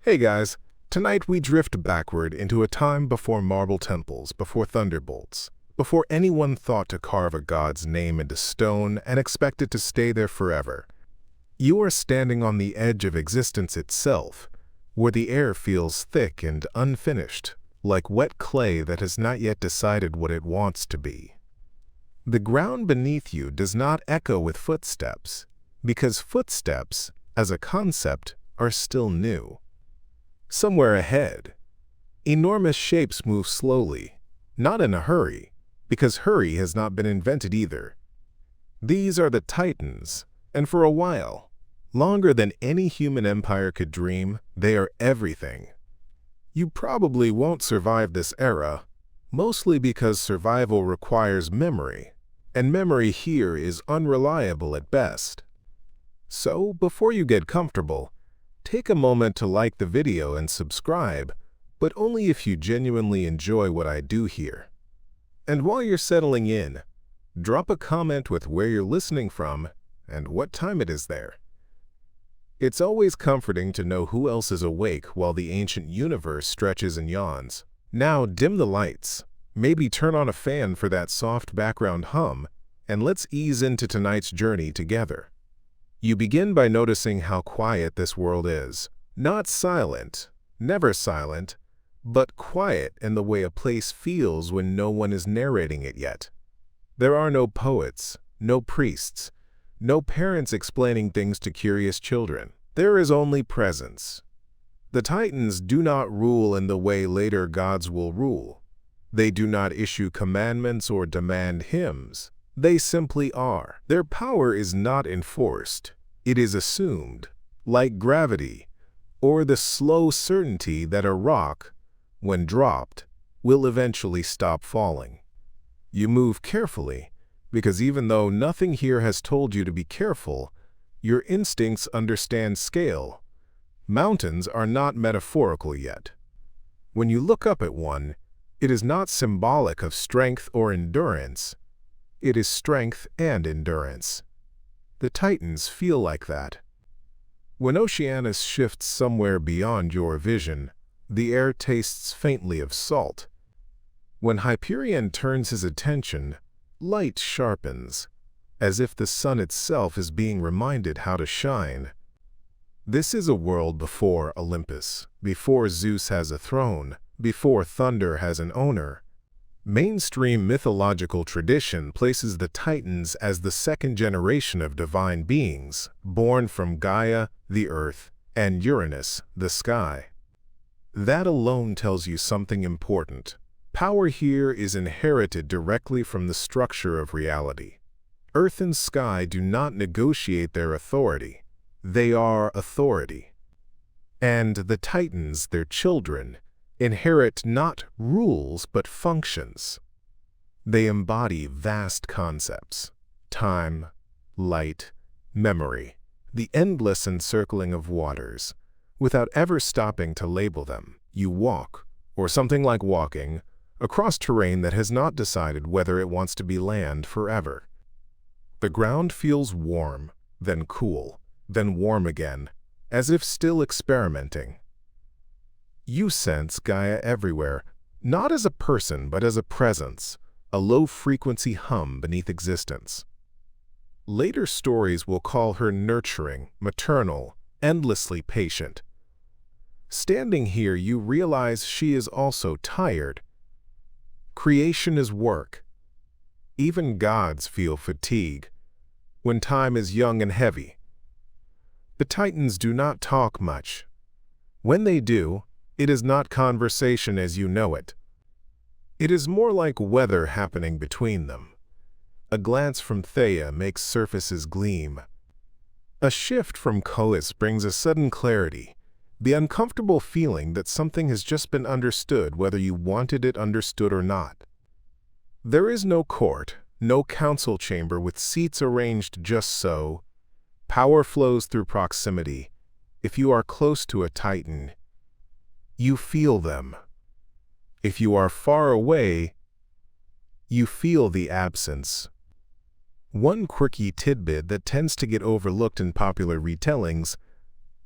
Hey guys, tonight we drift backward into a time before marble temples, before thunderbolts, before anyone thought to carve a god's name into stone and expect it to stay there forever. You are standing on the edge of existence itself, where the air feels thick and unfinished, like wet clay that has not yet decided what it wants to be. The ground beneath you does not echo with footsteps, because footsteps, as a concept, are still new. Somewhere ahead, enormous shapes move slowly, not in a hurry, because hurry has not been invented either. These are the Titans, and for a while, longer than any human empire could dream, they are everything. You probably won't survive this era, mostly because survival requires memory, and memory here is unreliable at best. So, before you get comfortable, take a moment to like the video and subscribe, but only if you genuinely enjoy what I do here. And while you're settling in, drop a comment with where you're listening from and what time it is there. It's always comforting to know who else is awake while the ancient universe stretches and yawns. Now dim the lights, maybe turn on a fan for that soft background hum, and let's ease into tonight's journey together. You begin by noticing how quiet this world is. Not silent, never silent, but quiet in the way a place feels when no one is narrating it yet. There are no poets, no priests, no parents explaining things to curious children. There is only presence. The Titans do not rule in the way later gods will rule. They do not issue commandments or demand hymns. They simply are. Their power is not enforced. It is assumed, like gravity, or the slow certainty that a rock, when dropped, will eventually stop falling. You move carefully, because even though nothing here has told you to be careful, your instincts understand scale. Mountains are not metaphorical yet. When you look up at one, it is not symbolic of strength or endurance. It is strength and endurance. The Titans feel like that. When Oceanus shifts somewhere beyond your vision, the air tastes faintly of salt. When Hyperion turns his attention, light sharpens, as if the sun itself is being reminded how to shine. This is a world before Olympus, before Zeus has a throne, before thunder has an owner. Mainstream mythological tradition places the Titans as the second generation of divine beings, born from Gaia, the earth, and Uranus, the sky. That alone tells you something important. Power here is inherited directly from the structure of reality. Earth and sky do not negotiate their authority. They are authority. And the Titans, their children, inherit not rules but functions. They embody vast concepts: time, light, memory, the endless encircling of waters. Without ever stopping to label them, you walk, or something like walking, across terrain that has not decided whether it wants to be land forever. The ground feels warm, then cool, then warm again, as if still experimenting. You sense Gaia everywhere, not as a person but as a presence, a low-frequency hum beneath existence. Later stories will call her nurturing, maternal, endlessly patient. Standing here, you realize she is also tired. Creation is work. Even gods feel fatigue when time is young and heavy. The Titans do not talk much. When they do, it is not conversation as you know it. It is more like weather happening between them. A glance from Theia makes surfaces gleam. A shift from Cois brings a sudden clarity, the uncomfortable feeling that something has just been understood whether you wanted it understood or not. There is no court, no council chamber with seats arranged just so. Power flows through proximity. If you are close to a Titan, you feel them. If you are far away, you feel the absence. One quirky tidbit that tends to get overlooked in popular retellings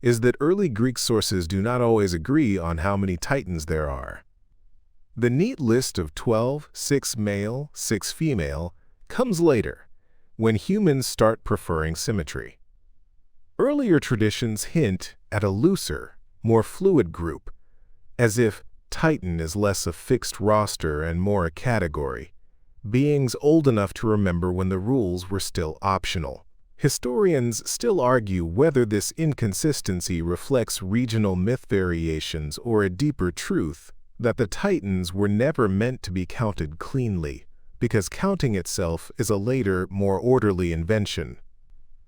is that early Greek sources do not always agree on how many Titans there are. The neat list of 12, 6 male, 6 female, comes later, when humans start preferring symmetry. Earlier traditions hint at a looser, more fluid group, as if Titan is less a fixed roster and more a category, beings old enough to remember when the rules were still optional. Historians still argue whether this inconsistency reflects regional myth variations or a deeper truth that the Titans were never meant to be counted cleanly, because counting itself is a later, more orderly invention.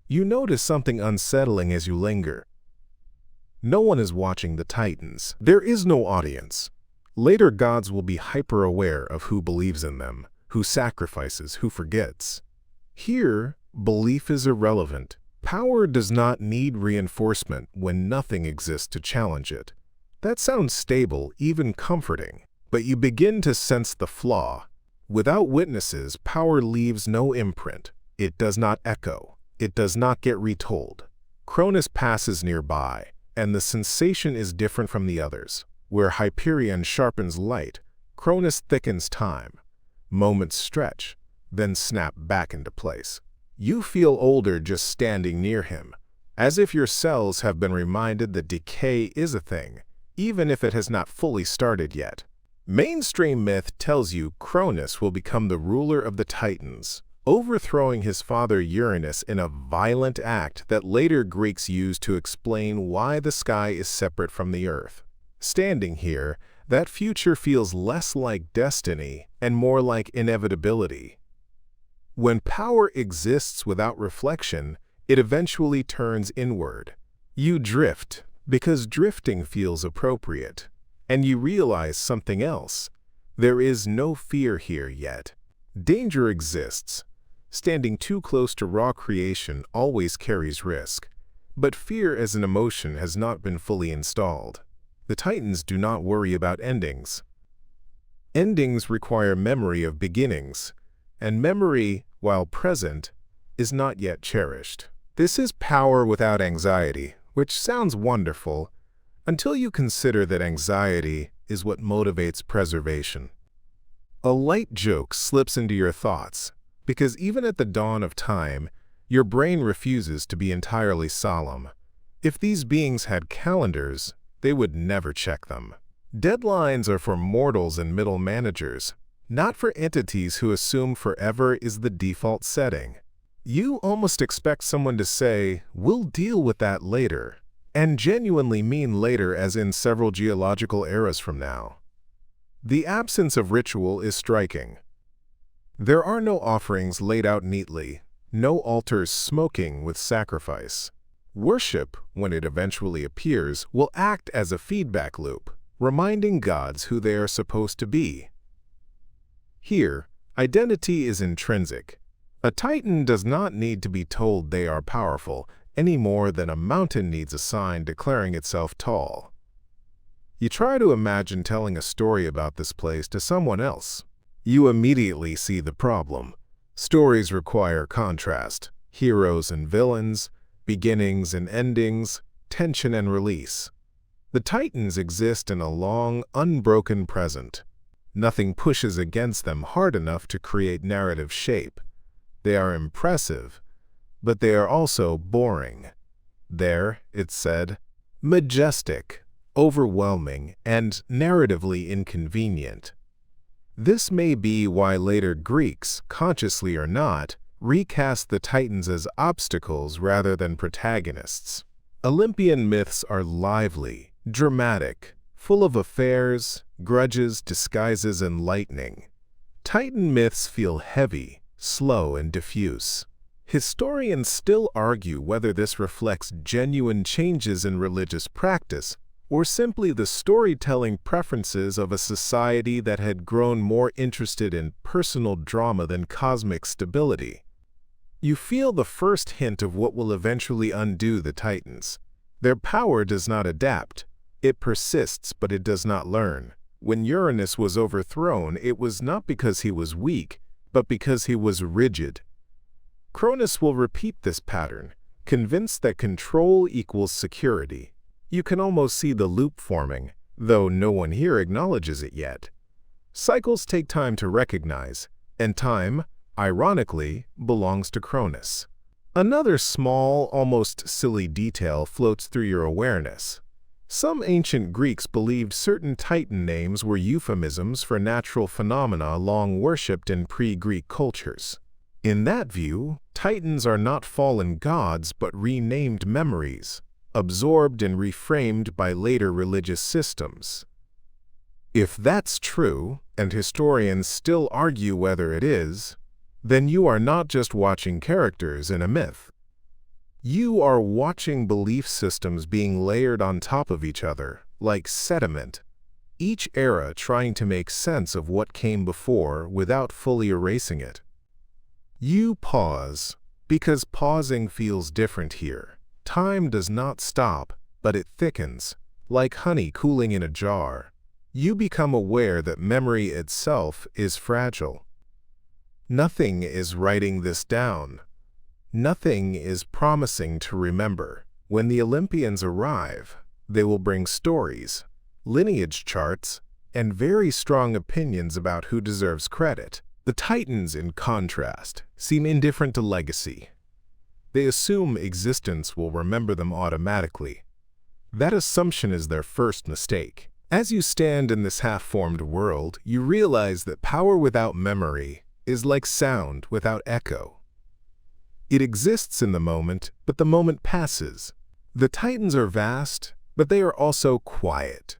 You notice something unsettling as you linger. No one is watching the Titans. There is no audience. Later gods will be hyper-aware of who believes in them, who sacrifices, who forgets. Here, belief is irrelevant. Power does not need reinforcement when nothing exists to challenge it. That sounds stable, even comforting, but you begin to sense the flaw. Without witnesses, power leaves no imprint. It does not echo. It does not get retold. Cronus passes nearby, and the sensation is different from the others. Where Hyperion sharpens light, Cronus thickens time. Moments stretch, then snap back into place. You feel older just standing near him, as if your cells have been reminded that decay is a thing, even if it has not fully started yet. Mainstream myth tells you Cronus will become the ruler of the Titans, overthrowing his father Uranus in a violent act that later Greeks used to explain why the sky is separate from the earth. Standing here, that future feels less like destiny and more like inevitability. When power exists without reflection, it eventually turns inward. You drift, because drifting feels appropriate, and you realize something else. There is no fear here yet. Danger exists. Standing too close to raw creation always carries risk, but fear as an emotion has not been fully installed. The Titans do not worry about endings. Endings require memory of beginnings, and memory, while present, is not yet cherished. This is power without anxiety, which sounds wonderful, until you consider that anxiety is what motivates preservation. A light joke slips into your thoughts, because even at the dawn of time, your brain refuses to be entirely solemn. If these beings had calendars, they would never check them. Deadlines are for mortals and middle managers, not for entities who assume forever is the default setting. You almost expect someone to say, "We'll deal with that later," and genuinely mean later as in several geological eras from now. The absence of ritual is striking. There are no offerings laid out neatly, no altars smoking with sacrifice. Worship, when it eventually appears, will act as a feedback loop, reminding gods who they are supposed to be. Here, identity is intrinsic. A Titan does not need to be told they are powerful, any more than a mountain needs a sign declaring itself tall. You try to imagine telling a story about this place to someone else. You immediately see the problem. Stories require contrast, heroes and villains, beginnings and endings, tension and release. The Titans exist in a long, unbroken present. Nothing pushes against them hard enough to create narrative shape. They are impressive, but they are also boring. They're, it's said, majestic, overwhelming, and narratively inconvenient. This may be why later Greeks, consciously or not, recast the Titans as obstacles rather than protagonists. Olympian myths are lively, dramatic, full of affairs, grudges, disguises, and lightning. Titan myths feel heavy, slow, and diffuse. Historians still argue whether this reflects genuine changes in religious practice or simply the storytelling preferences of a society that had grown more interested in personal drama than cosmic stability. You feel the first hint of what will eventually undo the Titans. Their power does not adapt. It persists, but it does not learn. When Uranus was overthrown, it was not because he was weak, but because he was rigid. Cronus will repeat this pattern, convinced that control equals security. You can almost see the loop forming, though no one here acknowledges it yet. Cycles take time to recognize, and time, ironically, belongs to Cronus. Another small, almost silly detail floats through your awareness. Some ancient Greeks believed certain Titan names were euphemisms for natural phenomena long worshipped in pre-Greek cultures. In that view, Titans are not fallen gods but renamed memories, absorbed and reframed by later religious systems. If that's true, and historians still argue whether it is, then you are not just watching characters in a myth. You are watching belief systems being layered on top of each other, like sediment, each era trying to make sense of what came before without fully erasing it. You pause, because pausing feels different here. Time does not stop, but it thickens, like honey cooling in a jar. You become aware that memory itself is fragile. Nothing is writing this down. Nothing is promising to remember. When the Olympians arrive, they will bring stories, lineage charts, and very strong opinions about who deserves credit. The Titans, in contrast, seem indifferent to legacy. They assume existence will remember them automatically. That assumption is their first mistake. As you stand in this half-formed world, you realize that power without memory is like sound without echo. It exists in the moment, but the moment passes. The Titans are vast, but they are also quiet.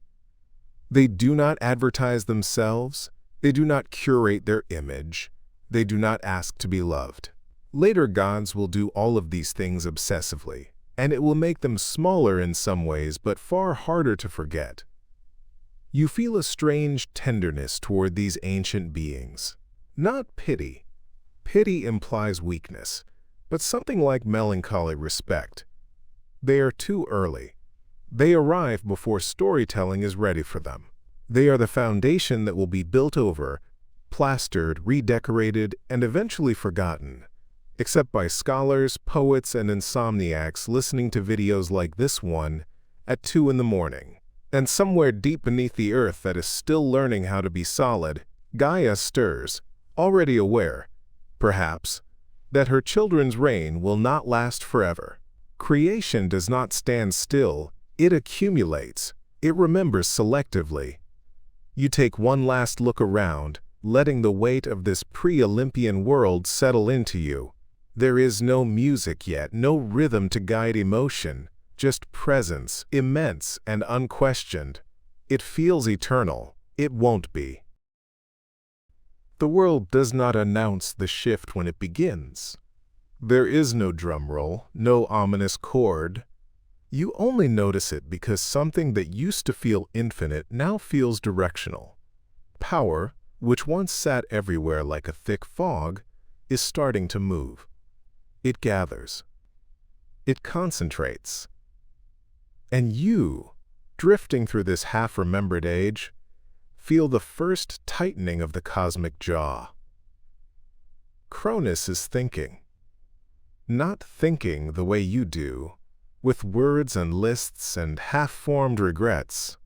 They do not advertise themselves. They do not curate their image. They do not ask to be loved. Later gods will do all of these things obsessively, and it will make them smaller in some ways, but far harder to forget. You feel a strange tenderness toward these ancient beings. Not pity. Pity implies weakness, but something like melancholy respect. They are too early. They arrive before storytelling is ready for them. They are the foundation that will be built over, plastered, redecorated, and eventually forgotten, except by scholars, poets, and insomniacs listening to videos like this one at 2 in the morning. And somewhere deep beneath the earth that is still learning how to be solid, Gaia stirs, already aware, perhaps, that her children's reign will not last forever. Creation does not stand still, it accumulates, it remembers selectively. You take one last look around, letting the weight of this pre-Olympian world settle into you. There is no music yet, no rhythm to guide emotion, just presence, immense and unquestioned. It feels eternal. It won't be. The world does not announce the shift when it begins. There is no drum roll, no ominous chord. You only notice it because something that used to feel infinite now feels directional. Power, which once sat everywhere like a thick fog, is starting to move. It gathers. It concentrates. And you, drifting through this half-remembered age, feel the first tightening of the cosmic jaw. Cronus is thinking. Not thinking the way you do, with words and lists and half-formed regrets,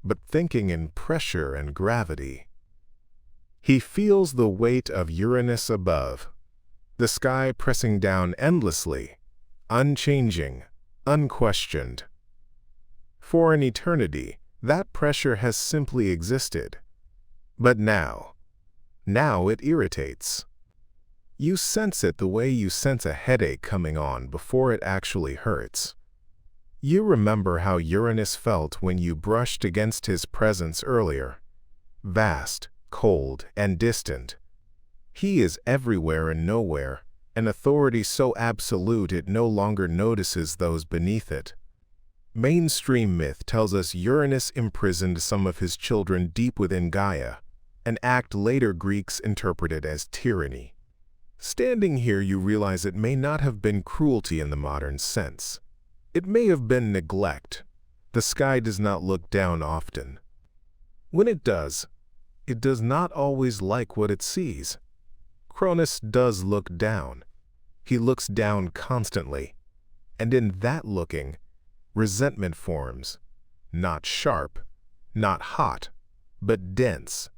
but thinking in pressure and gravity. He feels the weight of Uranus above, the sky pressing down endlessly, unchanging, unquestioned. For an eternity, that pressure has simply existed. But now it irritates. You sense it the way you sense a headache coming on before it actually hurts. You remember how Uranus felt when you brushed against his presence earlier. Vast, cold, and distant. He is everywhere and nowhere, an authority so absolute it no longer notices those beneath it. Mainstream myth tells us Uranus imprisoned some of his children deep within Gaia, an act later Greeks interpreted as tyranny. Standing here, you realize it may not have been cruelty in the modern sense. It may have been neglect. The sky does not look down often. When it does not always like what it sees. Cronus does look down. He looks down constantly. And in that looking, resentment forms, not sharp, not hot, but dense.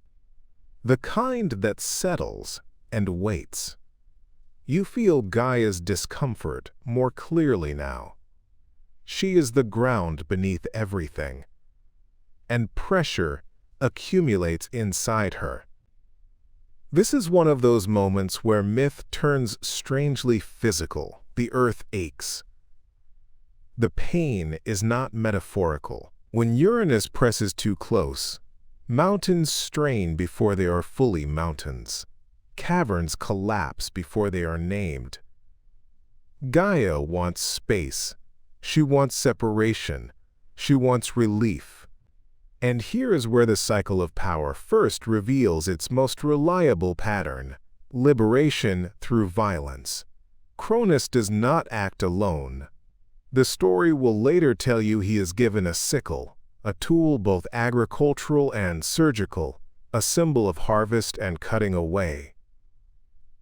The kind that settles and waits. You feel Gaia's discomfort more clearly now. She is the ground beneath everything, and pressure accumulates inside her. This is one of those moments where myth turns strangely physical. The earth aches. The pain is not metaphorical. When Uranus presses too close, mountains strain before they are fully mountains. Caverns collapse before they are named. Gaia wants space. She wants separation. She wants relief. And here is where the cycle of power first reveals its most reliable pattern: liberation through violence. Cronus does not act alone. The story will later tell you he is given a sickle, a tool both agricultural and surgical, a symbol of harvest and cutting away.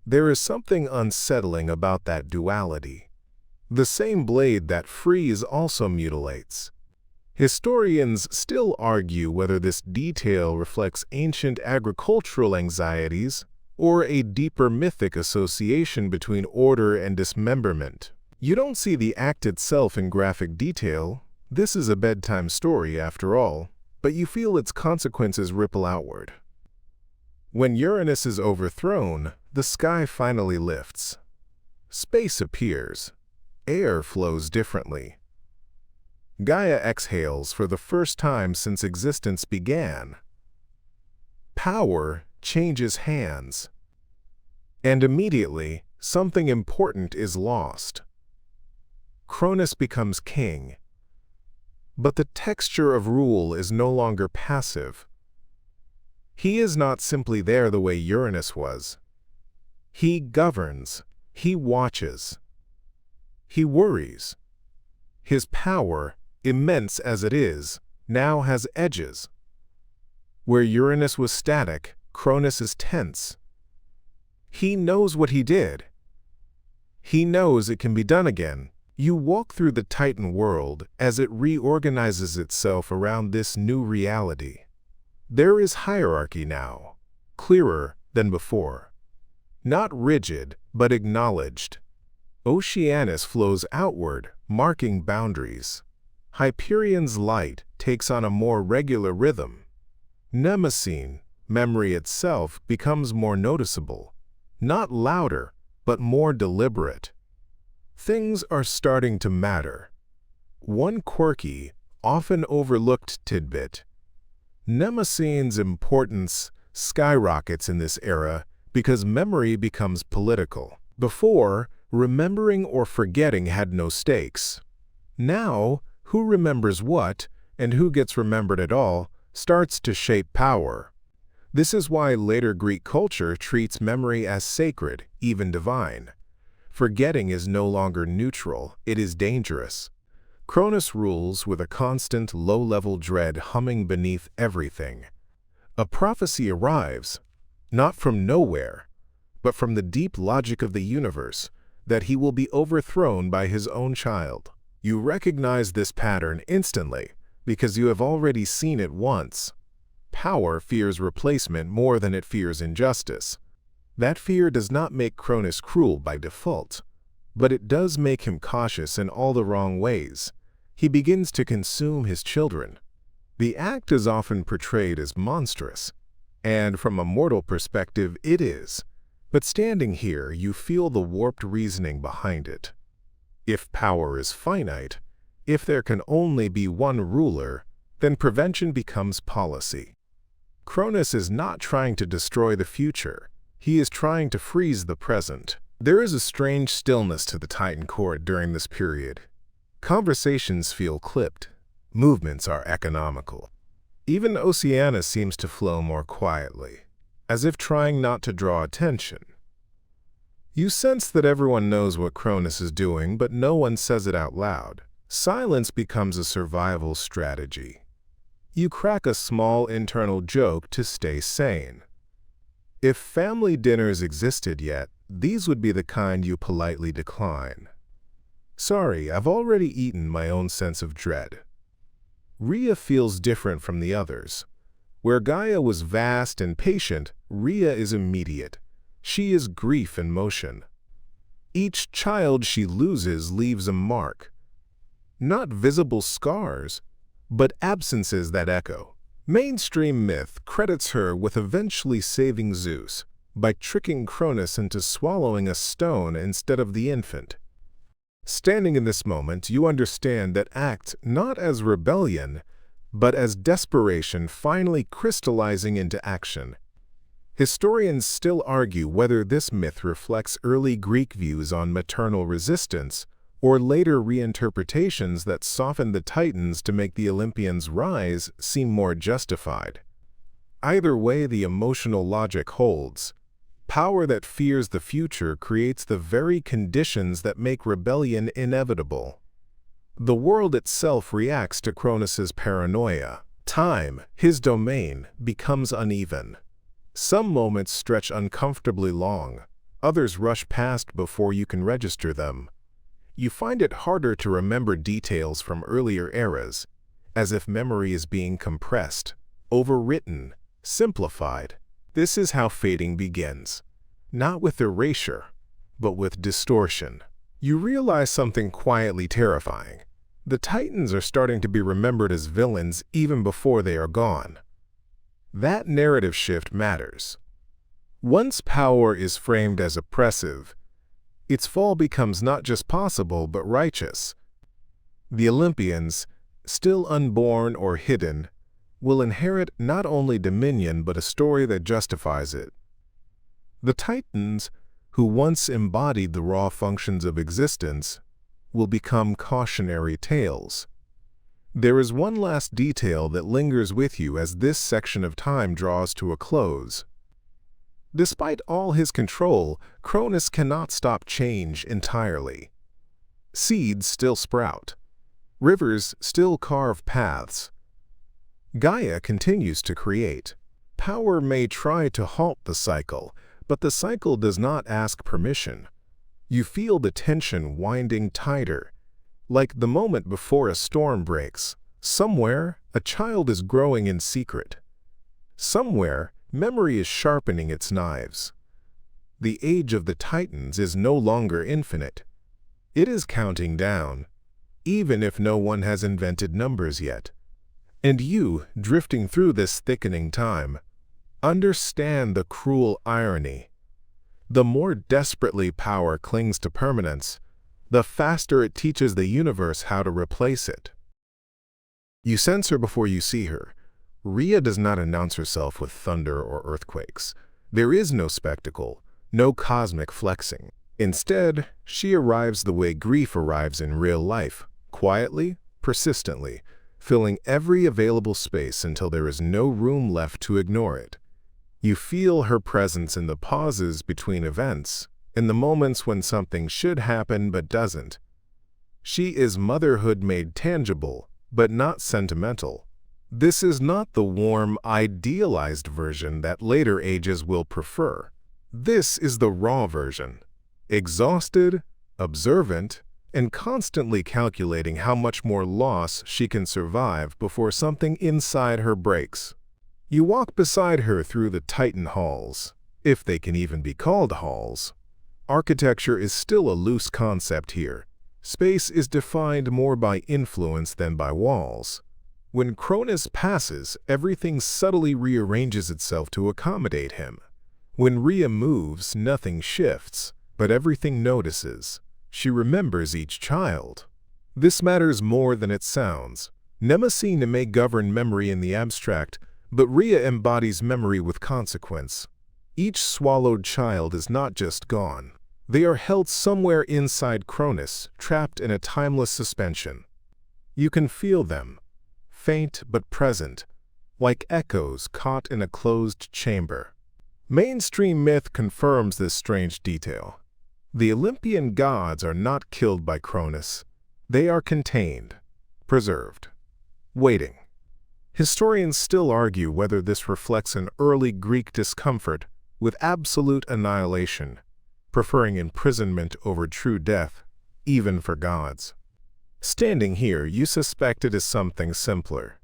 There is something unsettling about that duality. The same blade that frees also mutilates. Historians still argue whether this detail reflects ancient agricultural anxieties or a deeper mythic association between order and dismemberment. You don't see the act itself in graphic detail. This is a bedtime story after all, but you feel its consequences ripple outward. When Uranus is overthrown, the sky finally lifts. Space appears. Air flows differently. Gaia exhales for the first time since existence began. Power changes hands. And immediately, something important is lost. Cronus becomes king. But the texture of rule is no longer passive. He is not simply there the way Uranus was. He governs. He watches. He worries. His power, immense as it is, now has edges. Where Uranus was static, Cronus is tense. He knows what he did. He knows it can be done again. You walk through the Titan world as it reorganizes itself around this new reality. There is hierarchy now, clearer than before. Not rigid, but acknowledged. Oceanus flows outward, marking boundaries. Hyperion's light takes on a more regular rhythm. Mnemosyne, memory itself, becomes more noticeable. Not louder, but more deliberate. Things are starting to matter. One quirky, often overlooked tidbit. Mnemosyne's importance skyrockets in this era because memory becomes political. Before, remembering or forgetting had no stakes. Now, who remembers what, and who gets remembered at all, starts to shape power. This is why later Greek culture treats memory as sacred, even divine. Forgetting is no longer neutral, it is dangerous. Cronus rules with a constant low-level dread humming beneath everything. A prophecy arrives, not from nowhere, but from the deep logic of the universe, that he will be overthrown by his own child. You recognize this pattern instantly, because you have already seen it once. Power fears replacement more than it fears injustice. That fear does not make Cronus cruel by default, but it does make him cautious in all the wrong ways. He begins to consume his children. The act is often portrayed as monstrous, and from a mortal perspective it is. But standing here, you feel the warped reasoning behind it. If power is finite, if there can only be one ruler, then prevention becomes policy. Cronus is not trying to destroy the future. He is trying to freeze the present. There is a strange stillness to the Titan court during this period. Conversations feel clipped. Movements are economical. Even Oceanus seems to flow more quietly, as if trying not to draw attention. You sense that everyone knows what Cronus is doing, but no one says it out loud. Silence becomes a survival strategy. You crack a small internal joke to stay sane. If family dinners existed yet, these would be the kind you politely decline. Sorry, I've already eaten my own sense of dread. Rhea feels different from the others. Where Gaia was vast and patient, Rhea is immediate. She is grief in motion. Each child she loses leaves a mark. Not visible scars, but absences that echo. Mainstream myth credits her with eventually saving Zeus by tricking Cronus into swallowing a stone instead of the infant. Standing in this moment, you understand that act not as rebellion, but as desperation finally crystallizing into action. Historians still argue whether this myth reflects early Greek views on maternal resistance or later reinterpretations that softened the Titans to make the Olympians' rise seem more justified. Either way, the emotional logic holds. Power that fears the future creates the very conditions that make rebellion inevitable. The world itself reacts to Cronus's paranoia. Time, his domain, becomes uneven. Some moments stretch uncomfortably long, others rush past before you can register them. You find it harder to remember details from earlier eras, as if memory is being compressed, overwritten, simplified. This is how fading begins. Not with erasure, but with distortion. You realize something quietly terrifying. The Titans are starting to be remembered as villains even before they are gone. That narrative shift matters. Once power is framed as oppressive, its fall becomes not just possible but righteous. The Olympians, still unborn or hidden, will inherit not only dominion but a story that justifies it. The Titans, who once embodied the raw functions of existence, will become cautionary tales. There is one last detail that lingers with you as this section of time draws to a close. Despite all his control, Cronus cannot stop change entirely. Seeds still sprout. Rivers still carve paths. Gaia continues to create. Power may try to halt the cycle, but the cycle does not ask permission. You feel the tension winding tighter, like the moment before a storm breaks. Somewhere, a child is growing in secret. Somewhere, memory is sharpening its knives. The age of the Titans is no longer infinite. It is counting down, even if no one has invented numbers yet. And you, drifting through this thickening time, understand the cruel irony. The more desperately power clings to permanence, the faster it teaches the universe how to replace it. You sense her before you see her. Rhea does not announce herself with thunder or earthquakes. There is no spectacle, no cosmic flexing. Instead, she arrives the way grief arrives in real life, quietly, persistently, filling every available space until there is no room left to ignore it. You feel her presence in the pauses between events, in the moments when something should happen but doesn't. She is motherhood made tangible, but not sentimental. This is not the warm, idealized version that later ages will prefer. This is the raw version. Exhausted, observant, and constantly calculating how much more loss she can survive before something inside her breaks. You walk beside her through the Titan halls, if they can even be called halls. Architecture is still a loose concept here. Space is defined more by influence than by walls. When Cronus passes, everything subtly rearranges itself to accommodate him. When Rhea moves, nothing shifts, but everything notices. She remembers each child. This matters more than it sounds. Mnemosyne may govern memory in the abstract, but Rhea embodies memory with consequence. Each swallowed child is not just gone. They are held somewhere inside Cronus, trapped in a timeless suspension. You can feel them, faint but present, like echoes caught in a closed chamber. Mainstream myth confirms this strange detail. The Olympian gods are not killed by Cronus. They are contained, preserved, waiting. Historians still argue whether this reflects an early Greek discomfort with absolute annihilation, preferring imprisonment over true death. even for gods. Standing here, you suspect it is something simpler.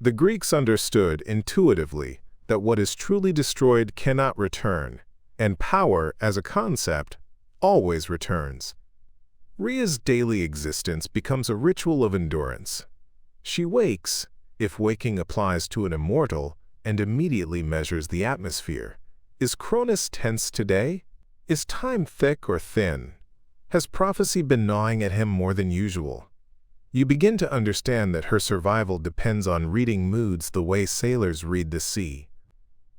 The Greeks understood intuitively that what is truly destroyed cannot return, and power, as a concept, always returns. Rhea's daily existence becomes a ritual of endurance. She wakes, if waking applies to an immortal, and immediately measures the atmosphere. Is Cronus tense today? Is time thick or thin? Has prophecy been gnawing at him more than usual? You begin to understand that her survival depends on reading moods the way sailors read the sea.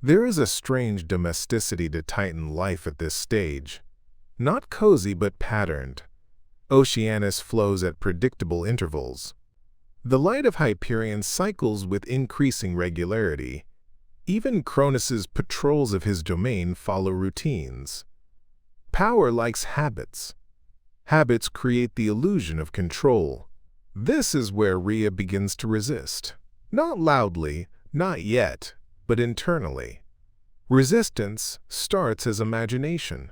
There is a strange domesticity to Titan life at this stage. Not cozy but patterned. Oceanus flows at predictable intervals. The light of Hyperion cycles with increasing regularity. Even Cronus's patrols of his domain follow routines. Power likes habits. Habits create the illusion of control. This is where Rhea begins to resist. Not loudly, not yet, but internally. Resistance starts as imagination.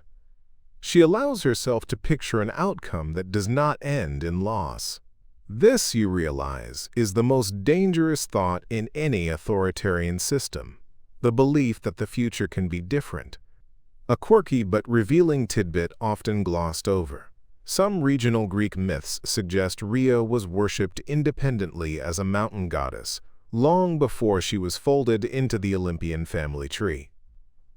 She allows herself to picture an outcome that does not end in loss. This, you realize, is the most dangerous thought in any authoritarian system. The belief that the future can be different. A quirky but revealing tidbit often glossed over. Some regional Greek myths suggest Rhea was worshipped independently as a mountain goddess, long before she was folded into the Olympian family tree.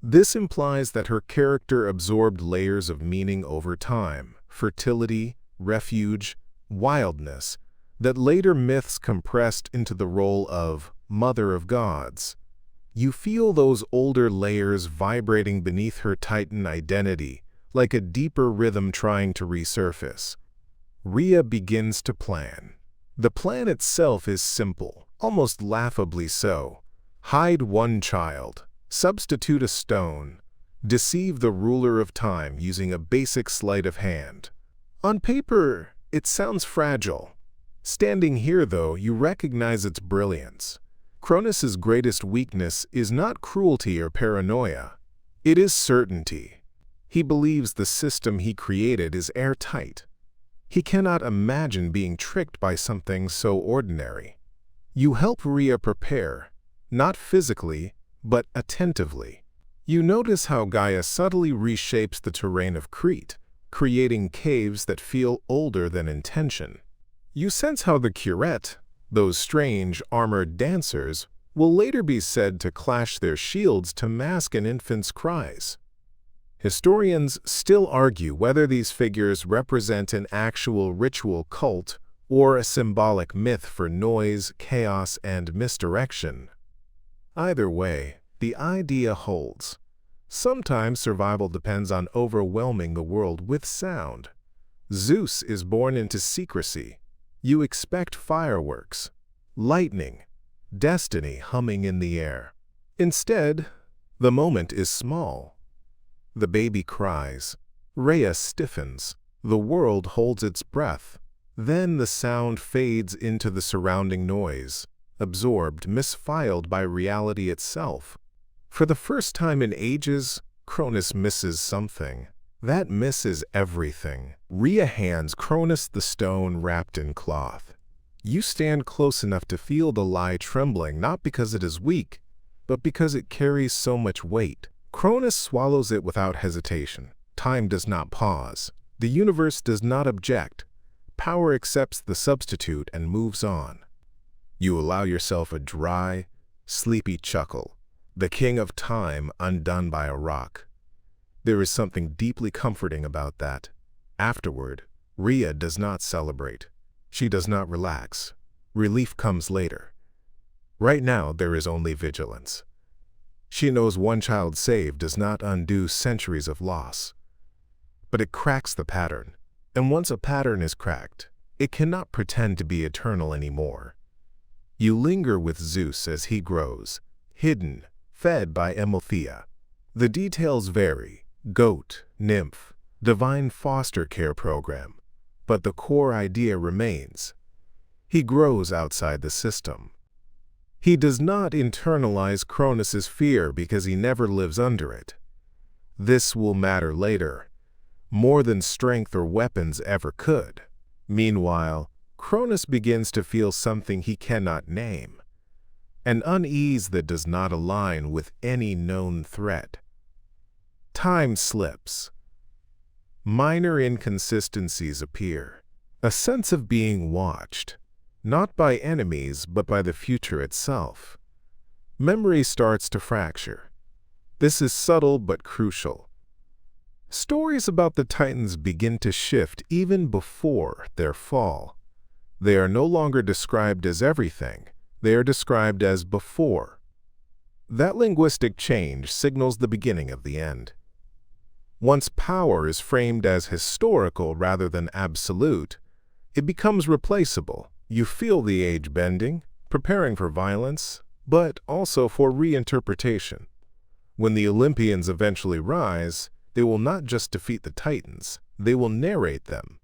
This implies that her character absorbed layers of meaning over time, fertility, refuge, wildness, that later myths compressed into the role of Mother of Gods. You feel those older layers vibrating beneath her Titan identity, like a deeper rhythm trying to resurface. Rhea begins to plan. The plan itself is simple, almost laughably so. Hide one child, substitute a stone, deceive the ruler of time using a basic sleight of hand. On paper, it sounds fragile. Standing here, though, you recognize its brilliance. Cronus's greatest weakness is not cruelty or paranoia. It is certainty. He believes the system he created is airtight. He cannot imagine being tricked by something so ordinary. You help Rhea prepare, not physically, but attentively. You notice how Gaia subtly reshapes the terrain of Crete, creating caves that feel older than intention. You sense how the curette, those strange, armored dancers, will later be said to clash their shields to mask an infant's cries. Historians still argue whether these figures represent an actual ritual cult or a symbolic myth for noise, chaos, and misdirection. Either way, the idea holds. Sometimes survival depends on overwhelming the world with sound. Zeus is born into secrecy. You expect fireworks, lightning, destiny humming in the air. Instead, the moment is small. The baby cries. Rhea stiffens. The world holds its breath. Then the sound fades into the surrounding noise, absorbed, misfiled by reality itself. For the first time in ages, Cronus misses something. That misses everything. Rhea hands Cronus the stone wrapped in cloth. You stand close enough to feel the lie trembling, not because it is weak, but because it carries so much weight. Cronus swallows it without hesitation. Time does not pause. The universe does not object. Power accepts the substitute and moves on. You allow yourself a dry, sleepy chuckle. The king of time undone by a rock. There is something deeply comforting about that. Afterward, Rhea does not celebrate. She does not relax. Relief comes later. Right now, there is only vigilance. She knows one child saved does not undo centuries of loss. But it cracks the pattern. And once a pattern is cracked, it cannot pretend to be eternal anymore. You linger with Zeus as he grows, hidden, fed by Amalthea. The details vary: goat, nymph, divine foster care program. But the core idea remains. He grows outside the system. He does not internalize Cronus's fear because he never lives under it. This will matter later. more than strength or weapons ever could. Meanwhile, Cronus begins to feel something he cannot name, an unease that does not align with any known threat. Time slips. Minor inconsistencies appear, a sense of being watched, not by enemies but by the future itself. Memory starts to fracture. This is subtle but crucial. Stories about the Titans begin to shift even before their fall. They are no longer described as everything. They are described as before. That linguistic change signals the beginning of the end. Once power is framed as historical rather than absolute, it becomes replaceable. You feel the age bending, preparing for violence, but also for reinterpretation. When the Olympians eventually rise, they will not just defeat the Titans, they will narrate them.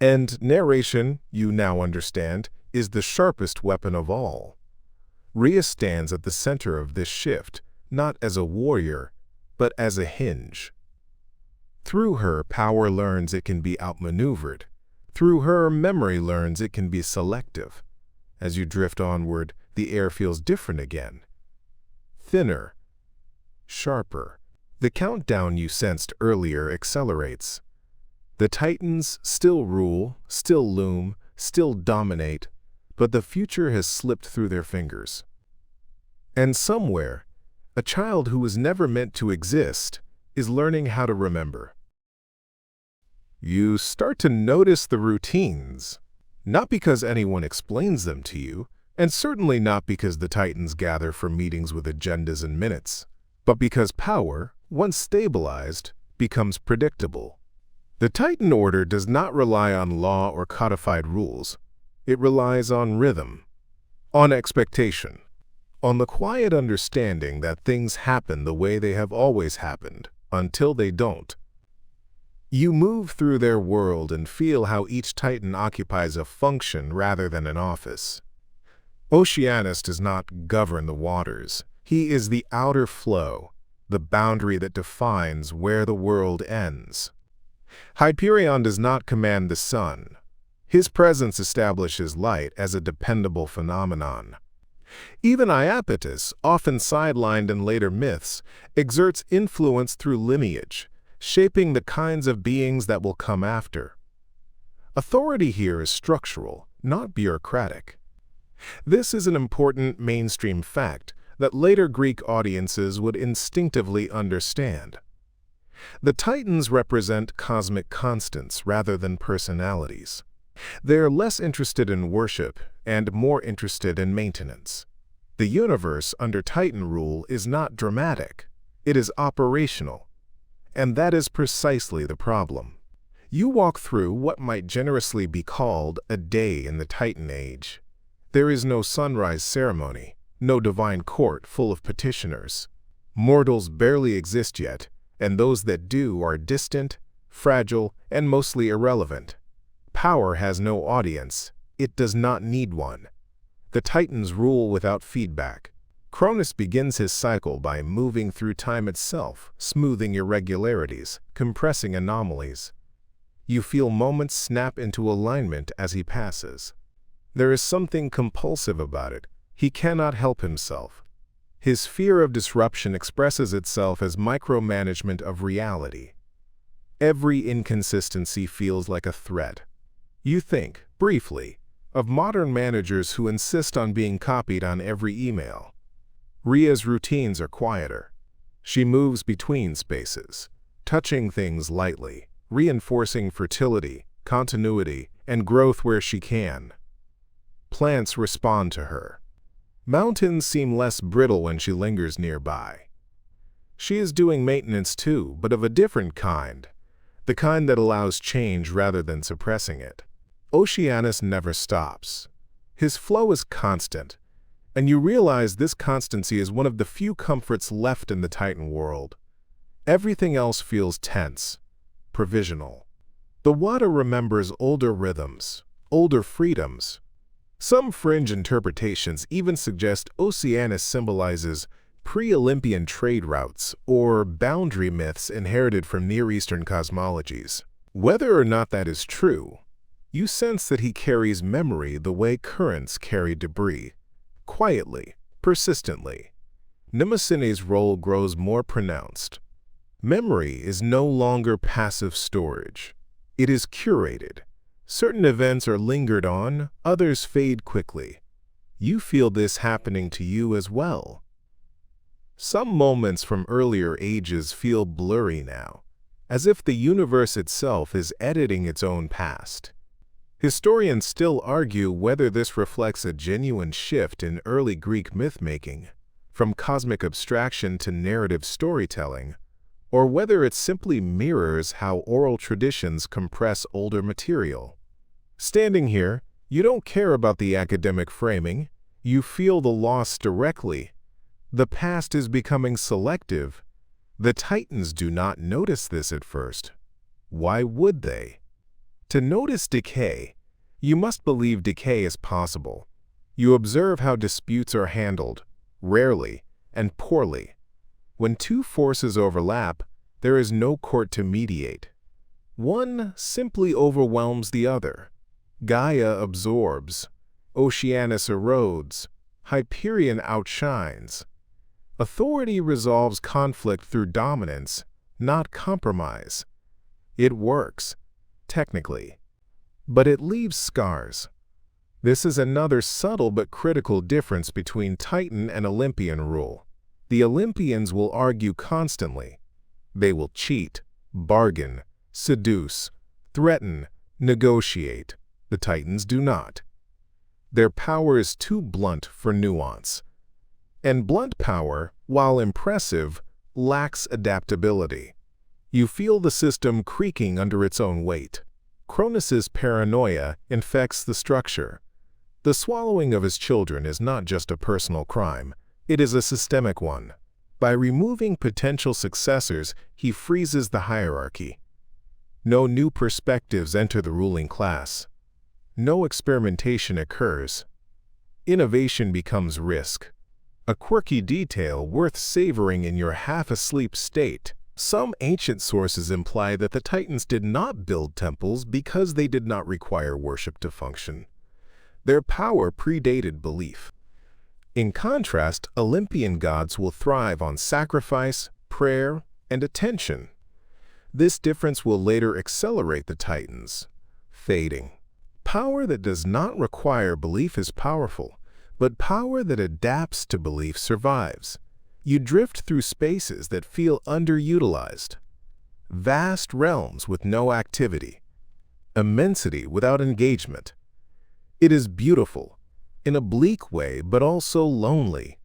And narration, you now understand, is the sharpest weapon of all. Rhea stands at the center of this shift, not as a warrior, but as a hinge. Through her, power learns it can be outmaneuvered. Through her, memory learns it can be selective. As you drift onward, the air feels different again. Thinner, sharper. The countdown you sensed earlier accelerates. The Titans still rule, still loom, still dominate, but the future has slipped through their fingers. And somewhere, a child who was never meant to exist is learning how to remember. You start to notice the routines, not because anyone explains them to you, and certainly not because the Titans gather for meetings with agendas and minutes, but because power, once stabilized, becomes predictable. The Titan order does not rely on law or codified rules. It relies on rhythm, on expectation, on the quiet understanding that things happen the way they have always happened, until they don't. You move through their world and feel how each Titan occupies a function rather than an office. Oceanus does not govern the waters. He is the outer flow, the boundary that defines where the world ends. Hyperion does not command the sun. His presence establishes light as a dependable phenomenon. Even Iapetus, often sidelined in later myths, exerts influence through lineage, shaping the kinds of beings that will come after. Authority here is structural, not bureaucratic. This is an important mainstream fact that later Greek audiences would instinctively understand. The Titans represent cosmic constants rather than personalities. They are less interested in worship and more interested in maintenance. The universe under Titan rule is not dramatic, it is operational. And that is precisely the problem. You walk through what might generously be called a day in the Titan Age. There is no sunrise ceremony, no divine court full of petitioners. Mortals barely exist yet, and those that do are distant, fragile, and mostly irrelevant. Power has no audience. It does not need one. The Titans rule without feedback. Cronus begins his cycle by moving through time itself, smoothing irregularities, compressing anomalies. You feel moments snap into alignment as he passes. There is something compulsive about it. He cannot help himself. His fear of disruption expresses itself as micromanagement of reality. Every inconsistency feels like a threat. You think, briefly, of modern managers who insist on being copied on every email. Rhea's routines are quieter. She moves between spaces, touching things lightly, reinforcing fertility, continuity, and growth where she can. Plants respond to her. Mountains seem less brittle when she lingers nearby. She is doing maintenance too, but of a different kind, the kind that allows change rather than suppressing it. Oceanus never stops. His flow is constant, and you realize this constancy is one of the few comforts left in the Titan world. Everything else feels tense, provisional. The water remembers older rhythms, older freedoms. Some fringe interpretations even suggest Oceanus symbolizes pre-Olympian trade routes, or boundary myths inherited from Near Eastern cosmologies. Whether or not that is true, you sense that he carries memory the way currents carry debris, quietly, persistently. Mnemosyne's role grows more pronounced. Memory is no longer passive storage. It is curated. Certain events are lingered on, others fade quickly. You feel this happening to you as well. Some moments from earlier ages feel blurry now, as if the universe itself is editing its own past. Historians still argue whether this reflects a genuine shift in early Greek myth-making, from cosmic abstraction to narrative storytelling, or whether it simply mirrors how oral traditions compress older material. Standing here, you don't care about the academic framing. You feel the loss directly. The past is becoming selective. The Titans do not notice this at first. Why would they? To notice decay, you must believe decay is possible. You observe how disputes are handled, rarely and poorly. When two forces overlap, there is no court to mediate. One simply overwhelms the other. Gaia absorbs, Oceanus erodes, Hyperion outshines. Authority resolves conflict through dominance, not compromise. It works, technically, but it leaves scars. This is another subtle but critical difference between Titan and Olympian rule. The Olympians will argue constantly. They will cheat, bargain, seduce, threaten, negotiate. The Titans do not. Their power is too blunt for nuance. And blunt power, while impressive, lacks adaptability. You feel the system creaking under its own weight. Cronus's paranoia infects the structure. The swallowing of his children is not just a personal crime, it is a systemic one. By removing potential successors, he freezes the hierarchy. No new perspectives enter the ruling class. No experimentation occurs. Innovation becomes risk. A quirky detail worth savoring in your half-asleep state. Some ancient sources imply that the Titans did not build temples because they did not require worship to function. Their power predated belief. In contrast, Olympian gods will thrive on sacrifice, prayer, and attention. This difference will later accelerate the Titans. Fading. Power that does not require belief is powerful, but power that adapts to belief survives. You drift through spaces that feel underutilized. Vast realms with no activity. Immensity without engagement. It is beautiful, in a bleak way, but also lonely.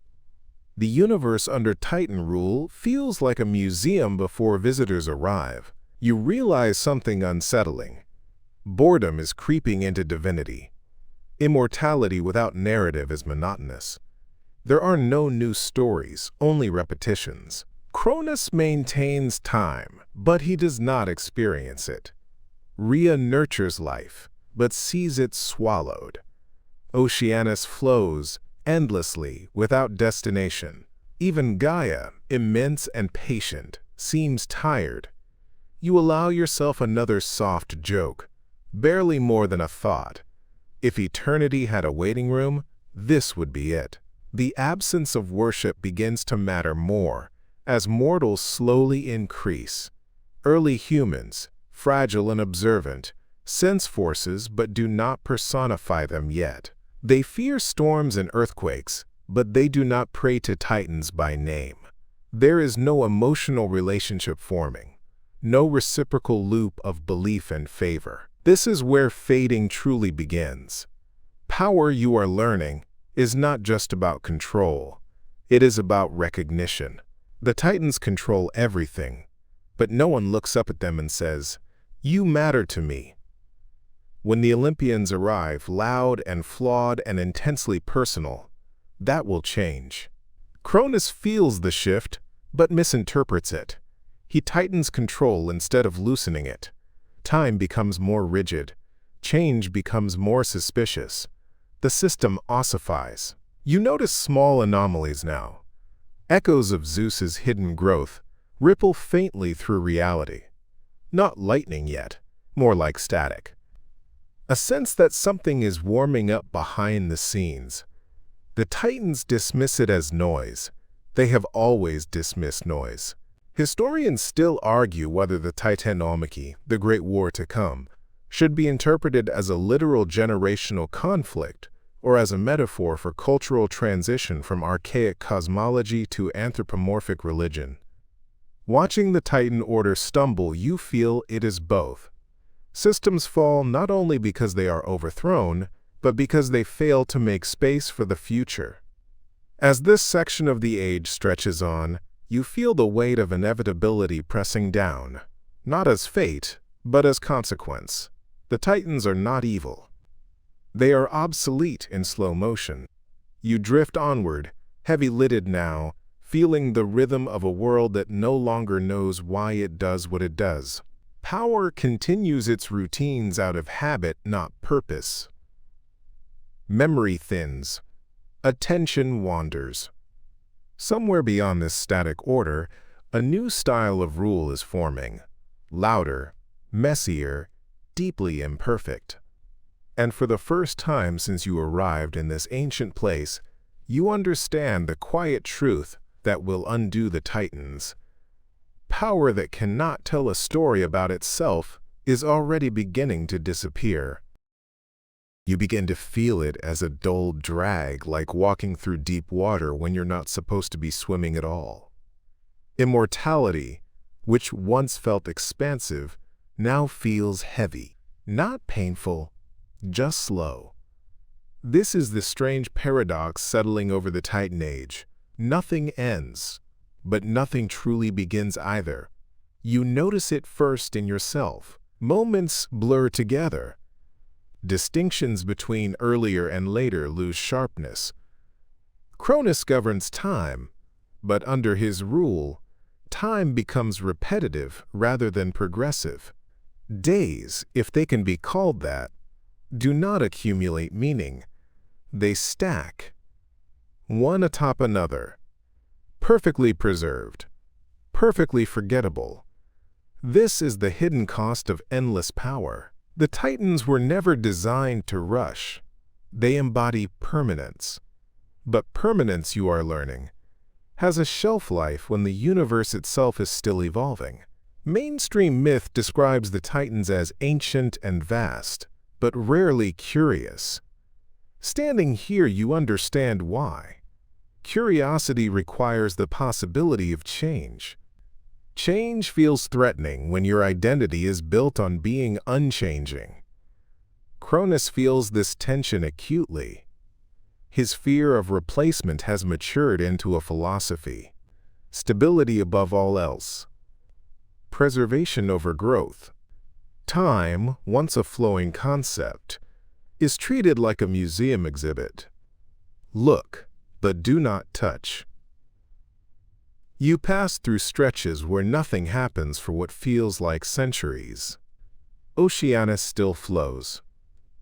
The universe under Titan rule feels like a museum before visitors arrive. You realize something unsettling. Boredom is creeping into divinity. Immortality without narrative is monotonous. There are no new stories, only repetitions. Cronus maintains time, but he does not experience it. Rhea nurtures life, but sees it swallowed. Oceanus flows endlessly without destination. Even Gaia, immense and patient, seems tired. You allow yourself another soft joke, barely more than a thought. If eternity had a waiting room, this would be it. The absence of worship begins to matter more as mortals slowly increase. Early humans, fragile and observant, sense forces but do not personify them yet. They fear storms and earthquakes, but they do not pray to Titans by name. There is no emotional relationship forming, no reciprocal loop of belief and favor. This is where fading truly begins. Power, you are learning, is not just about control. It is about recognition. The Titans control everything, but no one looks up at them and says, "You matter to me." When the Olympians arrive, loud and flawed and intensely personal, that will change. Cronus feels the shift, but misinterprets it. He tightens control instead of loosening it. Time becomes more rigid. Change becomes more suspicious. The system ossifies. You notice small anomalies now. Echoes of Zeus's hidden growth ripple faintly through reality. Not lightning yet, more like static. A sense that something is warming up behind the scenes. The Titans dismiss it as noise. They have always dismissed noise. Historians still argue whether the Titanomachy, the Great War to come, should be interpreted as a literal generational conflict or as a metaphor for cultural transition from archaic cosmology to anthropomorphic religion. Watching the Titan order stumble, you feel it is both. Systems fall not only because they are overthrown, but because they fail to make space for the future. As this section of the age stretches on, you feel the weight of inevitability pressing down, not as fate, but as consequence. The Titans are not evil. They are obsolete in slow motion. You drift onward, heavy-lidded now, feeling the rhythm of a world that no longer knows why it does what it does. Power continues its routines out of habit, not purpose. Memory thins. Attention wanders. Somewhere beyond this static order, a new style of rule is forming. Louder, messier, deeply imperfect. And for the first time since you arrived in this ancient place, you understand the quiet truth that will undo the Titans. Power that cannot tell a story about itself is already beginning to disappear. You begin to feel it as a dull drag, like walking through deep water when you're not supposed to be swimming at all. Immortality, which once felt expansive, now feels heavy, not painful, just slow. This is the strange paradox settling over the Titan Age. Nothing ends, but nothing truly begins either. You notice it first in yourself. Moments blur together. Distinctions between earlier and later lose sharpness. Cronus governs time, but under his rule, time becomes repetitive rather than progressive. Days, if they can be called that, do not accumulate meaning. They stack, one atop another, perfectly preserved, perfectly forgettable. This is the hidden cost of endless power. The Titans were never designed to rush. They embody permanence. But permanence, you are learning, has a shelf life when the universe itself is still evolving. Mainstream myth describes the Titans as ancient and vast, but rarely curious. Standing here, you understand why. Curiosity requires the possibility of change. Change feels threatening when your identity is built on being unchanging. Cronus feels this tension acutely. His fear of replacement has matured into a philosophy. Stability above all else. Preservation over growth. Time, once a flowing concept, is treated like a museum exhibit. Look, but do not touch. You pass through stretches where nothing happens for what feels like centuries. Oceanus still flows.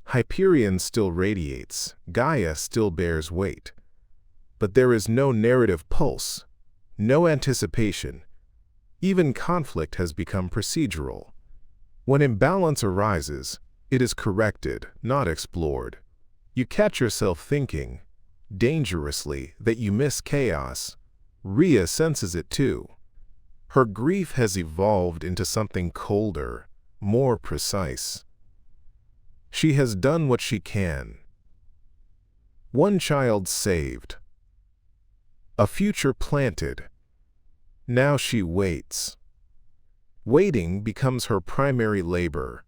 Hyperion still radiates. Gaia still bears weight. But there is no narrative pulse, no anticipation. Even conflict has become procedural. When imbalance arises, it is corrected, not explored. You catch yourself thinking, dangerously, that you miss chaos. Rhea senses it too. Her grief has evolved into something colder, more precise. She has done what she can. One child saved. A future planted. Now she waits. Waiting becomes her primary labor.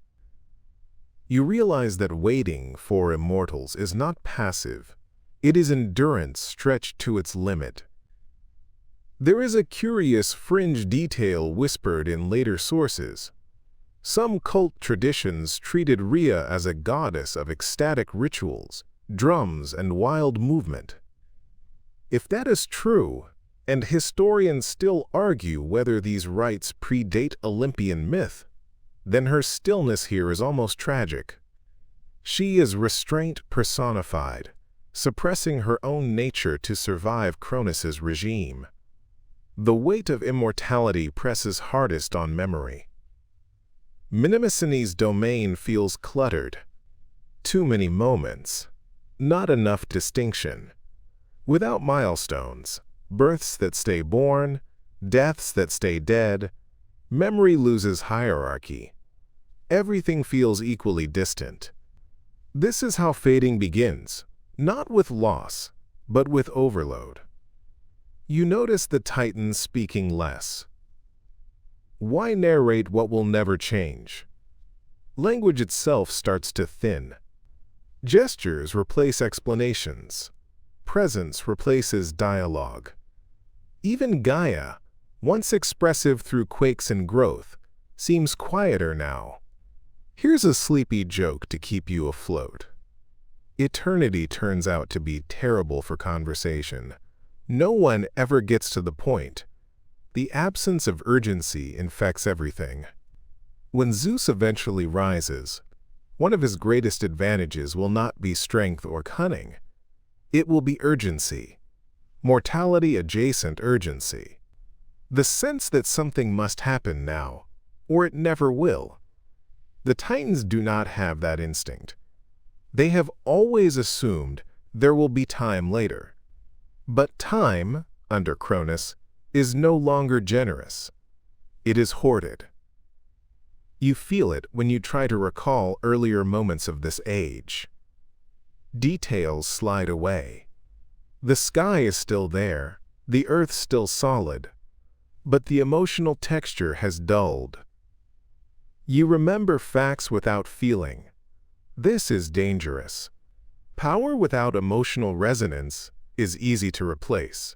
You realize that waiting for immortals is not passive. It is endurance stretched to its limit. There is a curious fringe detail whispered in later sources. Some cult traditions treated Rhea as a goddess of ecstatic rituals, drums, and wild movement. If that is true, and historians still argue whether these rites predate Olympian myth, then her stillness here is almost tragic. She is restraint personified, suppressing her own nature to survive Cronus's regime. The weight of immortality presses hardest on memory. Mnemosyne's domain feels cluttered. Too many moments, not enough distinction. Without milestones, births that stay born, deaths that stay dead, memory loses hierarchy. Everything feels equally distant. This is how fading begins, not with loss, but with overload. You notice the Titans speaking less. Why narrate what will never change? Language itself starts to thin. Gestures replace explanations. Presence replaces dialogue. Even Gaia, once expressive through quakes and growth, seems quieter now. Here's a sleepy joke to keep you afloat. Eternity turns out to be terrible for conversation. No one ever gets to the point. The absence of urgency infects everything. When Zeus eventually rises, one of his greatest advantages will not be strength or cunning. It will be urgency. Mortality-adjacent urgency. The sense that something must happen now, or it never will. The Titans do not have that instinct. They have always assumed there will be time later. But time, under Cronus, is no longer generous. It is hoarded. You feel it when you try to recall earlier moments of this age. Details slide away. The sky is still there, the earth still solid, but the emotional texture has dulled. You remember facts without feeling. This is dangerous. Power without emotional resonance is easy to replace.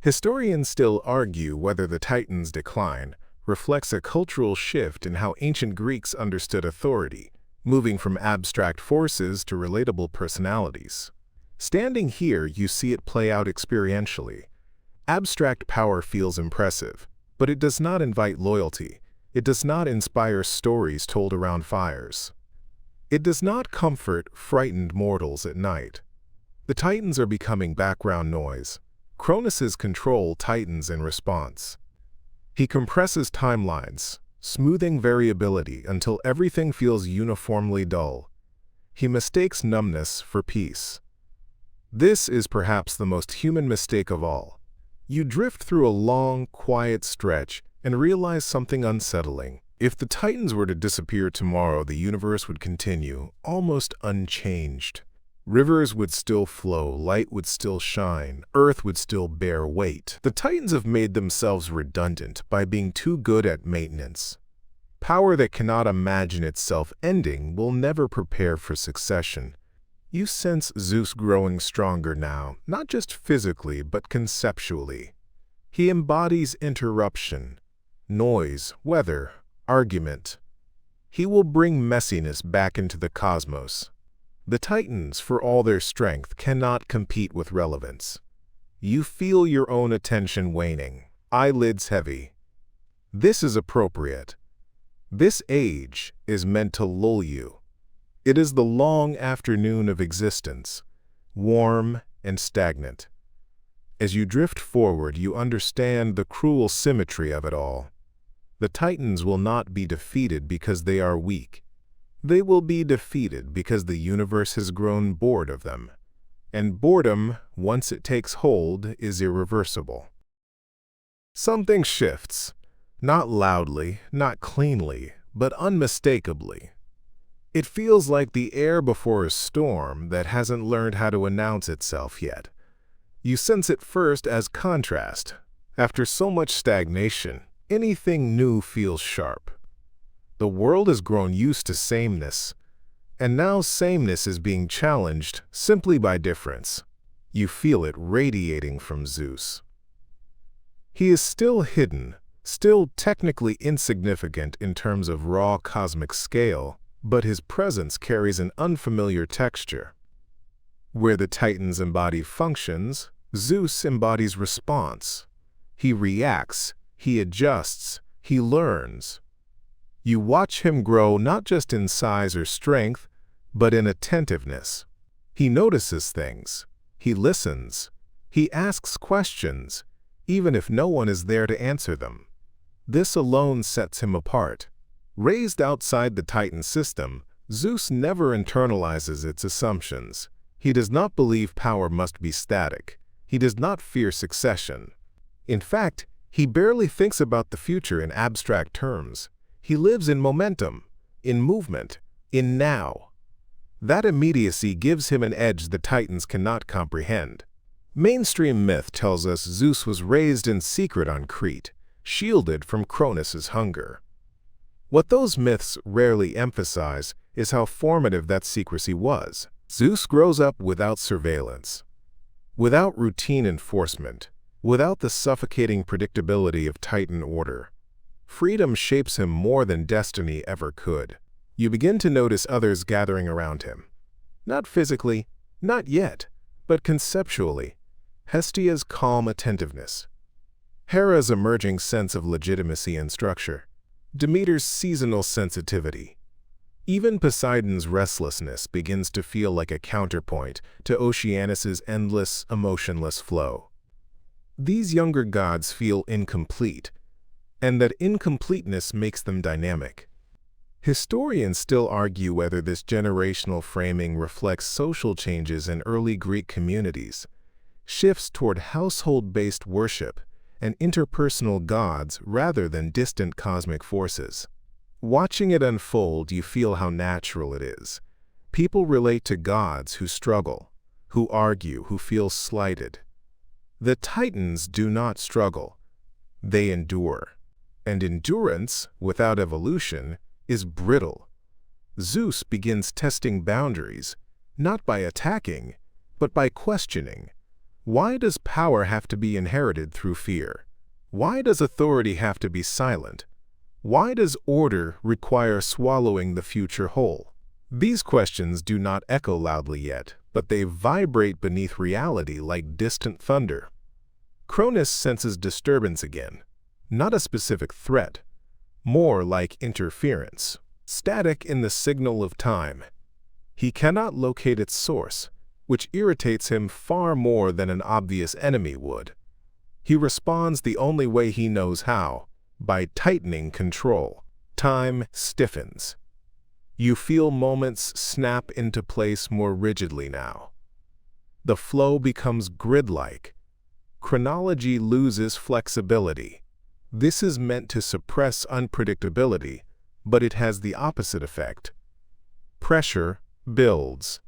Historians still argue whether the Titans' decline reflects a cultural shift in how ancient Greeks understood authority, moving from abstract forces to relatable personalities. Standing here, you see it play out experientially. Abstract power feels impressive, but it does not invite loyalty. It does not inspire stories told around fires. It does not comfort frightened mortals at night. The Titans are becoming background noise. Cronus's control tightens in response. He compresses timelines, smoothing variability until everything feels uniformly dull. He mistakes numbness for peace. This is perhaps the most human mistake of all. You drift through a long, quiet stretch and realize something unsettling. If the Titans were to disappear tomorrow, the universe would continue, almost unchanged. Rivers would still flow, light would still shine, earth would still bear weight. The Titans have made themselves redundant by being too good at maintenance. Power that cannot imagine itself ending will never prepare for succession. You sense Zeus growing stronger now, not just physically, but conceptually. He embodies interruption, noise, weather, argument. He will bring messiness back into the cosmos. The Titans, for all their strength, cannot compete with relevance. You feel your own attention waning, eyelids heavy. This is appropriate. This age is meant to lull you. It is the long afternoon of existence, warm and stagnant. As you drift forward, you understand the cruel symmetry of it all. The Titans will not be defeated because they are weak. They will be defeated because the universe has grown bored of them. And boredom, once it takes hold, is irreversible. Something shifts. Not loudly, not cleanly, but unmistakably. It feels like the air before a storm that hasn't learned how to announce itself yet. You sense it first as contrast. After so much stagnation, anything new feels sharp. The world has grown used to sameness, and now sameness is being challenged simply by difference. You feel it radiating from Zeus. He is still hidden, still technically insignificant in terms of raw cosmic scale, but his presence carries an unfamiliar texture. Where the Titans embody functions, Zeus embodies response. He reacts, he adjusts, he learns. You watch him grow not just in size or strength, but in attentiveness. He notices things, he listens, he asks questions, even if no one is there to answer them. This alone sets him apart. Raised outside the Titan system, Zeus never internalizes its assumptions. He does not believe power must be static. He does not fear succession. In fact, he barely thinks about the future in abstract terms. He lives in momentum, in movement, in now. That immediacy gives him an edge the Titans cannot comprehend. Mainstream myth tells us Zeus was raised in secret on Crete, shielded from Cronus' hunger. What those myths rarely emphasize is how formative that secrecy was. Zeus grows up without surveillance, without routine enforcement, without the suffocating predictability of Titan order. Freedom shapes him more than destiny ever could. You begin to notice others gathering around him. Not physically, not yet, but conceptually. Hestia's calm attentiveness, Hera's emerging sense of legitimacy and structure, Demeter's seasonal sensitivity. Even Poseidon's restlessness begins to feel like a counterpoint to Oceanus's endless, emotionless flow. These younger gods feel incomplete, and that incompleteness makes them dynamic. Historians still argue whether this generational framing reflects social changes in early Greek communities, shifts toward household-based worship and interpersonal gods rather than distant cosmic forces. Watching it unfold, you feel how natural it is. People relate to gods who struggle, who argue, who feel slighted. The Titans do not struggle. They endure. And endurance, without evolution, is brittle. Zeus begins testing boundaries, not by attacking, but by questioning. Why does power have to be inherited through fear? Why does authority have to be silent? Why does order require swallowing the future whole? These questions do not echo loudly yet, but they vibrate beneath reality like distant thunder. Cronus senses disturbance again, not a specific threat, more like interference, static in the signal of time. He cannot locate its source, which irritates him far more than an obvious enemy would. He responds the only way he knows how, by tightening control. Time stiffens. You feel moments snap into place more rigidly now. The flow becomes grid-like. Chronology loses flexibility. This is meant to suppress unpredictability, but it has the opposite effect. Pressure builds.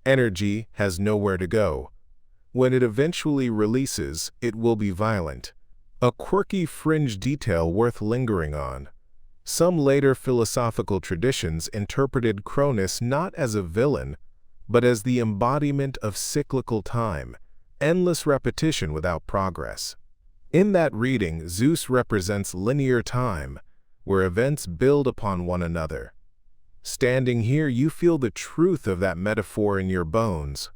Energy has nowhere to go. When it eventually releases, it will be violent. A quirky fringe detail worth lingering on. Some later philosophical traditions interpreted Cronus not as a villain, but as the embodiment of cyclical time, endless repetition without progress. In that reading, Zeus represents linear time, where events build upon one another. Standing here, you feel the truth of that metaphor in your bones.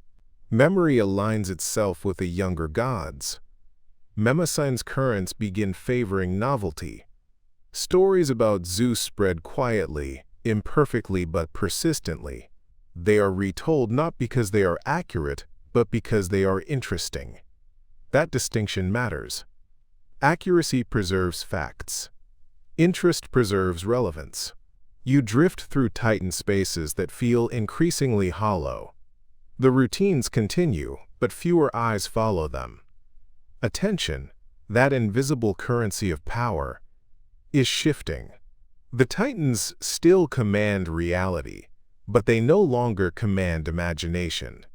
Memory aligns itself with the younger gods. Mnemosyne's currents begin favoring novelty. Stories about Zeus spread quietly, imperfectly but persistently. They are retold not because they are accurate, but because they are interesting. That distinction matters. Accuracy preserves facts. Interest preserves relevance. You drift through Titan spaces that feel increasingly hollow. The routines continue, but fewer eyes follow them. Attention, that invisible currency of power, is shifting. The Titans still command reality, but they no longer command imagination.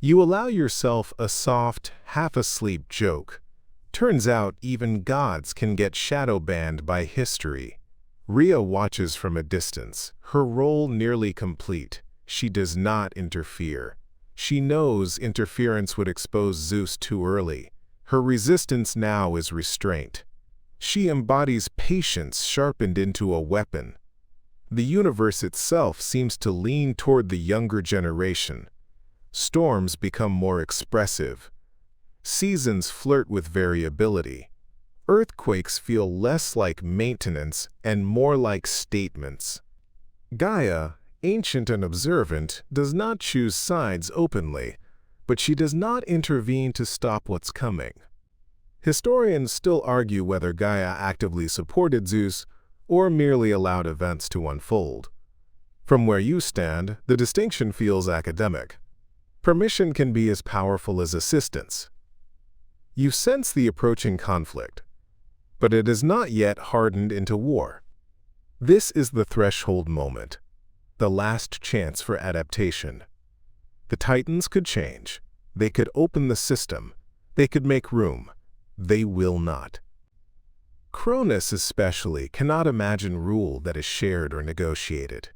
You allow yourself a soft, half-asleep joke. Turns out even gods can get shadow banned by history. Rhea watches from a distance, her role nearly complete. She does not interfere. She knows interference would expose Zeus too early. Her resistance now is restraint. She embodies patience sharpened into a weapon. The universe itself seems to lean toward the younger generation. Storms become more expressive. Seasons flirt with variability. Earthquakes feel less like maintenance and more like statements. Gaia, ancient and observant, does not choose sides openly, but she does not intervene to stop what's coming. Historians still argue whether Gaia actively supported Zeus or merely allowed events to unfold. From where you stand, the distinction feels academic. Permission can be as powerful as assistance. You sense the approaching conflict, but it is not yet hardened into war. This is the threshold moment, the last chance for adaptation. The Titans could change. They could open the system. They could make room. They will not. Cronus especially cannot imagine rule that is shared or negotiated.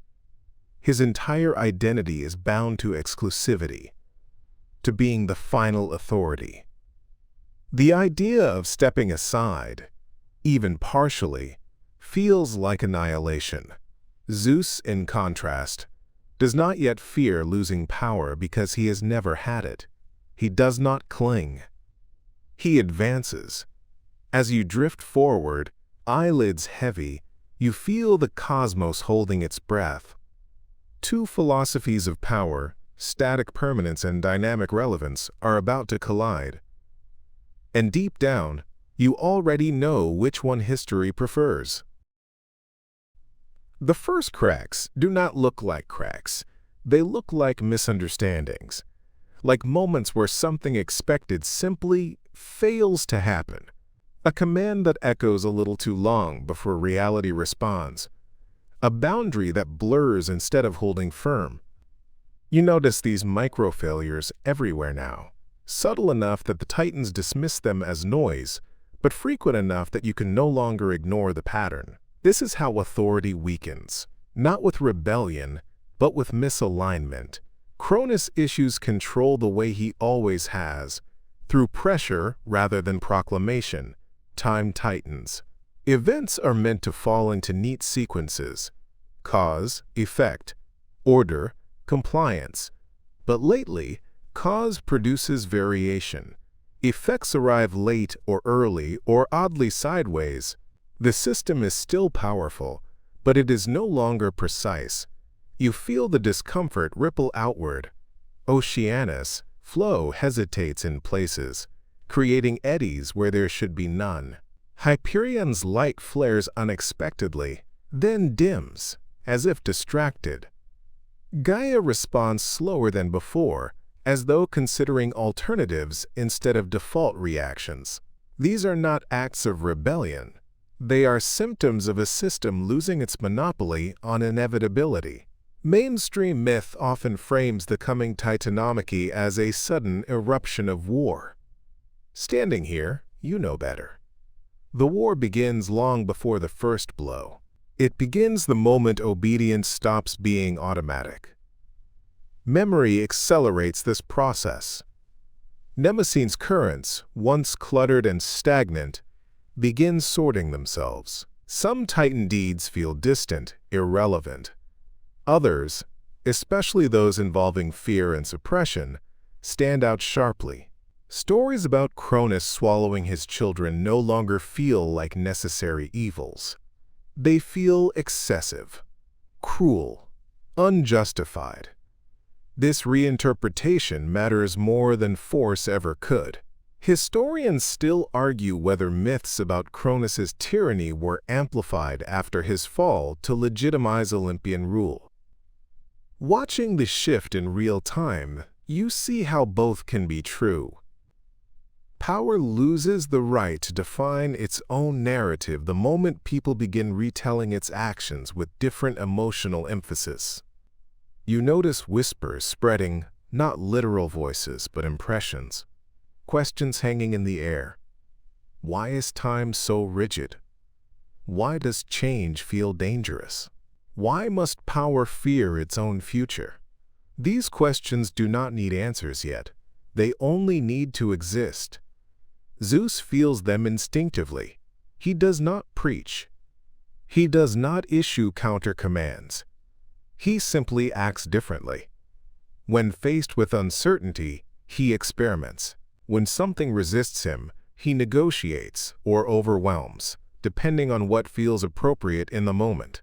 His entire identity is bound to exclusivity, to being the final authority. The idea of stepping aside, even partially, feels like annihilation. Zeus, in contrast, does not yet fear losing power because he has never had it. He does not cling. He advances. As you drift forward, eyelids heavy, you feel the cosmos holding its breath. Two philosophies of power, static permanence and dynamic relevance, are about to collide. And deep down, you already know which one history prefers. The first cracks do not look like cracks. They look like misunderstandings, like moments where something expected simply fails to happen. A command that echoes a little too long before reality responds. A boundary that blurs instead of holding firm. You notice these micro-failures everywhere now, subtle enough that the Titans dismiss them as noise, but frequent enough that you can no longer ignore the pattern. This is how authority weakens, not with rebellion, but with misalignment. Cronus issues control the way he always has, through pressure rather than proclamation. Time tightens. Events are meant to fall into neat sequences: cause, effect, order, compliance. But lately, cause produces variation. Effects arrive late or early or oddly sideways. The system is still powerful, but it is no longer precise. You feel the discomfort ripple outward. Oceanus, flow hesitates in places, creating eddies where there should be none. Hyperion's light flares unexpectedly, then dims, as if distracted. Gaia responds slower than before, as though considering alternatives instead of default reactions. These are not acts of rebellion. They are symptoms of a system losing its monopoly on inevitability. Mainstream myth often frames the coming Titanomachy as a sudden eruption of war. Standing here, you know better. The war begins long before the first blow. It begins the moment obedience stops being automatic. Memory accelerates this process. Mnemosyne's currents, once cluttered and stagnant, begin sorting themselves. Some Titan deeds feel distant, irrelevant. Others, especially those involving fear and suppression, stand out sharply. Stories about Cronus swallowing his children no longer feel like necessary evils. They feel excessive, cruel, unjustified. This reinterpretation matters more than force ever could. Historians still argue whether myths about Cronus's tyranny were amplified after his fall to legitimize Olympian rule. Watching the shift in real time, you see how both can be true. Power loses the right to define its own narrative the moment people begin retelling its actions with different emotional emphasis. You notice whispers spreading, not literal voices, but impressions. Questions hanging in the air. Why is time so rigid? Why does change feel dangerous? Why must power fear its own future? These questions do not need answers yet. They only need to exist. Zeus feels them instinctively. He does not preach. He does not issue counter-commands. He simply acts differently. When faced with uncertainty, he experiments. When something resists him, he negotiates or overwhelms, depending on what feels appropriate in the moment.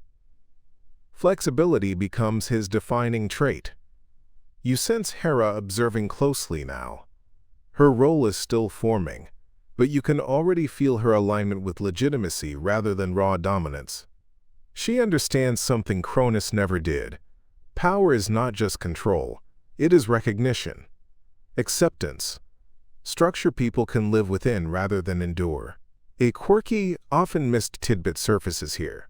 Flexibility becomes his defining trait. You sense Hera observing closely now. Her role is still forming, but you can already feel her alignment with legitimacy rather than raw dominance. She understands something Cronus never did. Power is not just control, it is recognition, acceptance, structure people can live within rather than endure. A quirky, often missed tidbit surfaces here.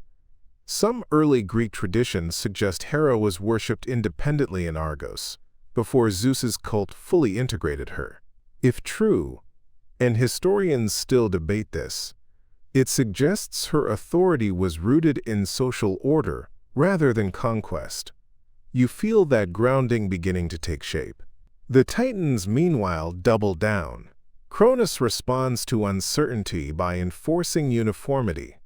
Some early Greek traditions suggest Hera was worshipped independently in Argos, before Zeus's cult fully integrated her. If true, and historians still debate this, it suggests her authority was rooted in social order rather than conquest. You feel that grounding beginning to take shape. The Titans, meanwhile, double down. Cronus responds to uncertainty by enforcing uniformity.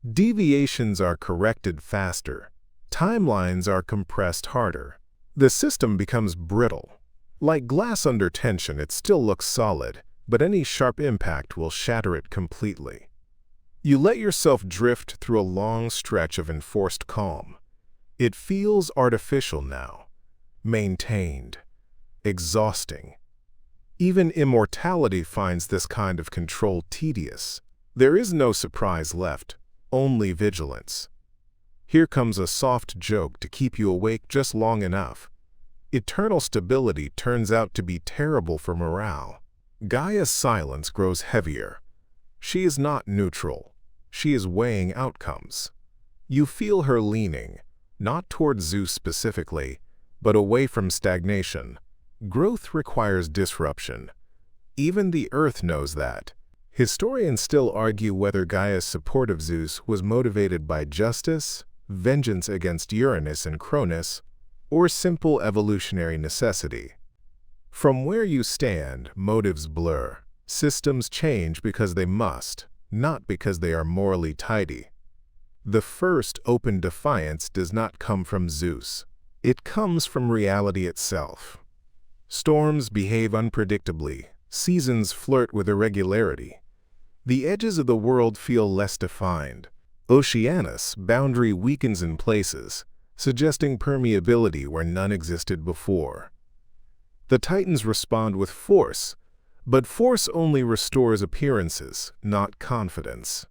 Deviations are corrected faster. Timelines are compressed harder. The system becomes brittle. Like glass under tension, it still looks solid, but any sharp impact will shatter it completely. You let yourself drift through a long stretch of enforced calm. It feels artificial now, maintained, exhausting. Even immortality finds this kind of control tedious. There is no surprise left, only vigilance. Here comes a soft joke to keep you awake just long enough. Eternal stability turns out to be terrible for morale. Gaia's silence grows heavier. She is not neutral. She is weighing outcomes. You feel her leaning, not toward Zeus specifically, but away from stagnation. Growth requires disruption. Even the Earth knows that. Historians still argue whether Gaia's support of Zeus was motivated by justice, vengeance against Uranus and Cronus, or simple evolutionary necessity. From where you stand, motives blur. Systems change because they must, not because they are morally tidy. The first open defiance does not come from Zeus. It comes from reality itself. Storms behave unpredictably. Seasons flirt with irregularity. The edges of the world feel less defined. Oceanus' boundary weakens in places, suggesting permeability where none existed before. The Titans respond with force, but force only restores appearances, not confidence.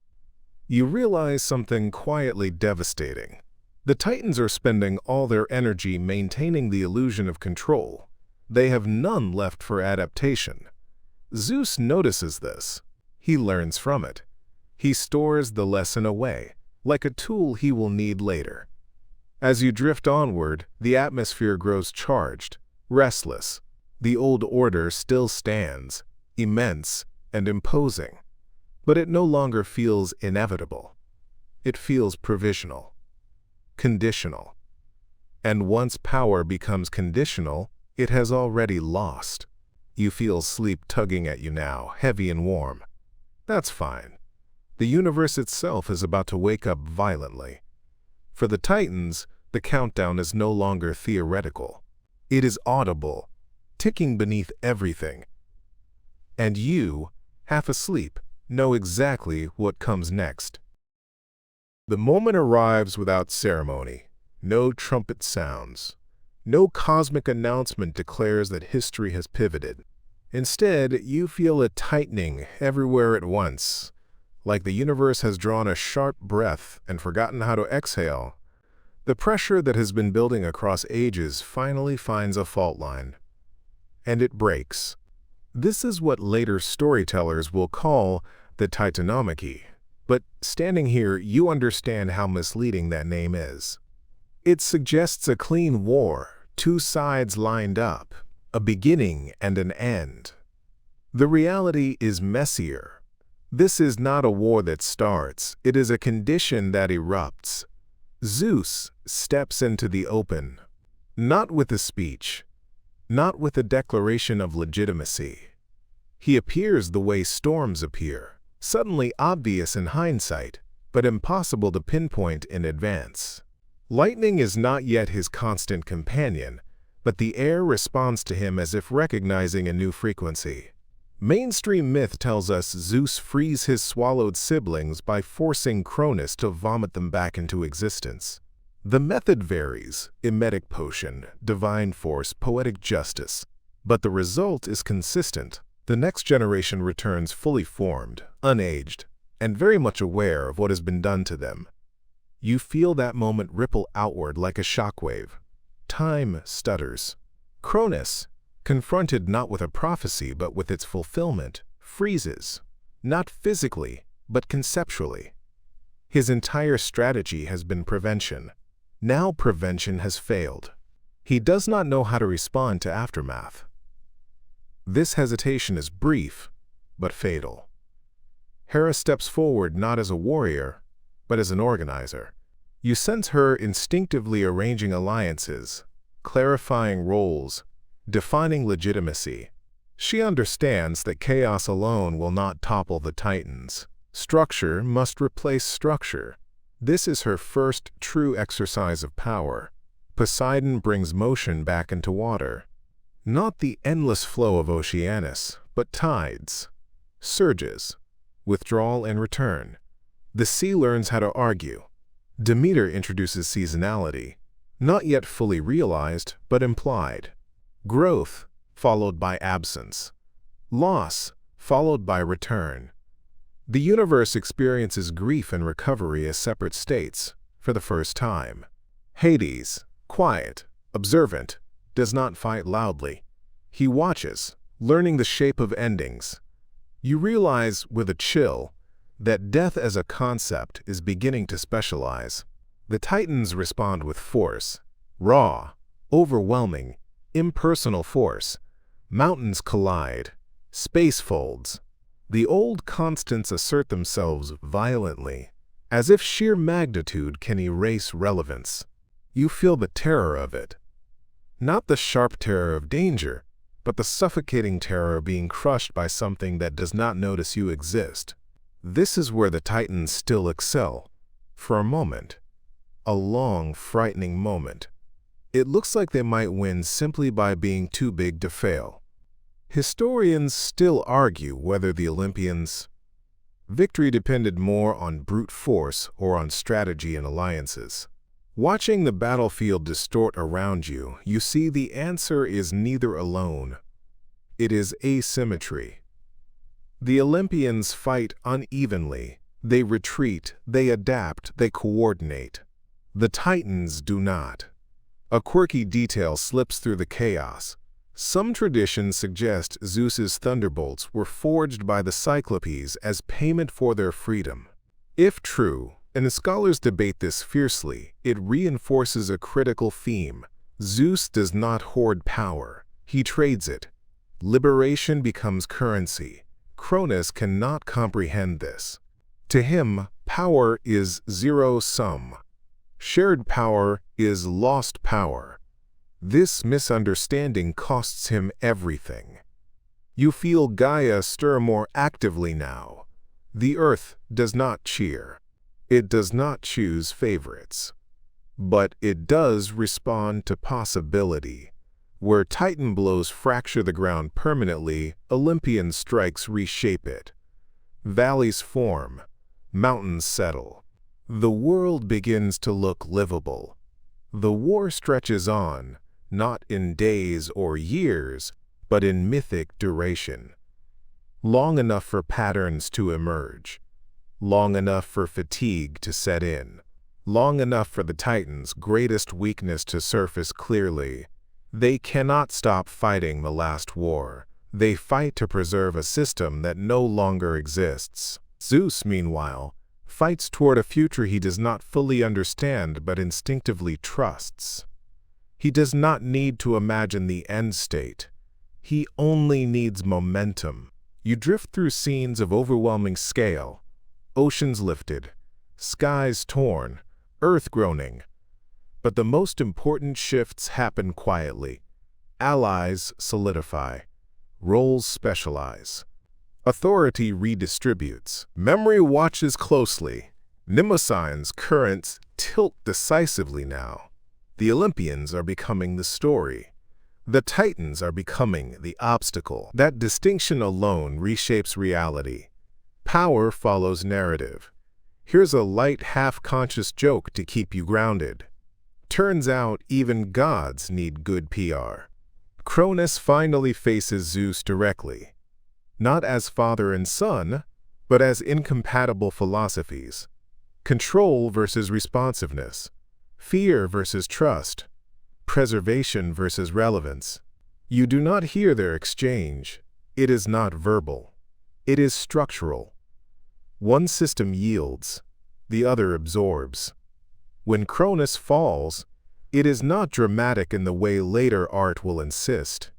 You realize something quietly devastating. The Titans are spending all their energy maintaining the illusion of control. They have none left for adaptation. Zeus notices this. He learns from it. He stores the lesson away, like a tool he will need later. As you drift onward, the atmosphere grows charged, restless. The old order still stands, immense and imposing, but it no longer feels inevitable. It feels provisional, conditional. And once power becomes conditional, it has already lost. You feel sleep tugging at you now, heavy and warm. That's fine. The universe itself is about to wake up violently. For the Titans, the countdown is no longer theoretical. It is audible, ticking beneath everything. And you, half asleep, know exactly what comes next. The moment arrives without ceremony. No trumpet sounds. No cosmic announcement declares that history has pivoted. Instead, you feel a tightening everywhere at once, like the universe has drawn a sharp breath and forgotten how to exhale. The pressure that has been building across ages finally finds a fault line. And it breaks. This is what later storytellers will call the Titanomachy. But standing here, you understand how misleading that name is. It suggests a clean war, two sides lined up, a beginning and an end. The reality is messier. This is not a war that starts, it is a condition that erupts. Zeus steps into the open, not with a speech, not with a declaration of legitimacy. He appears the way storms appear, suddenly obvious in hindsight, but impossible to pinpoint in advance. Lightning is not yet his constant companion, but the air responds to him as if recognizing a new frequency. Mainstream myth tells us Zeus frees his swallowed siblings by forcing Cronus to vomit them back into existence. The method varies: emetic potion, divine force, poetic justice. But the result is consistent. The next generation returns fully formed, unaged, and very much aware of what has been done to them. You feel that moment ripple outward like a shockwave. Time stutters. Cronus, confronted not with a prophecy but with its fulfillment, freezes, not physically, but conceptually. His entire strategy has been prevention. Now prevention has failed. He does not know how to respond to aftermath. This hesitation is brief, but fatal. Hera steps forward not as a warrior, but as an organizer. You sense her instinctively arranging alliances, clarifying roles, defining legitimacy. She understands that chaos alone will not topple the Titans. Structure must replace structure. This is her first true exercise of power. Poseidon brings motion back into water. Not the endless flow of Oceanus, but tides, surges, withdrawal and return. The sea learns how to argue. Demeter introduces seasonality, not yet fully realized, but implied. Growth, followed by absence. Loss, followed by return. The universe experiences grief and recovery as separate states, for the first time. Hades, quiet, observant, does not fight loudly. He watches, learning the shape of endings. You realize, with a chill, that death as a concept is beginning to specialize. The Titans respond with force, raw, overwhelming, impersonal force. Mountains collide, space folds. The old constants assert themselves violently, as if sheer magnitude can erase relevance. You feel the terror of it. Not the sharp terror of danger, but the suffocating terror of being crushed by something that does not notice you exist. This is where the Titans still excel. For a moment. A long, frightening moment. It looks like they might win simply by being too big to fail. Historians still argue whether the Olympians' victory depended more on brute force or on strategy and alliances. Watching the battlefield distort around you, you see the answer is neither alone. It is asymmetry. The Olympians fight unevenly. They retreat, they adapt, they coordinate. The Titans do not. A quirky detail slips through the chaos. Some traditions suggest Zeus's thunderbolts were forged by the Cyclopes as payment for their freedom. If true, and the scholars debate this fiercely, it reinforces a critical theme. Zeus does not hoard power. He trades it. Liberation becomes currency. Cronus cannot comprehend this. To him, power is zero-sum. Shared power is lost power. This misunderstanding costs him everything. You feel Gaia stir more actively now. The earth does not cheer. It does not choose favorites. But it does respond to possibility. Where Titan blows fracture the ground permanently, Olympian strikes reshape it. Valleys form. Mountains settle. The world begins to look livable. The war stretches on, not in days or years, but in mythic duration. Long enough for patterns to emerge. Long enough for fatigue to set in. Long enough for the Titans' greatest weakness to surface clearly. They cannot stop fighting the last war. They fight to preserve a system that no longer exists. Zeus, meanwhile, fights toward a future he does not fully understand but instinctively trusts. He does not need to imagine the end state. He only needs momentum. You drift through scenes of overwhelming scale. Oceans lifted, skies torn, earth groaning. But the most important shifts happen quietly. Allies solidify. Roles specialize. Authority redistributes. Memory watches closely. Mnemosyne's currents tilt decisively now. The Olympians are becoming the story. The Titans are becoming the obstacle. That distinction alone reshapes reality. Power follows narrative. Here's a light, half-conscious joke to keep you grounded. Turns out even gods need good PR. Cronus finally faces Zeus directly. not as father and son, but as incompatible philosophies. Control versus responsiveness, fear versus trust, preservation versus relevance. You do not hear their exchange. It is not verbal. It is structural. One system yields, the other absorbs. When Cronus falls, it is not dramatic in the way later art will insist.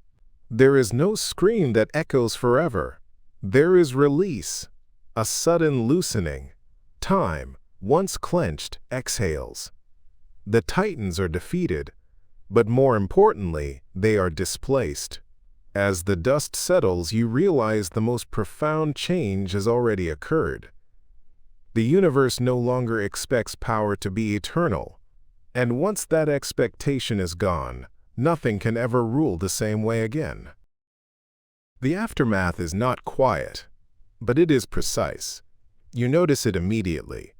There is no scream that echoes forever. There is release, a sudden loosening. Time, once clenched, exhales. The Titans are defeated, but more importantly, they are displaced. As the dust settles, you realize the most profound change has already occurred. The universe no longer expects power to be eternal, and once that expectation is gone, nothing can ever rule the same way again. The aftermath is not quiet, but it is precise. You notice it immediately.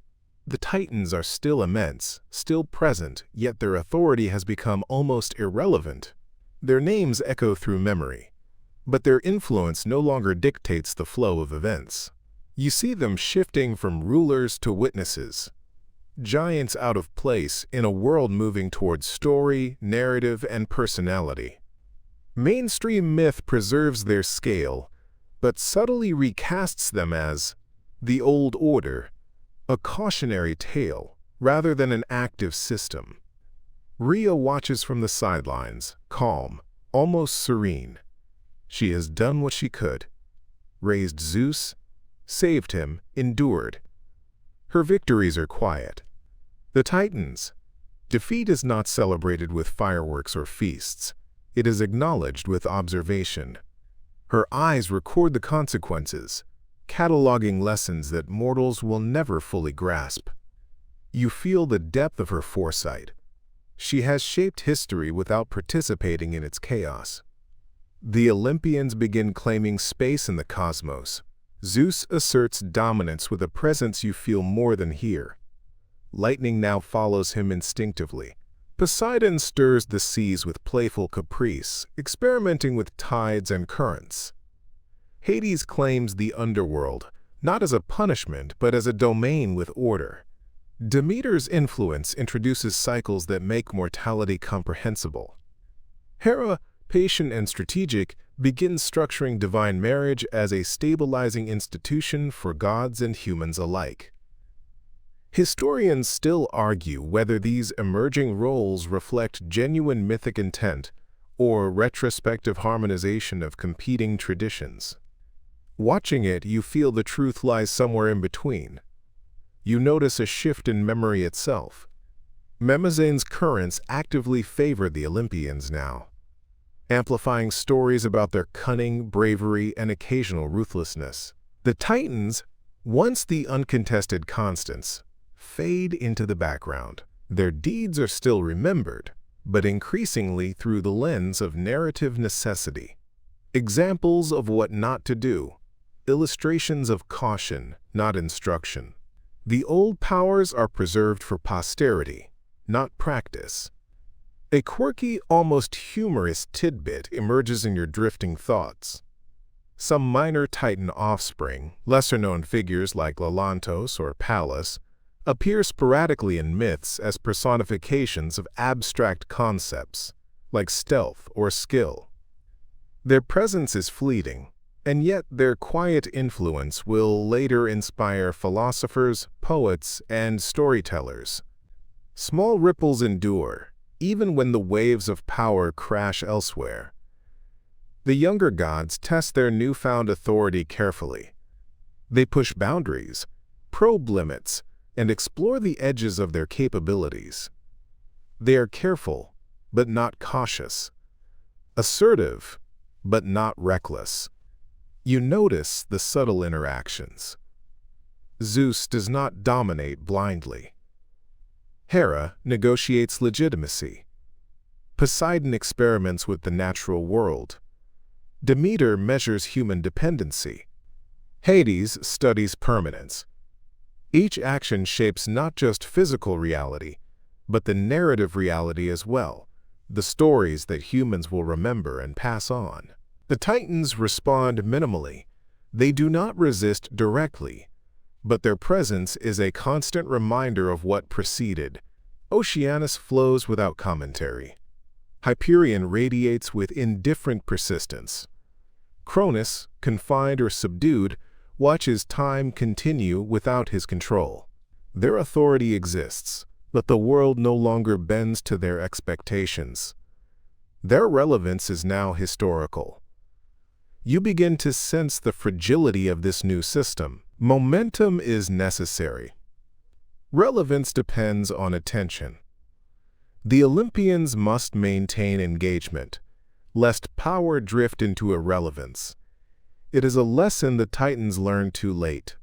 The Titans are still immense, still present, yet their authority has become almost irrelevant. Their names echo through memory, but their influence no longer dictates the flow of events. You see them shifting from rulers to witnesses, giants out of place in a world moving towards story, narrative, and personality. Mainstream myth preserves their scale, but subtly recasts them as the old order, a cautionary tale rather than an active system. Rhea watches from the sidelines, calm, almost serene. She has done what she could, raised Zeus, saved him, endured. Her victories are quiet. The Titans' defeat is not celebrated with fireworks or feasts. It is acknowledged with observation. Her eyes record the consequences, cataloging lessons that mortals will never fully grasp. You feel the depth of her foresight. She has shaped history without participating in its chaos. The Olympians begin claiming space in the cosmos. Zeus asserts dominance with a presence you feel more than hear. Lightning now follows him instinctively. Poseidon stirs the seas with playful caprice, experimenting with tides and currents. Hades claims the underworld, not as a punishment, but as a domain with order. Demeter's influence introduces cycles that make mortality comprehensible. Hera, patient and strategic, begins structuring divine marriage as a stabilizing institution for gods and humans alike. Historians still argue whether these emerging roles reflect genuine mythic intent or retrospective harmonization of competing traditions. Watching it, you feel the truth lies somewhere in between. You notice a shift in memory itself. Mnemosyne's currents actively favor the Olympians now, amplifying stories about their cunning, bravery, and occasional ruthlessness. The Titans, once the uncontested constants, fade into the background. Their deeds are still remembered, but increasingly through the lens of narrative necessity. Examples of what not to do, illustrations of caution, not instruction. The old powers are preserved for posterity, not practice. A quirky, almost humorous tidbit emerges in your drifting thoughts. Some minor Titan offspring, lesser-known figures like Lelantos or Pallas, appear sporadically in myths as personifications of abstract concepts, like stealth or skill. Their presence is fleeting, and yet their quiet influence will later inspire philosophers, poets, and storytellers. Small ripples endure, even when the waves of power crash elsewhere. The younger gods test their newfound authority carefully. They push boundaries, probe limits, and explore the edges of their capabilities. They are careful, but not cautious. Assertive, but not reckless. You notice the subtle interactions. Zeus does not dominate blindly. Hera negotiates legitimacy. Poseidon experiments with the natural world. Demeter measures human dependency. Hades studies permanence. Each action shapes not just physical reality, but the narrative reality as well, the stories that humans will remember and pass on. The Titans respond minimally, They do not resist directly, but their presence is a constant reminder of what preceded. Oceanus flows without commentary. Hyperion radiates with indifferent persistence. Cronus, confined or subdued, watches time continue without his control. Their authority exists, but the world no longer bends to their expectations. Their relevance is now historical. You begin to sense the fragility of this new system. Momentum is necessary. Relevance depends on attention. The Olympians must maintain engagement, lest power drift into irrelevance. It is a lesson the Titans learned too late.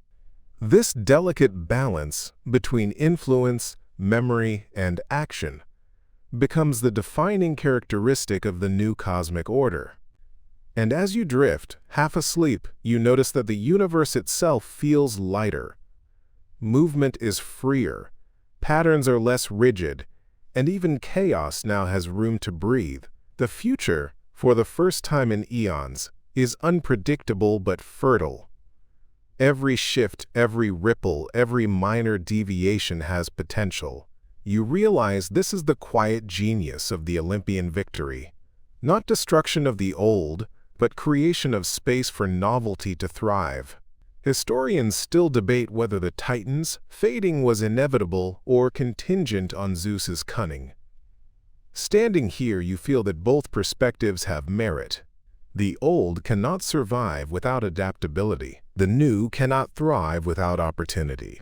This delicate balance between influence, memory, and action becomes the defining characteristic of the new cosmic order. And as you drift, half asleep, you notice that the universe itself feels lighter. Movement is freer, patterns are less rigid, and even chaos now has room to breathe. The future, for the first time in eons, is unpredictable but fertile. Every shift, every ripple, every minor deviation has potential. You realize this is the quiet genius of the Olympian victory. Not destruction of the old, but creation of space for novelty to thrive. Historians still debate whether the Titans' fading was inevitable or contingent on Zeus's cunning. Standing here, you feel that both perspectives have merit. The old cannot survive without adaptability. The new cannot thrive without opportunity.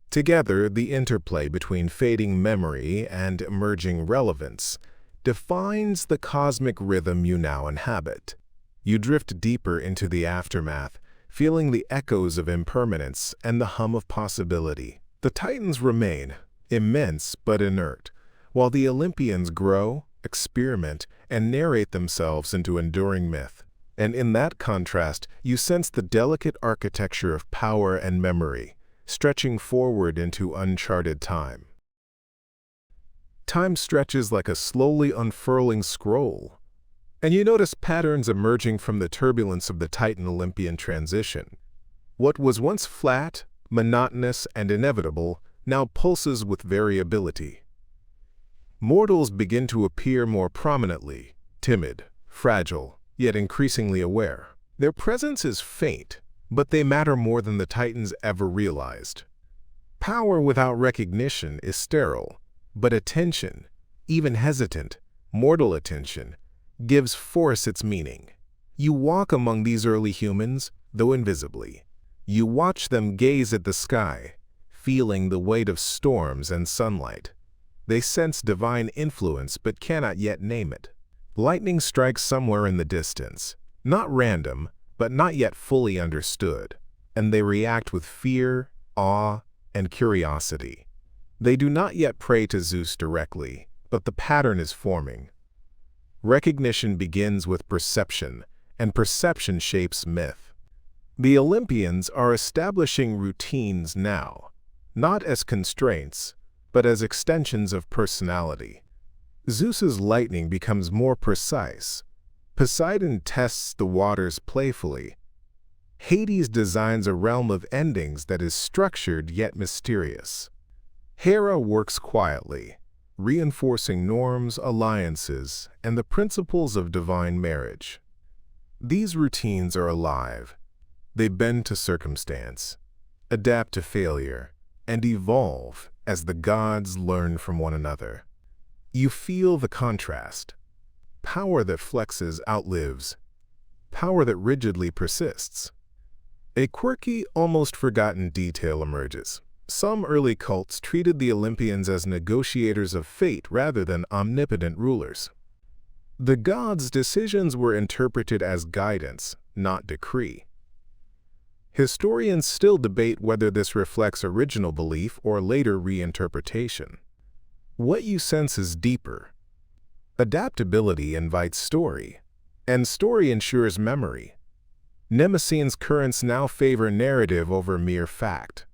Together, the interplay between fading memory and emerging relevance defines the cosmic rhythm you now inhabit. You drift deeper into the aftermath, feeling the echoes of impermanence and the hum of possibility. The Titans remain, immense but inert, while the Olympians grow, experiment, and narrate themselves into enduring myth. And in that contrast, you sense the delicate architecture of power and memory, stretching forward into uncharted time. Time stretches like a slowly unfurling scroll, and you notice patterns emerging from the turbulence of the Titan-Olympian transition. What was once flat, monotonous, and inevitable now pulses with variability. Mortals begin to appear more prominently, timid, fragile, yet increasingly aware. Their presence is faint, but they matter more than the Titans ever realized. Power without recognition is sterile, but attention, even hesitant, mortal attention, gives force its meaning. You walk among these early humans, though invisibly. You watch them gaze at the sky, feeling the weight of storms and sunlight. They sense divine influence but cannot yet name it. Lightning strikes somewhere in the distance, not random, but not yet fully understood, and they react with fear, awe, and curiosity. They do not yet pray to Zeus directly, but the pattern is forming. Recognition begins with perception, and perception shapes myth. The Olympians are establishing routines now, not as constraints, but as extensions of personality. Zeus's lightning becomes more precise. Poseidon tests the waters playfully. Hades designs a realm of endings that is structured yet mysterious. Hera works quietly, reinforcing norms, alliances, and the principles of divine marriage. These routines are alive. They bend to circumstance, adapt to failure, and evolve as the gods learn from one another. You feel the contrast. Power that flexes outlives. Power that rigidly persists. A quirky, almost forgotten detail emerges. Some early cults treated the Olympians as negotiators of fate rather than omnipotent rulers. The gods' decisions were interpreted as guidance, not decree. Historians still debate whether this reflects original belief or later reinterpretation. What you sense is deeper. Adaptability invites story, and story ensures memory. Mnemosyne's currents now favor narrative over mere fact.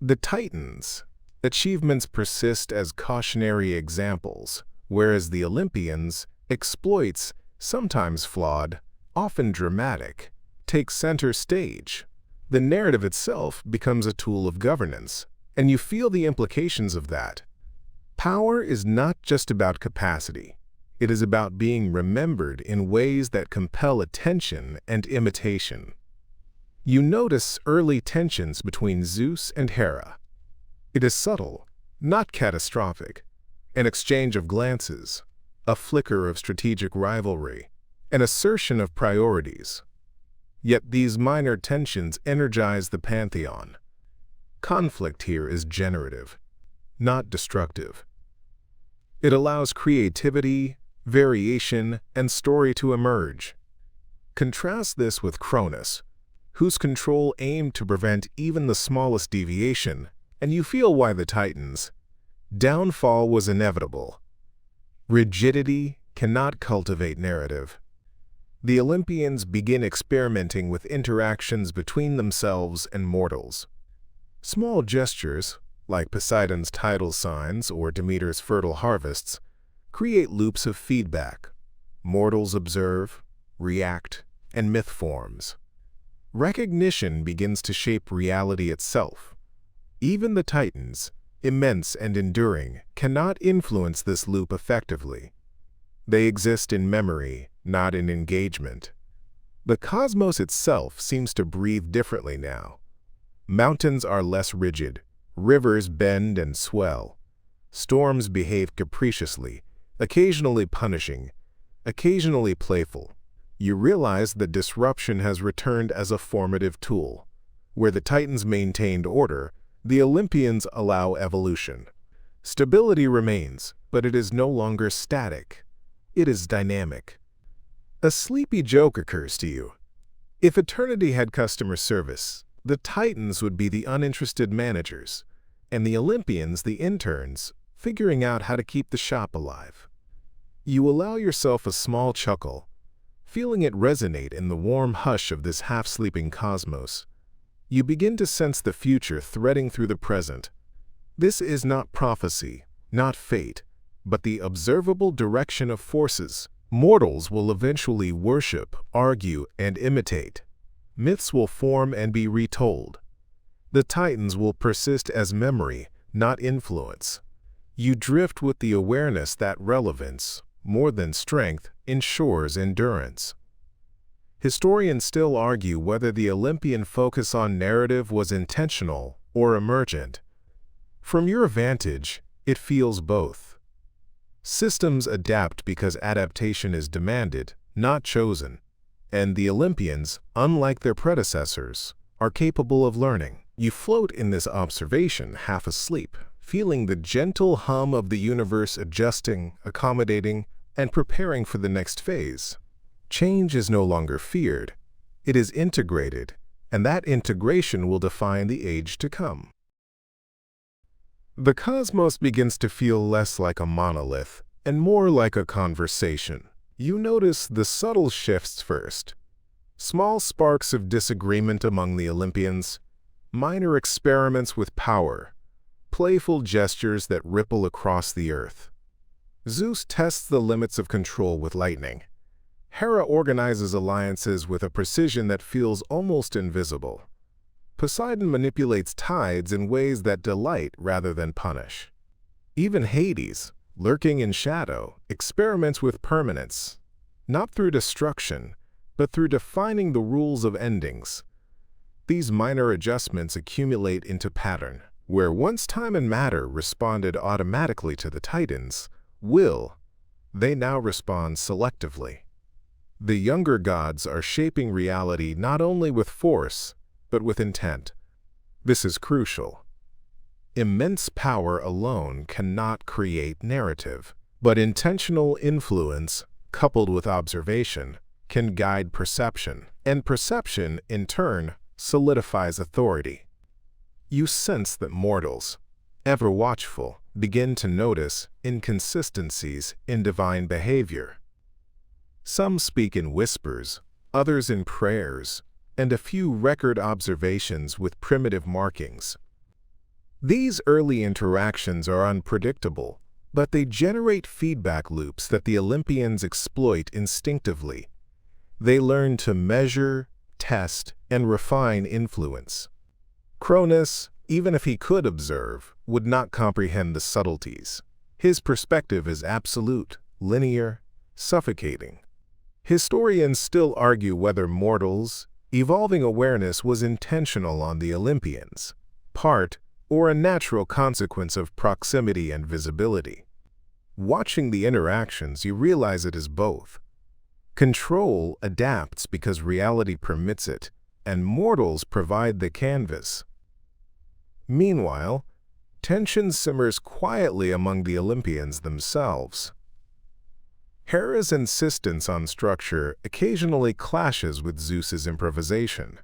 The Titans' achievements persist as cautionary examples, whereas the Olympians' exploits, sometimes flawed, often dramatic, takes center stage. The narrative itself becomes a tool of governance, and you feel the implications of that. Power is not just about capacity. It is about being remembered in ways that compel attention and imitation. You notice early tensions between Zeus and Hera. It is subtle, not catastrophic. An exchange of glances, a flicker of strategic rivalry, an assertion of priorities. Yet these minor tensions energize the pantheon. Conflict here is generative, not destructive. It allows creativity, variation, and story to emerge. Contrast this with Cronus, whose control aimed to prevent even the smallest deviation, and you feel why the Titans' downfall was inevitable. Rigidity cannot cultivate narrative. The Olympians begin experimenting with interactions between themselves and mortals. Small gestures, like Poseidon's tidal signs or Demeter's fertile harvests, create loops of feedback. Mortals observe, react, and myth forms. Recognition begins to shape reality itself. Even the Titans, immense and enduring, cannot influence this loop effectively. They exist in memory, not in engagement. The cosmos itself seems to breathe differently now. Mountains are less rigid, rivers bend and swell. Storms behave capriciously, occasionally punishing, occasionally playful. You realize that disruption has returned as a formative tool. Where the Titans maintained order, the Olympians allow evolution. Stability remains, but it is no longer static. It is dynamic. A sleepy joke occurs to you. If eternity had customer service, the Titans would be the uninterested managers, and the Olympians the interns, figuring out how to keep the shop alive. You allow yourself a small chuckle, feeling it resonate in the warm hush of this half-sleeping cosmos. You begin to sense the future threading through the present. This is not prophecy, not fate, but the observable direction of forces. Mortals will eventually worship, argue, and imitate. Myths will form and be retold. The Titans will persist as memory, not influence. You drift with the awareness that relevance, more than strength, ensures endurance. Historians still argue whether the Olympian focus on narrative was intentional or emergent. From your vantage, it feels both. Systems adapt because adaptation is demanded, not chosen, and the Olympians, unlike their predecessors, are capable of learning. You float in this observation, half asleep, feeling the gentle hum of the universe adjusting, accommodating, and preparing for the next phase. Change is no longer feared. It is integrated, and that integration will define the age to come. The cosmos begins to feel less like a monolith and more like a conversation. You notice the subtle shifts first. Small sparks of disagreement among the Olympians, minor experiments with power, playful gestures that ripple across the earth. Zeus tests the limits of control with lightning. Hera organizes alliances with a precision that feels almost invisible. Poseidon manipulates tides in ways that delight rather than punish. Even Hades, lurking in shadow, experiments with permanence, not through destruction, but through defining the rules of endings. These minor adjustments accumulate into pattern, where once time and matter responded automatically to the Titans, they now respond selectively. The younger gods are shaping reality not only with force, but with intent. This is crucial. Immense power alone cannot create narrative, but intentional influence, coupled with observation, can guide perception, and perception, in turn, solidifies authority. You sense that mortals, ever watchful, begin to notice inconsistencies in divine behavior. Some speak in whispers, others in prayers, and a few record observations with primitive markings. These early interactions are unpredictable, but they generate feedback loops that the Olympians exploit instinctively. They learn to measure, test, and refine influence. Cronus, even if he could observe, would not comprehend the subtleties. His perspective is absolute, linear, suffocating. Historians still argue whether mortals' evolving awareness was intentional on the Olympians' part or a natural consequence of proximity and visibility. Watching the interactions, you realize it is both. Control adapts because reality permits it, and mortals provide the canvas. Meanwhile, tension simmers quietly among the Olympians themselves. Hera's insistence on structure occasionally clashes with Zeus's improvisation.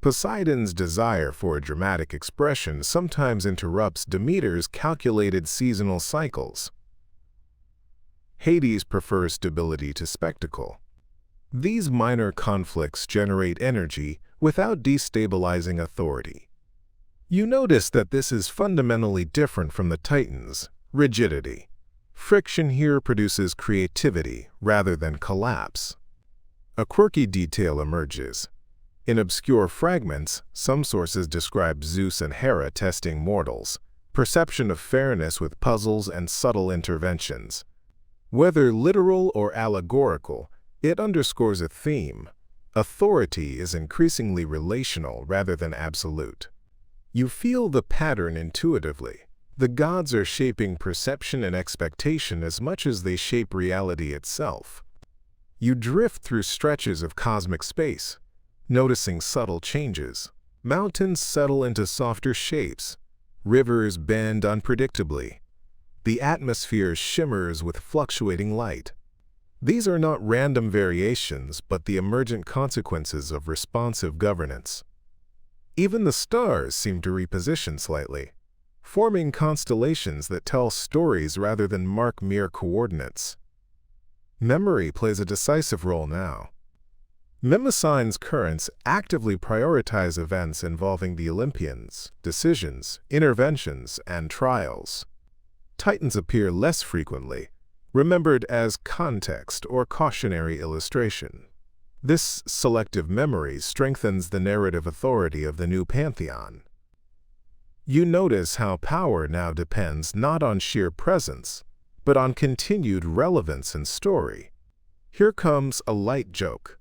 Poseidon's desire for a dramatic expression sometimes interrupts Demeter's calculated seasonal cycles. Hades prefers stability to spectacle. These minor conflicts generate energy without destabilizing authority. You notice that this is fundamentally different from the Titans' rigidity. Friction here produces creativity rather than collapse. A quirky detail emerges. In obscure fragments, some sources describe Zeus and Hera testing mortals' perception of fairness with puzzles and subtle interventions. Whether literal or allegorical, it underscores a theme. Authority is increasingly relational rather than absolute. You feel the pattern intuitively. The gods are shaping perception and expectation as much as they shape reality itself. You drift through stretches of cosmic space, noticing subtle changes. Mountains settle into softer shapes. Rivers bend unpredictably. The atmosphere shimmers with fluctuating light. These are not random variations, but the emergent consequences of responsive governance. Even the stars seem to reposition slightly, forming constellations that tell stories rather than mark mere coordinates. Memory plays a decisive role now. Mnemosyne's currents actively prioritize events involving the Olympians, decisions, interventions, and trials. Titans appear less frequently, remembered as context or cautionary illustration. This selective memory strengthens the narrative authority of the new pantheon. You notice how power now depends not on sheer presence, but on continued relevance and story. Here comes a light joke.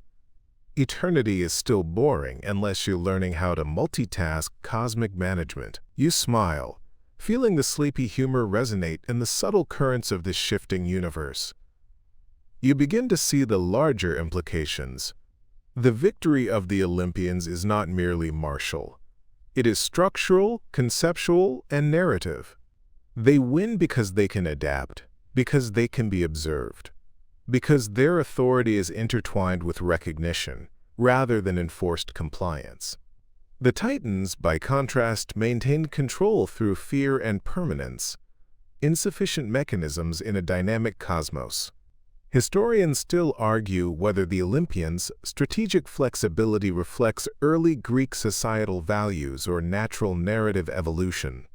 Eternity is still boring unless you're learning how to multitask cosmic management. You smile, feeling the sleepy humor resonate in the subtle currents of this shifting universe. You begin to see the larger implications. The victory of the Olympians is not merely martial. It is structural, conceptual, and narrative. They win because they can adapt, because they can be observed, because their authority is intertwined with recognition, rather than enforced compliance. The Titans, by contrast, maintained control through fear and permanence, insufficient mechanisms in a dynamic cosmos. Historians still argue whether the Olympians' strategic flexibility reflects early Greek societal values or natural narrative evolution.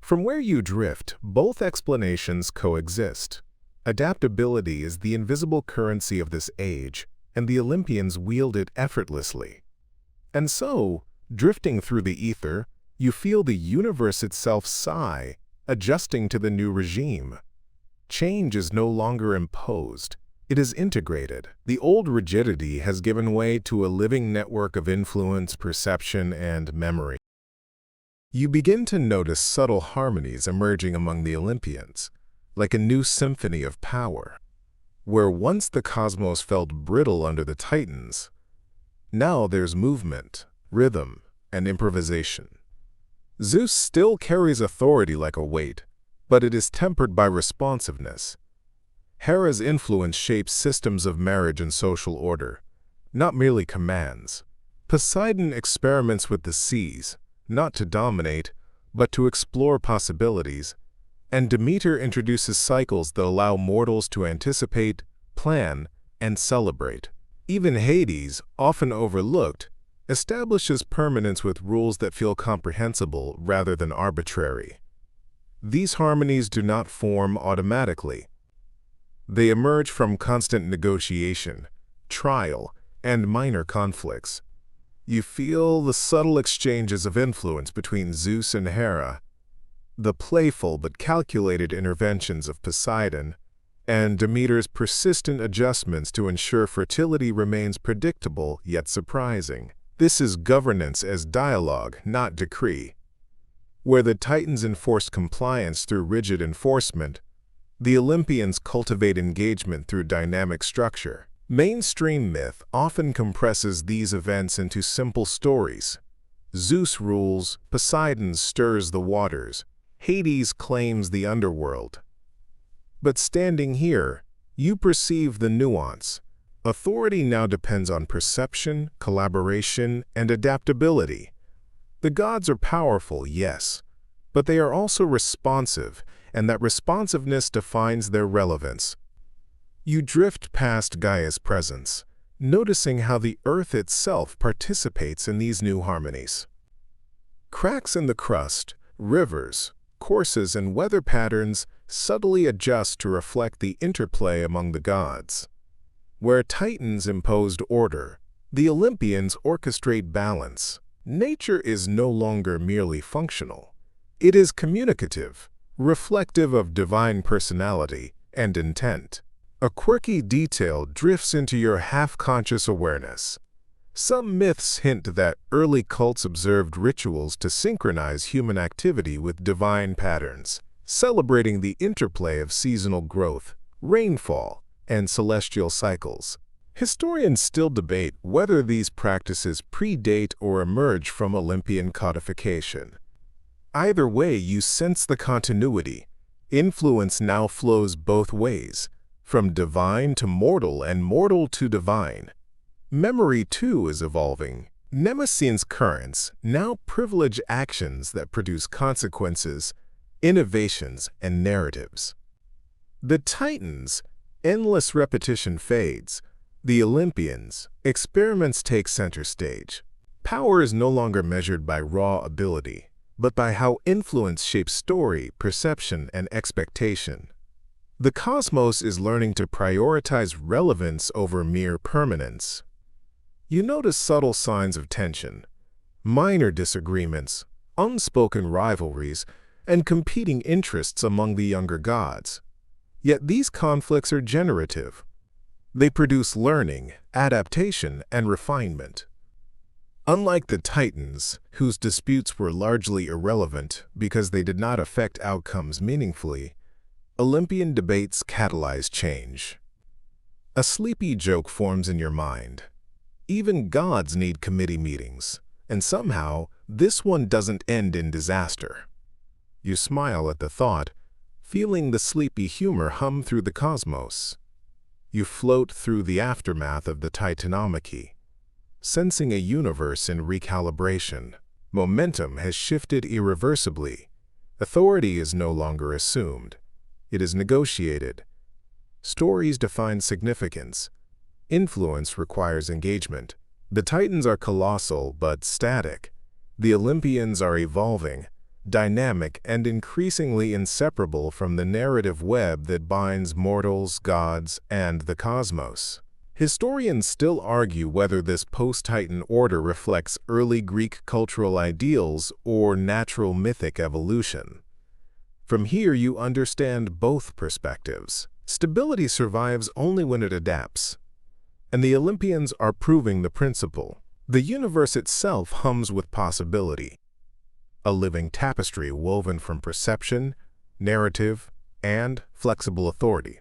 From where you drift, both explanations coexist. Adaptability is the invisible currency of this age, and the Olympians wield it effortlessly. And so, drifting through the ether, you feel the universe itself sigh, adjusting to the new regime. Change is no longer imposed. It is integrated. The old rigidity has given way to a living network of influence, perception, and memory. You begin to notice subtle harmonies emerging among the Olympians, like a new symphony of power. Where once the cosmos felt brittle under the Titans, now there's movement, rhythm, and improvisation. Zeus still carries authority like a weight, but it is tempered by responsiveness. Hera's influence shapes systems of marriage and social order, not merely commands. Poseidon experiments with the seas, not to dominate, but to explore possibilities, and Demeter introduces cycles that allow mortals to anticipate, plan, and celebrate. Even Hades, often overlooked, establishes permanence with rules that feel comprehensible rather than arbitrary. These harmonies do not form automatically. They emerge from constant negotiation, trial, and minor conflicts. You feel the subtle exchanges of influence between Zeus and Hera, the playful but calculated interventions of Poseidon, and Demeter's persistent adjustments to ensure fertility remains predictable yet surprising. This is governance as dialogue, not decree. Where the Titans enforced compliance through rigid enforcement, the Olympians cultivate engagement through dynamic structure. Mainstream myth often compresses these events into simple stories. Zeus rules, Poseidon stirs the waters, Hades claims the underworld. But standing here, you perceive the nuance. Authority now depends on perception, collaboration, and adaptability. The gods are powerful, yes, but they are also responsive, and that responsiveness defines their relevance. You drift past Gaia's presence, noticing how the earth itself participates in these new harmonies. Cracks in the crust, rivers, courses, and weather patterns subtly adjust to reflect the interplay among the gods. Where Titans imposed order, the Olympians orchestrate balance. Nature is no longer merely functional. It is communicative, reflective of divine personality and intent. A quirky detail drifts into your half-conscious awareness. Some myths hint that early cults observed rituals to synchronize human activity with divine patterns, celebrating the interplay of seasonal growth, rainfall, and celestial cycles. Historians still debate whether these practices predate or emerge from Olympian codification. Either way, you sense the continuity. Influence now flows both ways, from divine to mortal and mortal to divine. Memory, too, is evolving. Mnemosyne's currents now privilege actions that produce consequences, innovations, and narratives. The Titans, endless repetition fades. The Olympians, experiments take center stage. Power is no longer measured by raw ability, but by how influence shapes story, perception, and expectation. The cosmos is learning to prioritize relevance over mere permanence. You notice subtle signs of tension, minor disagreements, unspoken rivalries, and competing interests among the younger gods. Yet these conflicts are generative. They produce learning, adaptation, and refinement. Unlike the Titans, whose disputes were largely irrelevant because they did not affect outcomes meaningfully, Olympian debates catalyze change. A sleepy joke forms in your mind. Even gods need committee meetings, and somehow this one doesn't end in disaster. You smile at the thought, feeling the sleepy humor hum through the cosmos. You float through the aftermath of the Titanomachy, sensing a universe in recalibration. Momentum has shifted irreversibly. Authority is no longer assumed. It is negotiated. Stories define significance. Influence requires engagement. The Titans are colossal but static. The Olympians are evolving, dynamic, and increasingly inseparable from the narrative web that binds mortals, gods, and the cosmos. Historians still argue whether this post-Titan order reflects early Greek cultural ideals or natural mythic evolution. From here, you understand both perspectives. Stability survives only when it adapts, and the Olympians are proving the principle. The universe itself hums with possibility, a living tapestry woven from perception, narrative, and flexible authority.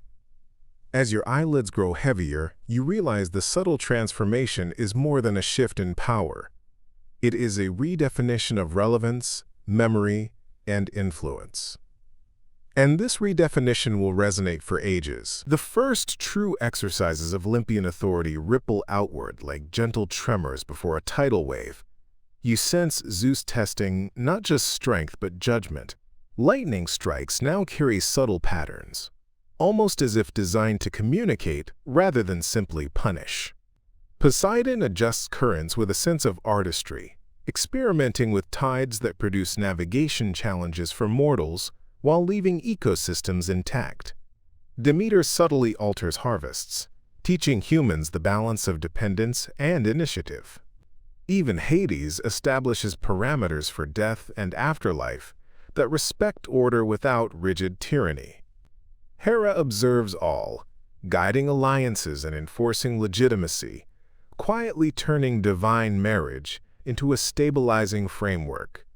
As your eyelids grow heavier, you realize the subtle transformation is more than a shift in power. It is a redefinition of relevance, memory, and influence. And this redefinition will resonate for ages. The first true exercises of Olympian authority ripple outward like gentle tremors before a tidal wave. You sense Zeus testing not just strength but judgment. Lightning strikes now carry subtle patterns, almost as if designed to communicate rather than simply punish. Poseidon adjusts currents with a sense of artistry, experimenting with tides that produce navigation challenges for mortals while leaving ecosystems intact. Demeter subtly alters harvests, teaching humans the balance of dependence and initiative. Even Hades establishes parameters for death and afterlife that respect order without rigid tyranny. Hera observes all, guiding alliances and enforcing legitimacy, quietly turning divine marriage into a stabilizing framework.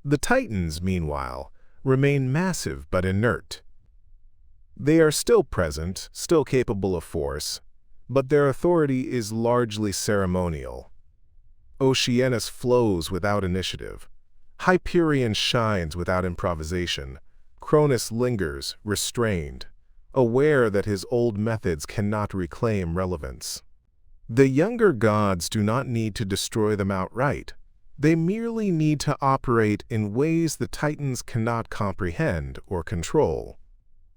The Titans, meanwhile, remain massive but inert. They are still present, still capable of force, but their authority is largely ceremonial. Oceanus flows without initiative. Hyperion shines without improvisation. Cronus lingers, restrained, aware that his old methods cannot reclaim relevance. The younger gods do not need to destroy them outright. They merely need to operate in ways the Titans cannot comprehend or control.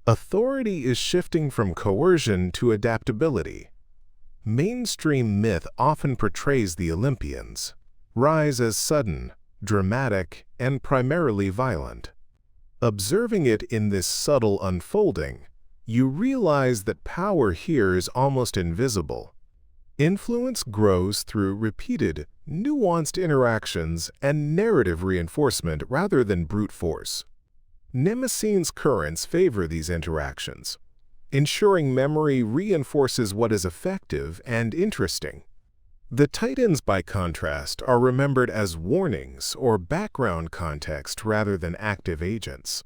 Authority is shifting from coercion to adaptability. Mainstream myth often portrays the Olympians' rise as sudden, dramatic, and primarily violent. Observing it in this subtle unfolding, you realize that power here is almost invisible. Influence grows through repeated, nuanced interactions and narrative reinforcement rather than brute force. Nemesine's currents favor these interactions, ensuring memory reinforces what is effective and interesting. The Titans, by contrast, are remembered as warnings or background context rather than active agents.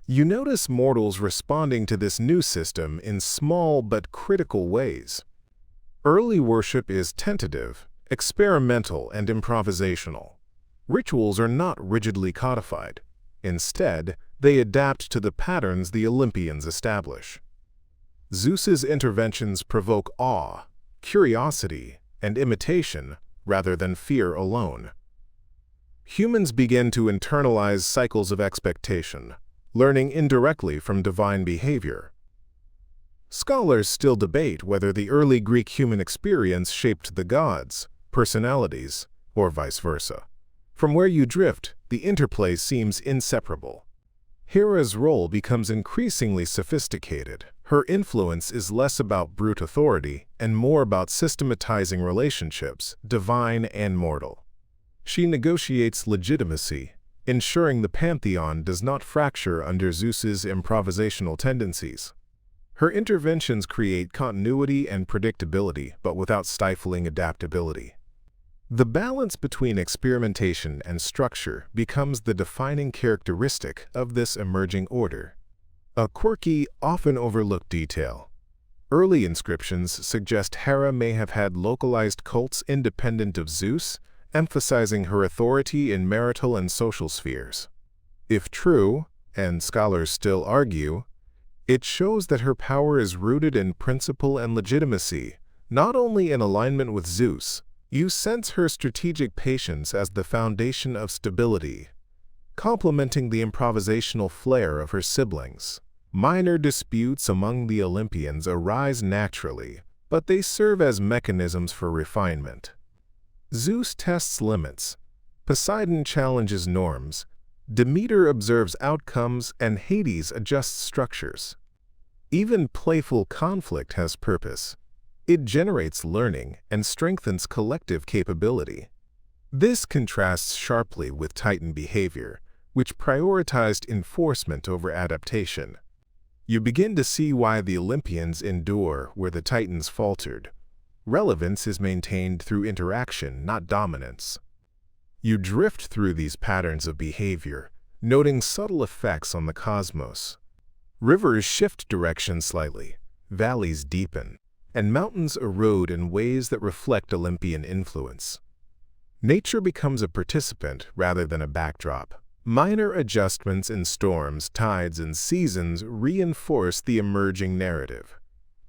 You notice mortals responding to this new system in small but critical ways. Early worship is tentative, experimental, and improvisational. Rituals are not rigidly codified. Instead, they adapt to the patterns the Olympians establish. Zeus's interventions provoke awe, curiosity, and imitation rather than fear alone. Humans begin to internalize cycles of expectation, learning indirectly from divine behavior. Scholars still debate whether the early Greek human experience shaped the gods, personalities, or vice versa. From where you drift, the interplay seems inseparable. Hera's role becomes increasingly sophisticated. Her influence is less about brute authority and more about systematizing relationships, divine and mortal. She negotiates legitimacy, ensuring the pantheon does not fracture under Zeus's improvisational tendencies. Her interventions create continuity and predictability, but without stifling adaptability. The balance between experimentation and structure becomes the defining characteristic of this emerging order. A quirky, often overlooked detail. Early inscriptions suggest Hera may have had localized cults independent of Zeus, emphasizing her authority in marital and social spheres. If true, and scholars still argue, it shows that her power is rooted in principle and legitimacy, not only in alignment with Zeus. You sense her strategic patience as the foundation of stability, complementing the improvisational flair of her siblings. Minor disputes among the Olympians arise naturally, but they serve as mechanisms for refinement. Zeus tests limits, Poseidon challenges norms, Demeter observes outcomes, and Hades adjusts structures. Even playful conflict has purpose. It generates learning and strengthens collective capability. This contrasts sharply with Titan behavior, which prioritized enforcement over adaptation. You begin to see why the Olympians endure where the Titans faltered. Relevance is maintained through interaction, not dominance. You drift through these patterns of behavior, noting subtle effects on the cosmos. Rivers shift direction slightly, valleys deepen, and mountains erode in ways that reflect Olympian influence. Nature becomes a participant rather than a backdrop. Minor adjustments in storms, tides, and seasons reinforce the emerging narrative.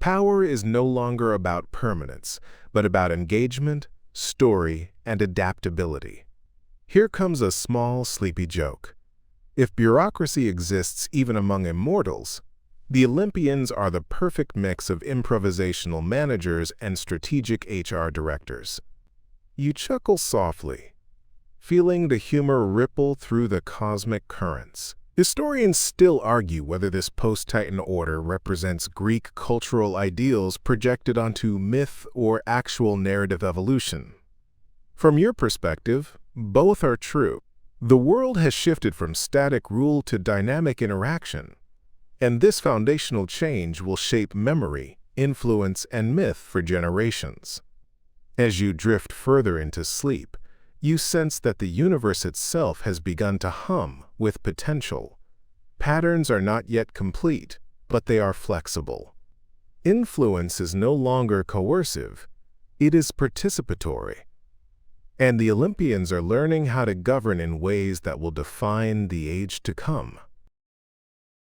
Power is no longer about permanence, but about engagement, story, and adaptability. Here comes a small, sleepy joke. If bureaucracy exists even among immortals, the Olympians are the perfect mix of improvisational managers and strategic HR directors. You chuckle softly, feeling the humor ripple through the cosmic currents. Historians still argue whether this post-Titan order represents Greek cultural ideals projected onto myth or actual narrative evolution. From your perspective, both are true. The world has shifted from static rule to dynamic interaction, and this foundational change will shape memory, influence, and myth for generations. As you drift further into sleep, you sense that the universe itself has begun to hum with potential. Patterns are not yet complete, but they are flexible. Influence is no longer coercive, it is participatory. And the Olympians are learning how to govern in ways that will define the age to come.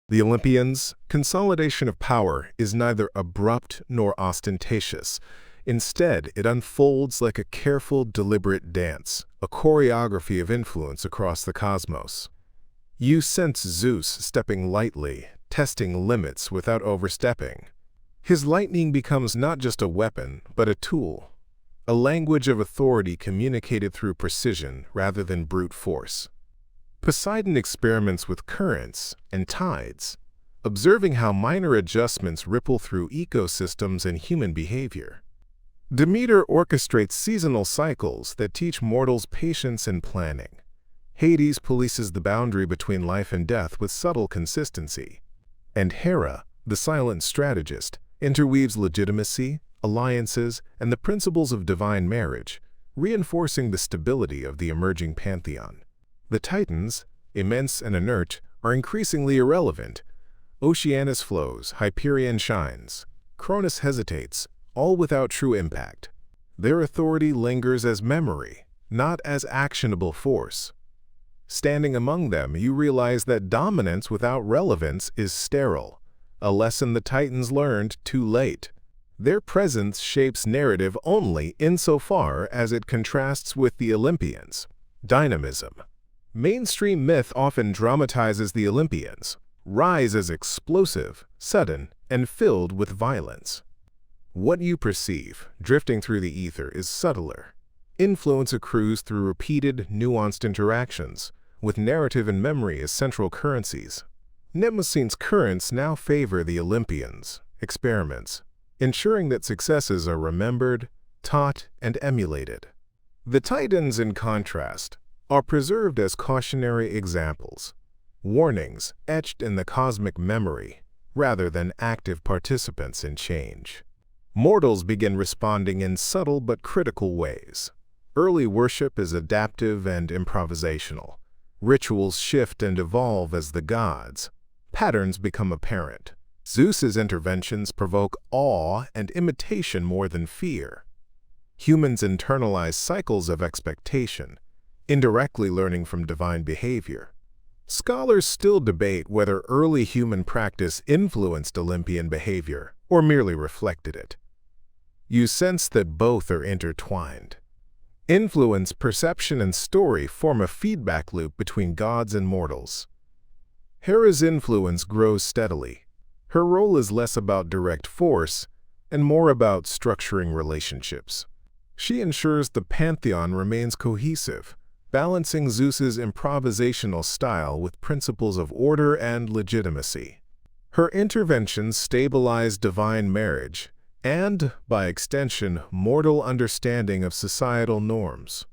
The Olympians' consolidation of power is neither abrupt nor ostentatious. Instead, it unfolds like a careful, deliberate dance, a choreography of influence across the cosmos. You sense Zeus stepping lightly, testing limits without overstepping. His lightning becomes not just a weapon, but a tool, a language of authority communicated through precision rather than brute force. Poseidon experiments with currents and tides, observing how minor adjustments ripple through ecosystems and human behavior. Demeter orchestrates seasonal cycles that teach mortals patience and planning. Hades polices the boundary between life and death with subtle consistency. And Hera, the silent strategist, interweaves legitimacy, alliances, and the principles of divine marriage, reinforcing the stability of the emerging pantheon. The Titans, immense and inert, are increasingly irrelevant. Oceanus flows, Hyperion shines, Cronus hesitates, all without true impact. Their authority lingers as memory, not as actionable force. Standing among them, you realize that dominance without relevance is sterile, a lesson the Titans learned too late. Their presence shapes narrative only insofar as it contrasts with the Olympians' dynamism. Mainstream myth often dramatizes the Olympians' rise as explosive, sudden, and filled with violence. What you perceive, drifting through the ether, is subtler. Influence accrues through repeated, nuanced interactions, with narrative and memory as central currencies. Mnemosyne's currents now favor the Olympians' experiments, ensuring that successes are remembered, taught, and emulated. The Titans, in contrast, are preserved as cautionary examples, warnings etched in the cosmic memory, rather than active participants in change. Mortals begin responding in subtle but critical ways. Early worship is adaptive and improvisational. Rituals shift and evolve as the gods. Patterns become apparent. Zeus's interventions provoke awe and imitation more than fear. Humans internalize cycles of expectation, indirectly learning from divine behavior. Scholars still debate whether early human practice influenced Olympian behavior or merely reflected it. You sense that both are intertwined. Influence, perception, and story form a feedback loop between gods and mortals. Hera's influence grows steadily. Her role is less about direct force and more about structuring relationships. She ensures the pantheon remains cohesive, balancing Zeus's improvisational style with principles of order and legitimacy. Her interventions stabilize divine marriage and, by extension, mortal understanding of societal norms.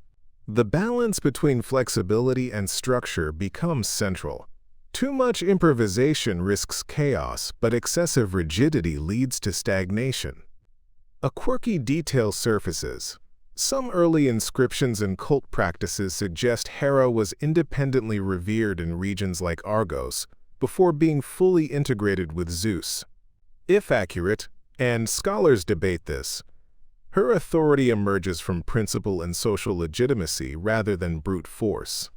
The balance between flexibility and structure becomes central. Too much improvisation risks chaos, but excessive rigidity leads to stagnation. A quirky detail surfaces. Some early inscriptions and cult practices suggest Hera was independently revered in regions like Argos before being fully integrated with Zeus. If accurate, and scholars debate this, her authority emerges from principle and social legitimacy rather than brute force.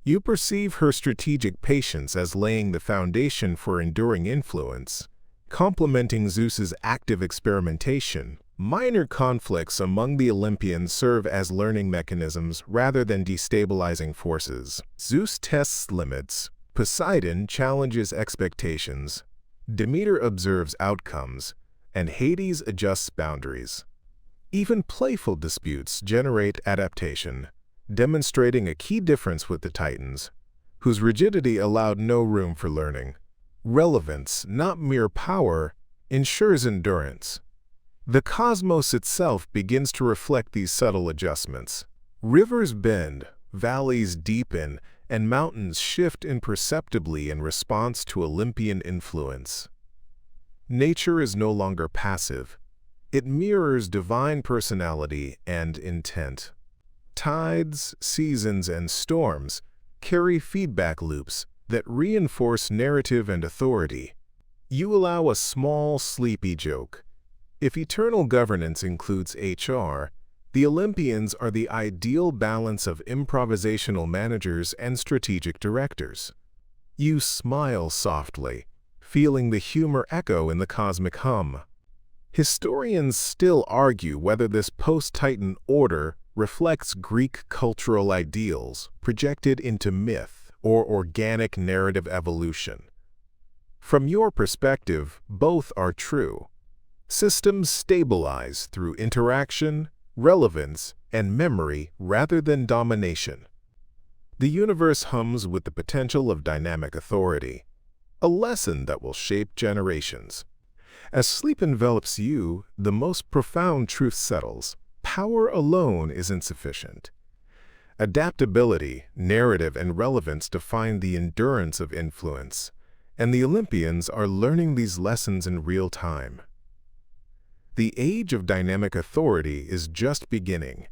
You perceive her strategic patience as laying the foundation for enduring influence, complementing Zeus's active experimentation. Minor conflicts among the Olympians serve as learning mechanisms rather than destabilizing forces. Zeus tests limits, Poseidon challenges expectations, Demeter observes outcomes, and Hades adjusts boundaries. Even playful disputes generate adaptation, demonstrating a key difference with the Titans. whose rigidity allowed no room for learning. Relevance, not mere power, ensures endurance. The cosmos itself begins to reflect these subtle adjustments. Rivers bend, valleys deepen, and mountains shift imperceptibly in response to Olympian influence. Nature is no longer passive. It mirrors divine personality and intent. Tides, seasons, and storms carry feedback loops that reinforce narrative and authority. You allow a small, sleepy joke. If eternal governance includes HR, the Olympians are the ideal balance of improvisational managers and strategic directors. You smile softly, feeling the humor echo in the cosmic hum. Historians still argue whether this post-Titan order reflects Greek cultural ideals projected into myth or organic narrative evolution. From your perspective, both are true. Systems stabilize through interaction, relevance, and memory rather than domination. The universe hums with the potential of dynamic authority, a lesson that will shape generations. As sleep envelops you, the most profound truth settles. Power alone is insufficient. Adaptability, narrative, and relevance define the endurance of influence, and the Olympians are learning these lessons in real time. The age of dynamic authority is just beginning.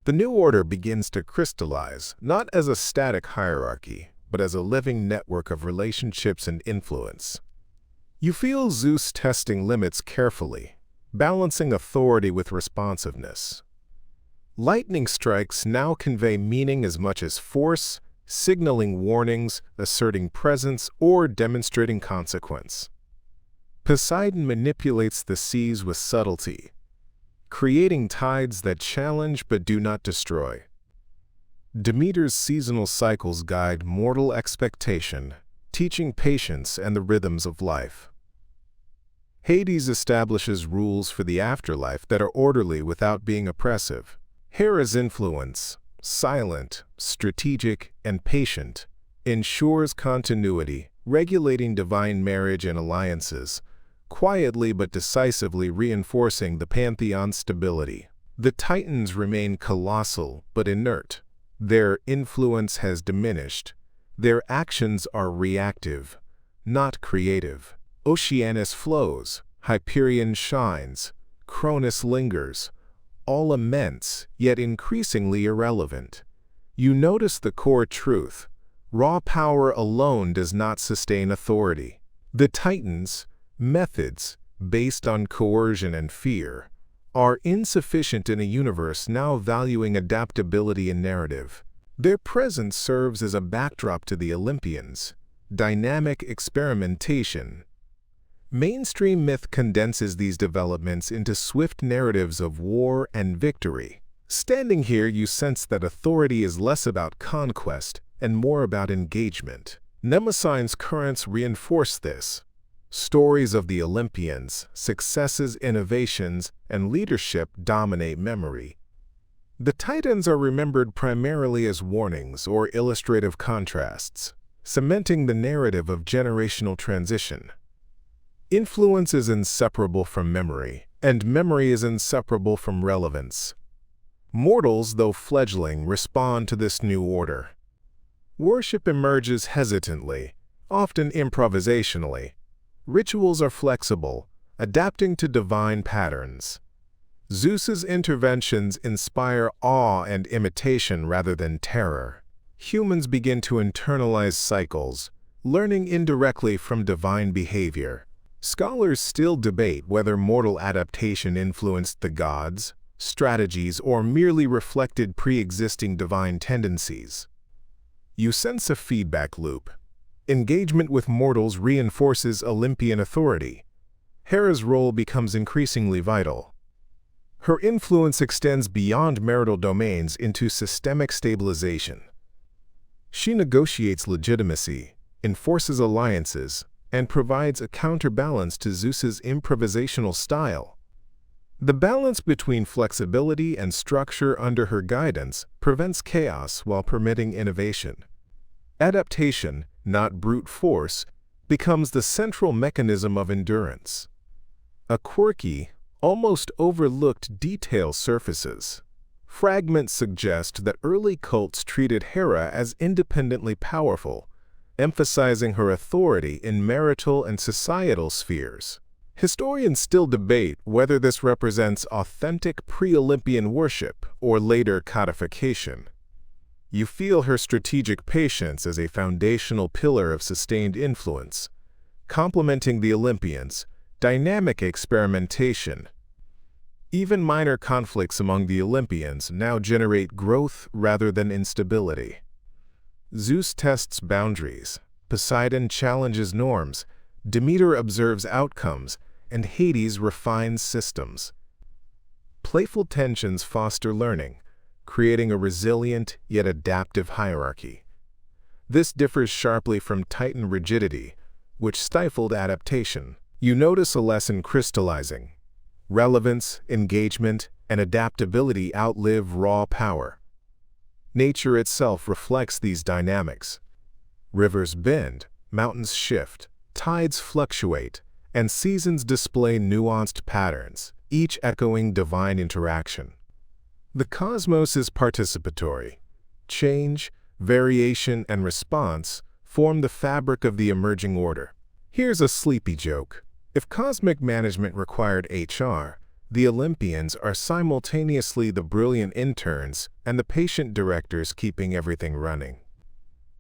The new order begins to crystallize, not as a static hierarchy, but as a living network of relationships and influence. You feel Zeus testing limits carefully, balancing authority with responsiveness. Lightning strikes now convey meaning as much as force, signaling warnings, asserting presence, or demonstrating consequence. Poseidon manipulates the seas with subtlety, creating tides that challenge but do not destroy. Demeter's seasonal cycles guide mortal expectation, teaching patience and the rhythms of life. Hades establishes rules for the afterlife that are orderly without being oppressive. Hera's influence, silent, strategic, and patient, ensures continuity, regulating divine marriage and alliances, quietly but decisively reinforcing the pantheon's stability. The Titans remain colossal but inert. Their influence has diminished. Their actions are reactive, not creative. Oceanus flows, Hyperion shines, Cronus lingers, all immense, yet increasingly irrelevant. You notice the core truth. Raw power alone does not sustain authority. The Titans, methods based on coercion and fear, are insufficient in a universe now valuing adaptability and narrative. Their presence serves as a backdrop to the Olympians, dynamic experimentation. Mainstream myth condenses these developments into swift narratives of war and victory. Standing here, you sense that authority is less about conquest and more about engagement. Mnemosine's currents reinforce this. Stories of the Olympians, successes, innovations, and leadership dominate memory. The Titans are remembered primarily as warnings or illustrative contrasts, cementing the narrative of generational transition. Influence is inseparable from memory, and memory is inseparable from relevance. Mortals, though fledgling, respond to this new order. Worship emerges hesitantly, often improvisationally. Rituals are flexible, adapting to divine patterns. Zeus's interventions inspire awe and imitation rather than terror. Humans begin to internalize cycles, learning indirectly from divine behavior. Scholars still debate whether mortal adaptation influenced the gods, strategies, or merely reflected pre-existing divine tendencies. You sense a feedback loop. Engagement with mortals reinforces Olympian authority. Hera's role becomes increasingly vital. Her influence extends beyond marital domains into systemic stabilization. She negotiates legitimacy, enforces alliances, and provides a counterbalance to Zeus's improvisational style. The balance between flexibility and structure under her guidance prevents chaos while permitting innovation. Adaptation, not brute force, becomes the central mechanism of endurance. A quirky, almost overlooked detail surfaces. Fragments suggest that early cults treated Hera as independently powerful, emphasizing her authority in marital and societal spheres. Historians still debate whether this represents authentic pre-Olympian worship or later codification. You feel her strategic patience as a foundational pillar of sustained influence, complementing the Olympians' dynamic experimentation. Even minor conflicts among the Olympians now generate growth rather than instability. Zeus tests boundaries, Poseidon challenges norms, Demeter observes outcomes, and Hades refines systems. Playful tensions foster learning, creating a resilient yet adaptive hierarchy. This differs sharply from Titan rigidity, which stifled adaptation. You notice a lesson crystallizing. Relevance, engagement, and adaptability outlive raw power. Nature itself reflects these dynamics. Rivers bend, mountains shift, tides fluctuate, and seasons display nuanced patterns, each echoing divine interaction. The cosmos is participatory. Change, variation, and response form the fabric of the emerging order. Here's a sleepy joke. If cosmic management required HR, the Olympians are simultaneously the brilliant interns and the patient directors keeping everything running.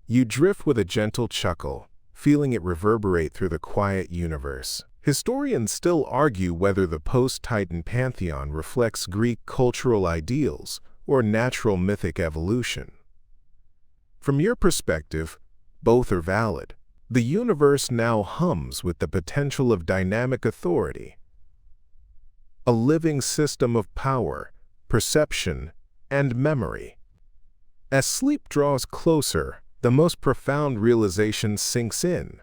You drift with a gentle chuckle, feeling it reverberate through the quiet universe. Historians still argue whether the post-Titan pantheon reflects Greek cultural ideals or natural mythic evolution. From your perspective, both are valid. The universe now hums with the potential of dynamic authority, a living system of power, perception, and memory. As sleep draws closer, the most profound realization sinks in.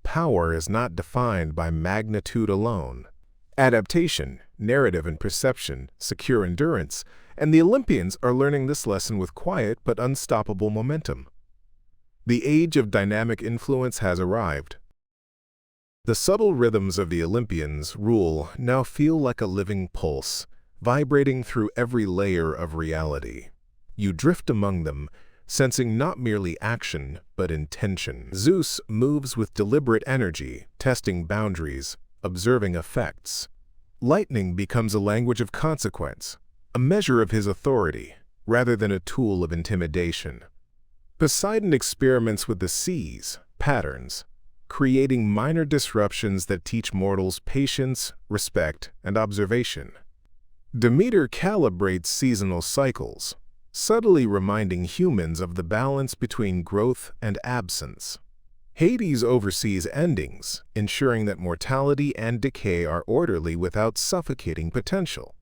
Power is not defined by magnitude alone. Adaptation, narrative and perception, secure endurance, and the Olympians are learning this lesson with quiet but unstoppable momentum. The age of dynamic influence has arrived. The subtle rhythms of the Olympians' rule now feel like a living pulse, vibrating through every layer of reality. You drift among them, sensing not merely action, but intention. Zeus moves with deliberate energy, testing boundaries, observing effects. Lightning becomes a language of consequence, a measure of his authority, rather than a tool of intimidation. Poseidon experiments with the seas, patterns, creating minor disruptions that teach mortals patience, respect, and observation. Demeter calibrates seasonal cycles, subtly reminding humans of the balance between growth and absence. Hades oversees endings, ensuring that mortality and decay are orderly without suffocating potential.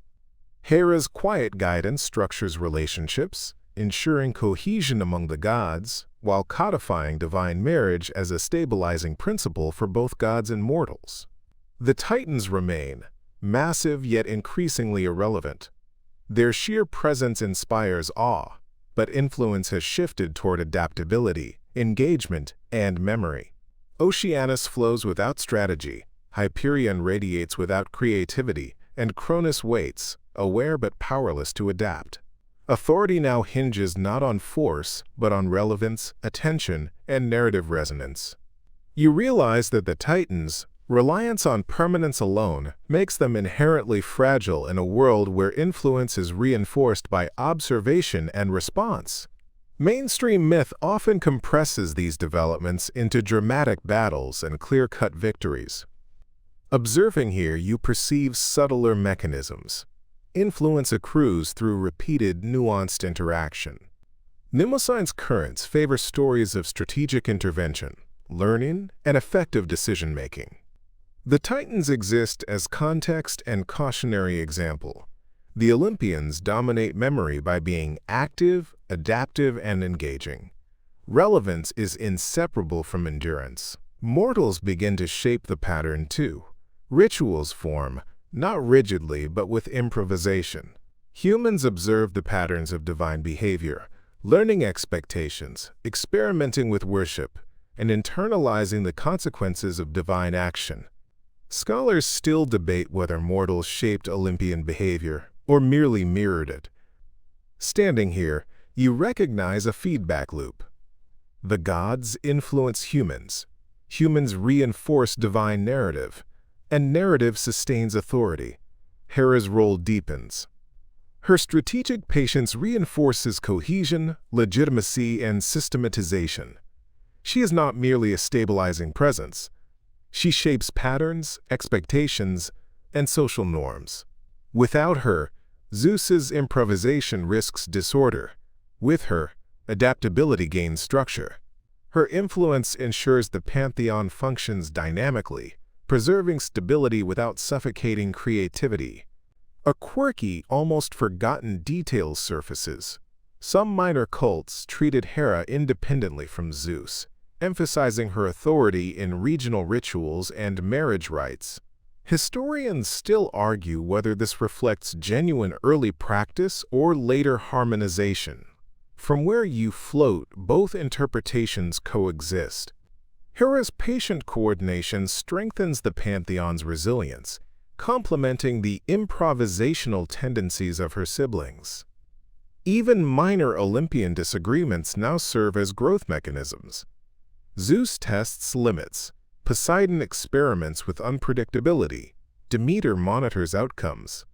Hera's quiet guidance structures relationships, ensuring cohesion among the gods, while codifying divine marriage as a stabilizing principle for both gods and mortals. The Titans remain, massive yet increasingly irrelevant. Their sheer presence inspires awe, but influence has shifted toward adaptability, engagement, and memory. Oceanus flows without strategy, Hyperion radiates without creativity, and Cronus waits, aware but powerless to adapt. Authority now hinges not on force, but on relevance, attention, and narrative resonance. You realize that the Titans' reliance on permanence alone makes them inherently fragile in a world where influence is reinforced by observation and response. Mainstream myth often compresses these developments into dramatic battles and clear-cut victories. Observing here, you perceive subtler mechanisms. Influence accrues through repeated, nuanced interaction. Mnemosine's currents favor stories of strategic intervention, learning, and effective decision-making. The Titans exist as context and cautionary example. The Olympians dominate memory by being active, adaptive, and engaging. Relevance is inseparable from endurance. Mortals begin to shape the pattern too. Rituals form, not rigidly but with improvisation. Humans observe the patterns of divine behavior, learning expectations, experimenting with worship, and internalizing the consequences of divine action. Scholars still debate whether mortals shaped Olympian behavior or merely mirrored it. Standing here, you recognize a feedback loop. The gods influence humans, humans reinforce divine narrative, and narrative sustains authority. Hera's role deepens. Her strategic patience reinforces cohesion, legitimacy, and systematization. She is not merely a stabilizing presence. She shapes patterns, expectations, and social norms. Without her, Zeus's improvisation risks disorder. With her, adaptability gains structure. Her influence ensures the pantheon functions dynamically, preserving stability without suffocating creativity. A quirky, almost forgotten detail surfaces. Some minor cults treated Hera independently from Zeus, emphasizing her authority in regional rituals and marriage rites. Historians still argue whether this reflects genuine early practice or later harmonization. From where you float, both interpretations coexist. Hera's patient coordination strengthens the pantheon's resilience, complementing the improvisational tendencies of her siblings. Even minor Olympian disagreements now serve as growth mechanisms. Zeus tests limits, Poseidon experiments with unpredictability, Demeter monitors outcomes,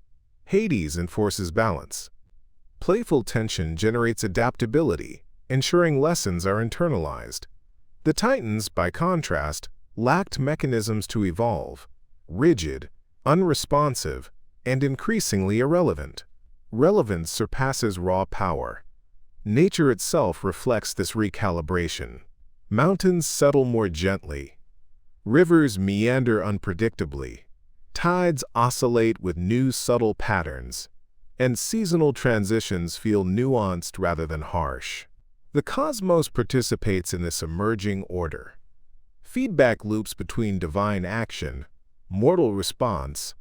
Hades enforces balance. Playful tension generates adaptability, ensuring lessons are internalized. The Titans, by contrast, lacked mechanisms to evolve, rigid, unresponsive, and increasingly irrelevant. Relevance surpasses raw power. Nature itself reflects this recalibration. Mountains settle more gently. Rivers meander unpredictably. Tides oscillate with new subtle patterns, and seasonal transitions feel nuanced rather than harsh. The cosmos participates in this emerging order. Feedback loops between divine action, mortal response,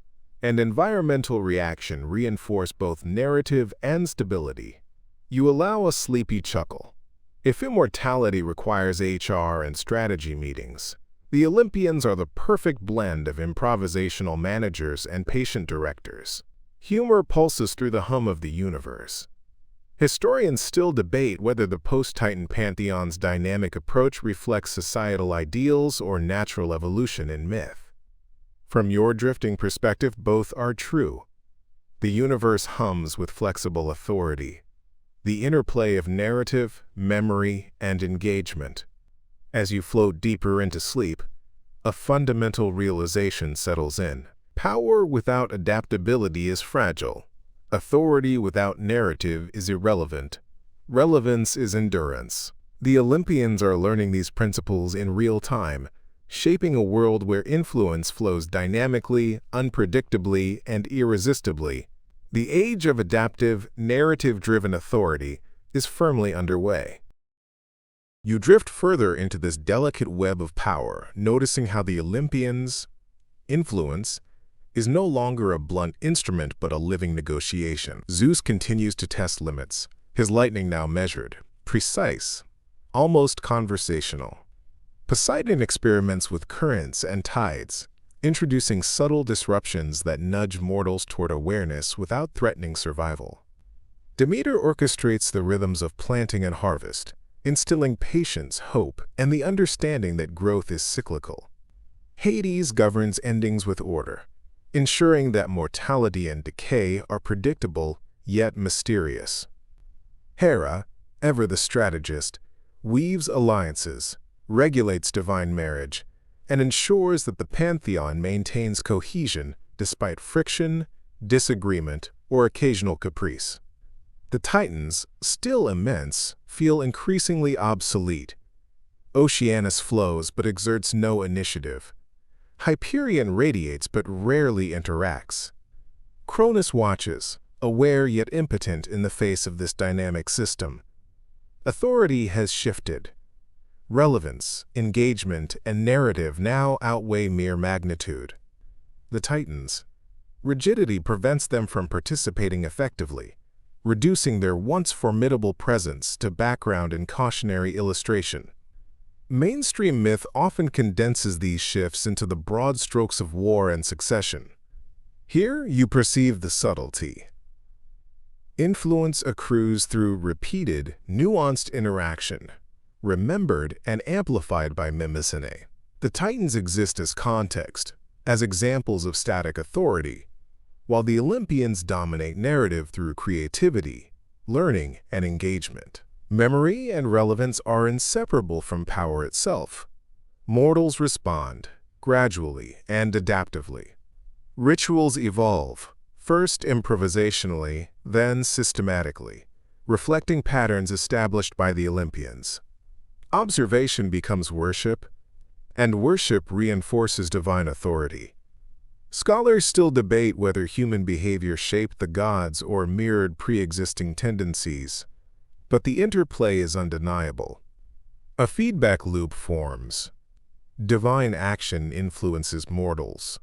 and environmental reaction reinforce both narrative and stability. You allow a sleepy chuckle. If immortality requires HR and strategy meetings, the Olympians are the perfect blend of improvisational managers and patient directors. Humor pulses through the hum of the universe. Historians still debate whether the post-Titan pantheon's dynamic approach reflects societal ideals or natural evolution in myth. From your drifting perspective, both are true. The universe hums with flexible authority, the interplay of narrative, memory, and engagement. As you float deeper into sleep, a fundamental realization settles in. Power without adaptability is fragile. Authority without narrative is irrelevant. Relevance is endurance. The Olympians are learning these principles in real time, shaping a world where influence flows dynamically, unpredictably, and irresistibly. The age of adaptive, narrative-driven authority is firmly underway. You drift further into this delicate web of power, noticing how the Olympians' influence is no longer a blunt instrument but a living negotiation. Zeus continues to test limits, his lightning now measured, precise, almost conversational. Poseidon experiments with currents and tides, introducing subtle disruptions that nudge mortals toward awareness without threatening survival. Demeter orchestrates the rhythms of planting and harvest, instilling patience, hope, and the understanding that growth is cyclical. Hades governs endings with order, ensuring that mortality and decay are predictable yet mysterious. Hera, ever the strategist, weaves alliances, regulates divine marriage, and ensures that the pantheon maintains cohesion despite friction, disagreement, or occasional caprice. The Titans, still immense, feel increasingly obsolete. Oceanus flows but exerts no initiative. Hyperion radiates but rarely interacts. Cronus watches, aware yet impotent in the face of this dynamic system. Authority has shifted. Relevance, engagement, and narrative now outweigh mere magnitude. The Titans. Rigidity prevents them from participating effectively. reducing their once formidable presence to background and cautionary illustration. Mainstream myth often condenses these shifts into the broad strokes of war and succession. Here you perceive the subtlety. Influence accrues through repeated, nuanced interaction, remembered and amplified by mimicry. The Titans exist as context, as examples of static authority, while the Olympians dominate narrative through creativity, learning, and engagement. Memory and relevance are inseparable from power itself. Mortals respond, gradually and adaptively. Rituals evolve, first improvisationally, then systematically, reflecting patterns established by the Olympians. Observation becomes worship, and worship reinforces divine authority. Scholars still debate whether human behavior shaped the gods or mirrored pre-existing tendencies, but the interplay is undeniable. A feedback loop forms. Divine action influences mortals.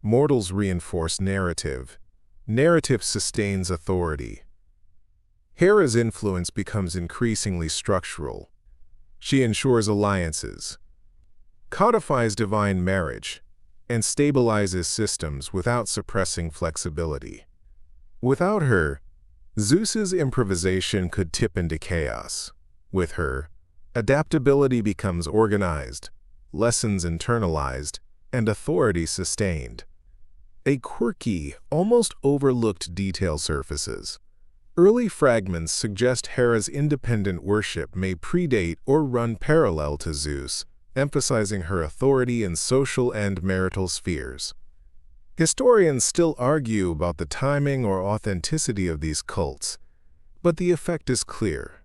Mortals reinforce narrative. Narrative sustains authority. Hera's influence becomes increasingly structural. She ensures alliances, codifies divine marriage, and stabilizes systems without suppressing flexibility. Without her, Zeus's improvisation could tip into chaos. With her, adaptability becomes organized, lessons internalized, and authority sustained. A quirky, almost overlooked detail surfaces. Early fragments suggest Hera's independent worship may predate or run parallel to Zeus, emphasizing her authority in social and marital spheres. Historians still argue about the timing or authenticity of these cults, but the effect is clear.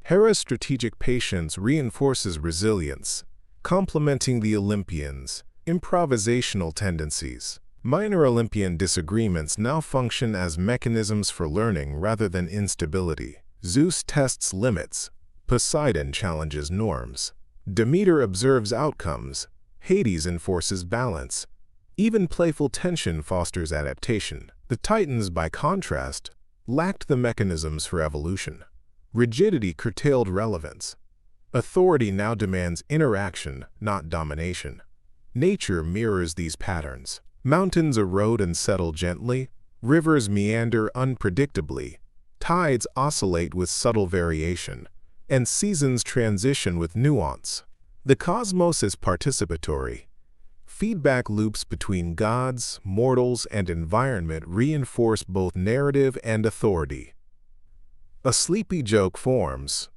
Hera's strategic patience reinforces resilience, complementing the Olympians' improvisational tendencies. Minor Olympian disagreements now function as mechanisms for learning rather than instability. Zeus tests limits, Poseidon challenges norms, Demeter observes outcomes, Hades enforces balance. Even playful tension fosters adaptation. The Titans, by contrast, lacked the mechanisms for evolution. Rigidity curtailed relevance. Authority now demands interaction, not domination. Nature mirrors these patterns. Mountains erode and settle gently, rivers meander unpredictably, tides oscillate with subtle variation, and seasons transition with nuance. The cosmos is participatory. Feedback loops between gods, mortals, and environment reinforce both narrative and authority. A sleepy joke forms.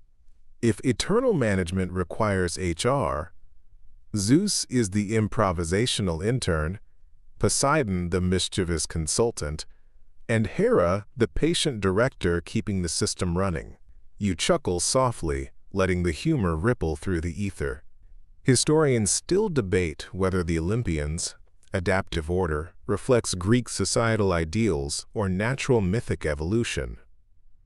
If eternal management requires HR, Zeus is the improvisational intern, Poseidon the mischievous consultant, and Hera the patient director keeping the system running. You chuckle softly, letting the humor ripple through the ether. Historians still debate whether the Olympians' adaptive order reflects Greek societal ideals or natural mythic evolution.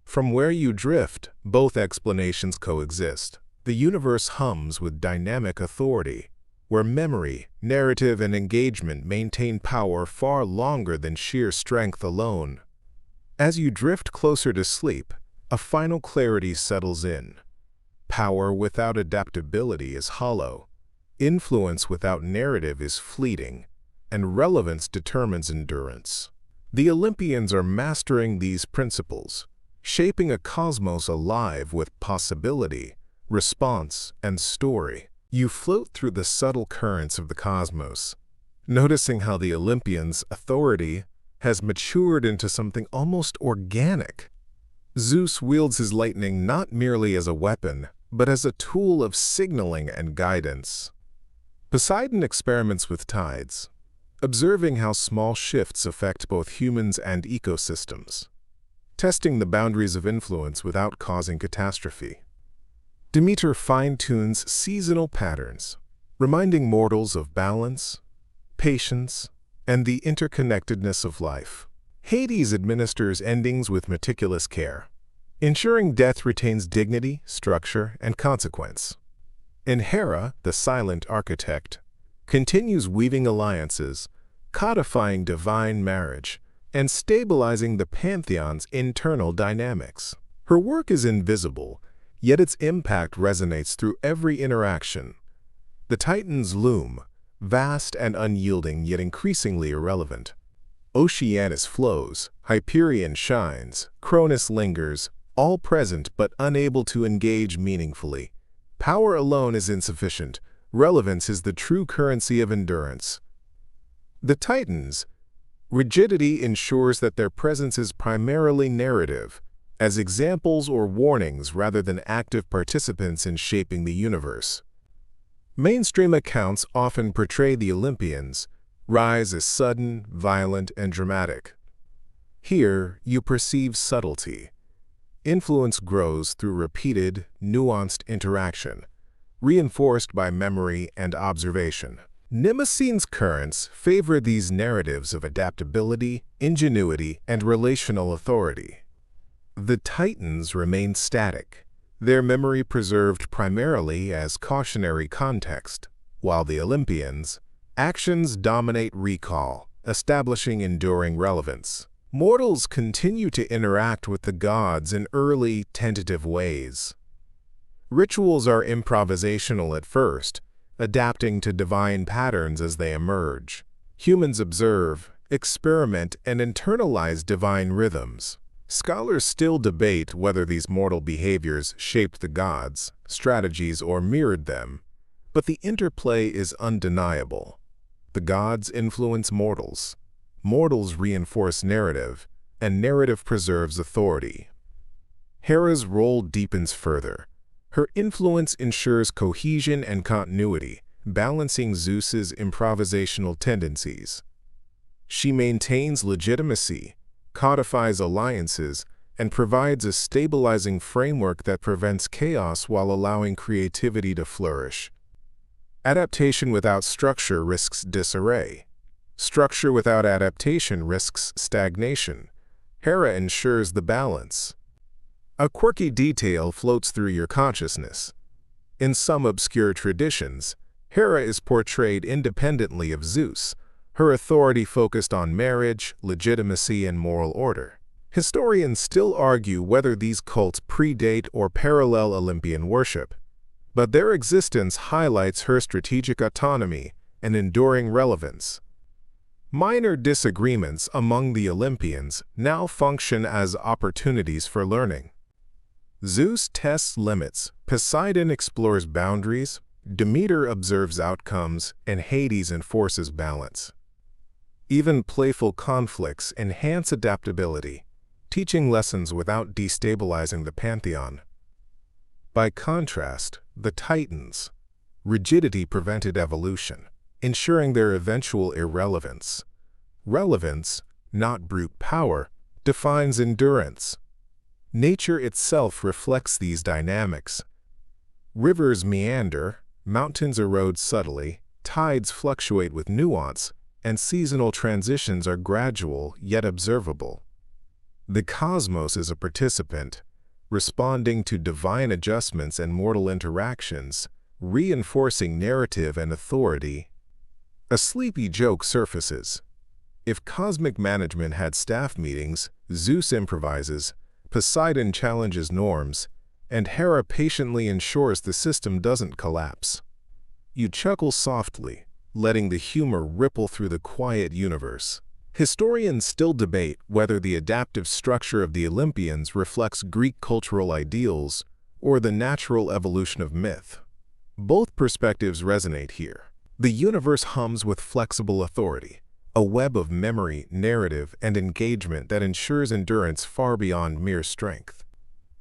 From where you drift, both explanations coexist. The universe hums with dynamic authority, where memory, narrative, and engagement maintain power far longer than sheer strength alone. As you drift closer to sleep, a final clarity settles in. Power without adaptability is hollow. Influence without narrative is fleeting, and relevance determines endurance. The Olympians are mastering these principles, shaping a cosmos alive with possibility, response, and story. You float through the subtle currents of the cosmos, noticing how the Olympians' authority has matured into something almost organic. Zeus wields his lightning not merely as a weapon, but as a tool of signaling and guidance. Poseidon experiments with tides, observing how small shifts affect both humans and ecosystems, testing the boundaries of influence without causing catastrophe. Demeter fine-tunes seasonal patterns, reminding mortals of balance, patience, and the interconnectedness of life. Hades administers endings with meticulous care, ensuring death retains dignity, structure, and consequence. And Hera, the silent architect, continues weaving alliances, codifying divine marriage, and stabilizing the pantheon's internal dynamics. Her work is invisible, yet its impact resonates through every interaction. The Titans loom, vast and unyielding yet increasingly irrelevant. Oceanus flows, Hyperion shines, Cronus lingers, all present but unable to engage meaningfully. Power alone is insufficient. Relevance is the true currency of endurance. The Titans' rigidity ensures that their presence is primarily narrative, as examples or warnings rather than active participants in shaping the universe. Mainstream accounts often portray the Olympians' rise as sudden, violent, and dramatic. Here, you perceive subtlety. Influence grows through repeated, nuanced interaction, reinforced by memory and observation. Mnemosyne's currents favor these narratives of adaptability, ingenuity, and relational authority. The Titans remain static, their memory preserved primarily as cautionary context, while the Olympians' actions dominate recall, establishing enduring relevance. Mortals continue to interact with the gods in early, tentative ways. Rituals are improvisational at first, adapting to divine patterns as they emerge. Humans observe, experiment, and internalize divine rhythms. Scholars still debate whether these mortal behaviors shaped the gods' strategies or mirrored them, but the interplay is undeniable. The gods influence mortals. Mortals reinforce narrative, and narrative preserves authority. Hera's role deepens further. Her influence ensures cohesion and continuity, balancing Zeus's improvisational tendencies. She maintains legitimacy, codifies alliances, and provides a stabilizing framework that prevents chaos while allowing creativity to flourish. Adaptation without structure risks disarray. Structure without adaptation risks stagnation. Hera ensures the balance. A quirky detail floats through your consciousness. In some obscure traditions, Hera is portrayed independently of Zeus, her authority focused on marriage, legitimacy, and moral order. Historians still argue whether these cults predate or parallel Olympian worship, but their existence highlights her strategic autonomy and enduring relevance. Minor disagreements among the Olympians now function as opportunities for learning. Zeus tests limits, Poseidon explores boundaries, Demeter observes outcomes, and Hades enforces balance. Even playful conflicts enhance adaptability, teaching lessons without destabilizing the pantheon. By contrast, the Titans' rigidity prevented evolution, ensuring their eventual irrelevance. Relevance, not brute power, defines endurance. Nature itself reflects these dynamics. Rivers meander, mountains erode subtly, tides fluctuate with nuance, and seasonal transitions are gradual yet observable. The cosmos is a participant, responding to divine adjustments and mortal interactions, reinforcing narrative and authority. A sleepy joke surfaces. If cosmic management had staff meetings, Zeus improvises, Poseidon challenges norms, and Hera patiently ensures the system doesn't collapse. You chuckle softly, letting the humor ripple through the quiet universe. Historians still debate whether the adaptive structure of the Olympians reflects Greek cultural ideals or the natural evolution of myth. Both perspectives resonate here. The universe hums with flexible authority, a web of memory, narrative, and engagement that ensures endurance far beyond mere strength.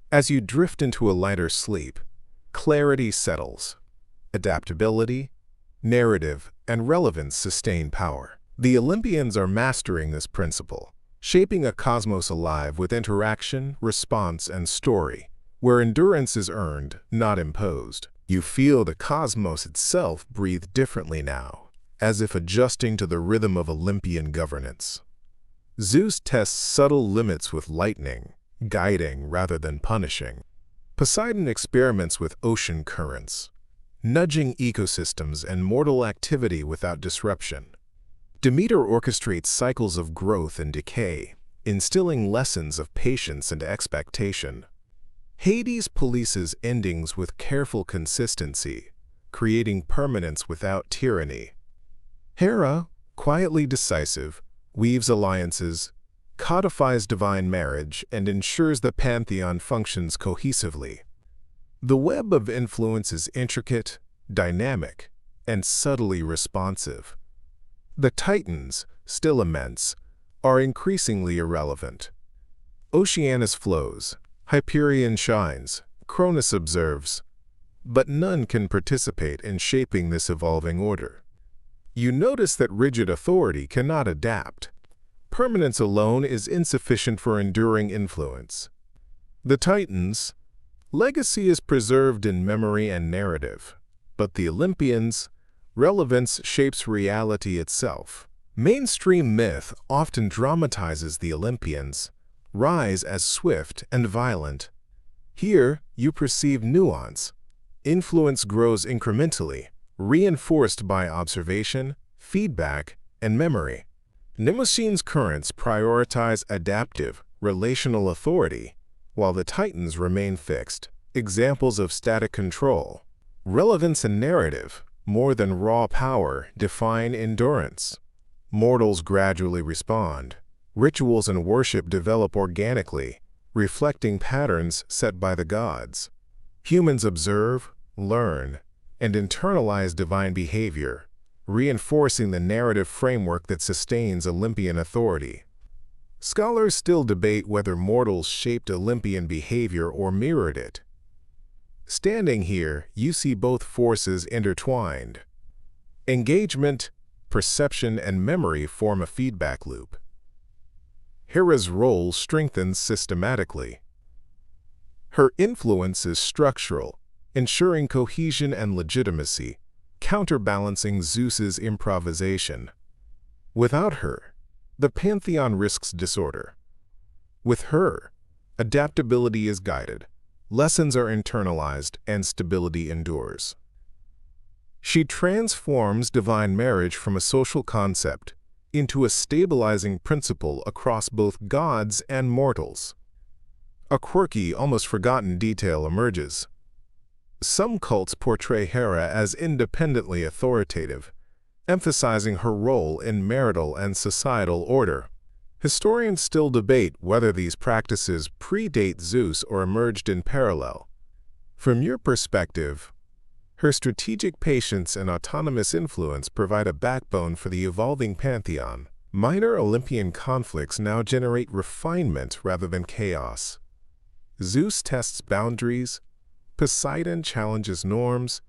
As you drift into a lighter sleep, clarity settles. Adaptability, narrative, and relevance sustain power. The Olympians are mastering this principle, shaping a cosmos alive with interaction, response, and story, where endurance is earned, not imposed. You feel the cosmos itself breathe differently now, as if adjusting to the rhythm of Olympian governance. Zeus tests subtle limits with lightning, guiding rather than punishing. Poseidon experiments with ocean currents, nudging ecosystems and mortal activity without disruption. Demeter orchestrates cycles of growth and decay, instilling lessons of patience and expectation. Hades polices endings with careful consistency, creating permanence without tyranny. Hera, quietly decisive, weaves alliances, codifies divine marriage, and ensures the pantheon functions cohesively. The web of influence is intricate, dynamic, and subtly responsive. The Titans, still immense, are increasingly irrelevant. Oceanus flows, Hyperion shines, Cronus observes, but none can participate in shaping this evolving order. You notice that rigid authority cannot adapt. Permanence alone is insufficient for enduring influence. The Titans' legacy is preserved in memory and narrative, but the Olympians' relevance shapes reality itself. Mainstream myth often dramatizes the Olympians' rise as swift and violent. Here, you perceive nuance. Influence grows incrementally, reinforced by observation, feedback, and memory. Mnemosyne's currents prioritize adaptive, relational authority, while the Titans remain fixed, examples of static control. Relevance and narrative, more than raw power, define endurance. Mortals gradually respond. Rituals and worship develop organically, reflecting patterns set by the gods. Humans observe, learn, and internalize divine behavior, reinforcing the narrative framework that sustains Olympian authority. Scholars still debate whether mortals shaped Olympian behavior or mirrored it. Standing here, you see both forces intertwined. Engagement, perception, and memory form a feedback loop. Hera's role strengthens systematically. Her influence is structural, ensuring cohesion and legitimacy, counterbalancing Zeus's improvisation. Without her, the pantheon risks disorder. With her, adaptability is guided, lessons are internalized, and stability endures. She transforms divine marriage from a social concept into a stabilizing principle across both gods and mortals. A quirky, almost forgotten detail emerges. Some cults portray Hera as independently authoritative, emphasizing her role in marital and societal order. Historians still debate whether these practices predate Zeus or emerged in parallel. From your perspective, her strategic patience and autonomous influence provide a backbone for the evolving pantheon. Minor Olympian conflicts now generate refinement rather than chaos. Zeus tests boundaries, Poseidon challenges norms,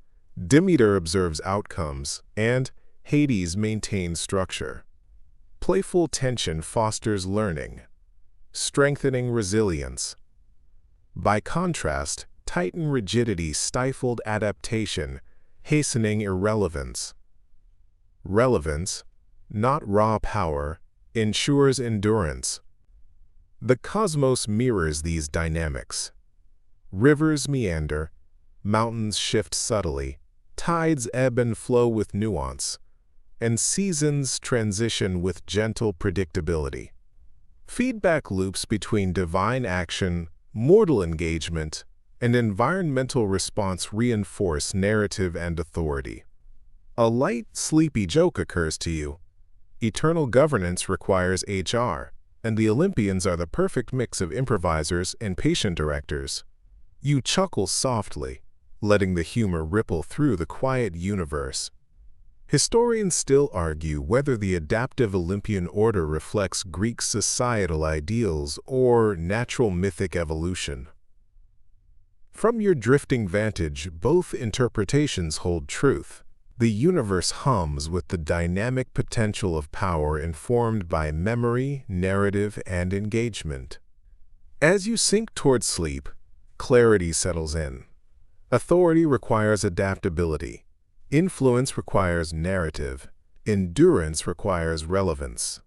Demeter observes outcomes, and Hades maintains structure. Playful tension fosters learning, strengthening resilience. By contrast, Titan rigidity stifled adaptation, hastening irrelevance. Relevance, not raw power, ensures endurance. The cosmos mirrors these dynamics. Rivers meander, mountains shift subtly, tides ebb and flow with nuance, and seasons transition with gentle predictability. Feedback loops between divine action, mortal engagement, and environmental response reinforce narrative and authority. A light, sleepy joke occurs to you. Eternal governance requires HR, and the Olympians are the perfect mix of improvisers and patient directors. You chuckle softly, letting the humor ripple through the quiet universe. Historians still argue whether the adaptive Olympian order reflects Greek societal ideals or natural mythic evolution. From your drifting vantage, both interpretations hold truth. The universe hums with the dynamic potential of power informed by memory, narrative, and engagement. As you sink toward sleep, clarity settles in. Authority requires adaptability. Influence requires narrative. Endurance requires relevance.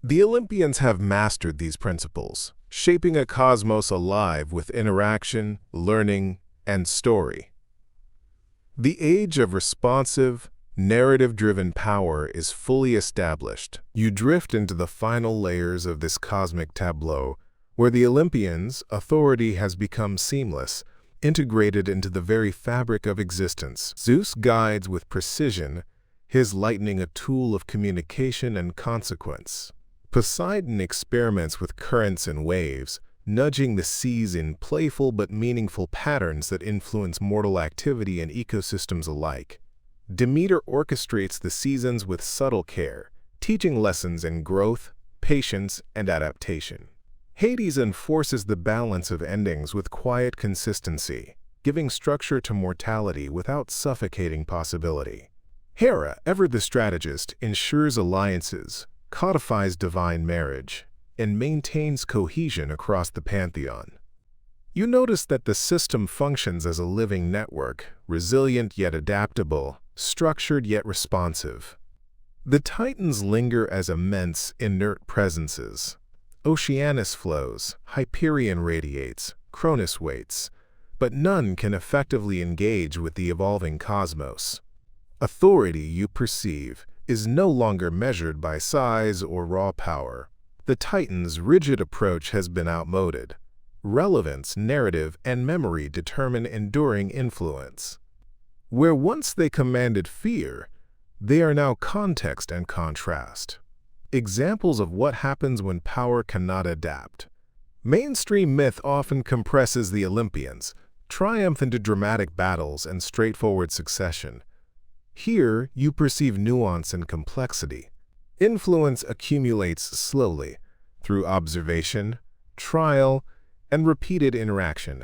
The Olympians have mastered these principles, shaping a cosmos alive with interaction, learning, and story. The age of responsive, Narrative-driven power is fully established. You drift into the final layers of this cosmic tableau, where the Olympians' authority has become seamless, integrated into the very fabric of existence. Zeus guides with precision, his lightning a tool of communication and consequence. Poseidon experiments with currents and waves, nudging the seas in playful but meaningful patterns that influence mortal activity and ecosystems alike. Demeter orchestrates the seasons with subtle care, teaching lessons in growth, patience, and adaptation. Hades enforces the balance of endings with quiet consistency, giving structure to mortality without suffocating possibility. Hera, ever the strategist, ensures alliances, codifies divine marriage, and maintains cohesion across the pantheon. You notice that the system functions as a living network, resilient yet adaptable, structured yet responsive. The Titans linger as immense, inert presences. Oceanus flows, Hyperion radiates, Cronus waits, but none can effectively engage with the evolving cosmos. Authority, you perceive, is no longer measured by size or raw power. The Titans' rigid approach has been outmoded. Relevance, narrative, and memory determine enduring influence. Where once they commanded fear, they are now context and contrast. Examples of what happens when power cannot adapt. Mainstream myth often compresses the Olympians, triumph into dramatic battles and straightforward succession. Here, you perceive nuance and complexity. Influence accumulates slowly, through observation, trial, and repeated interaction.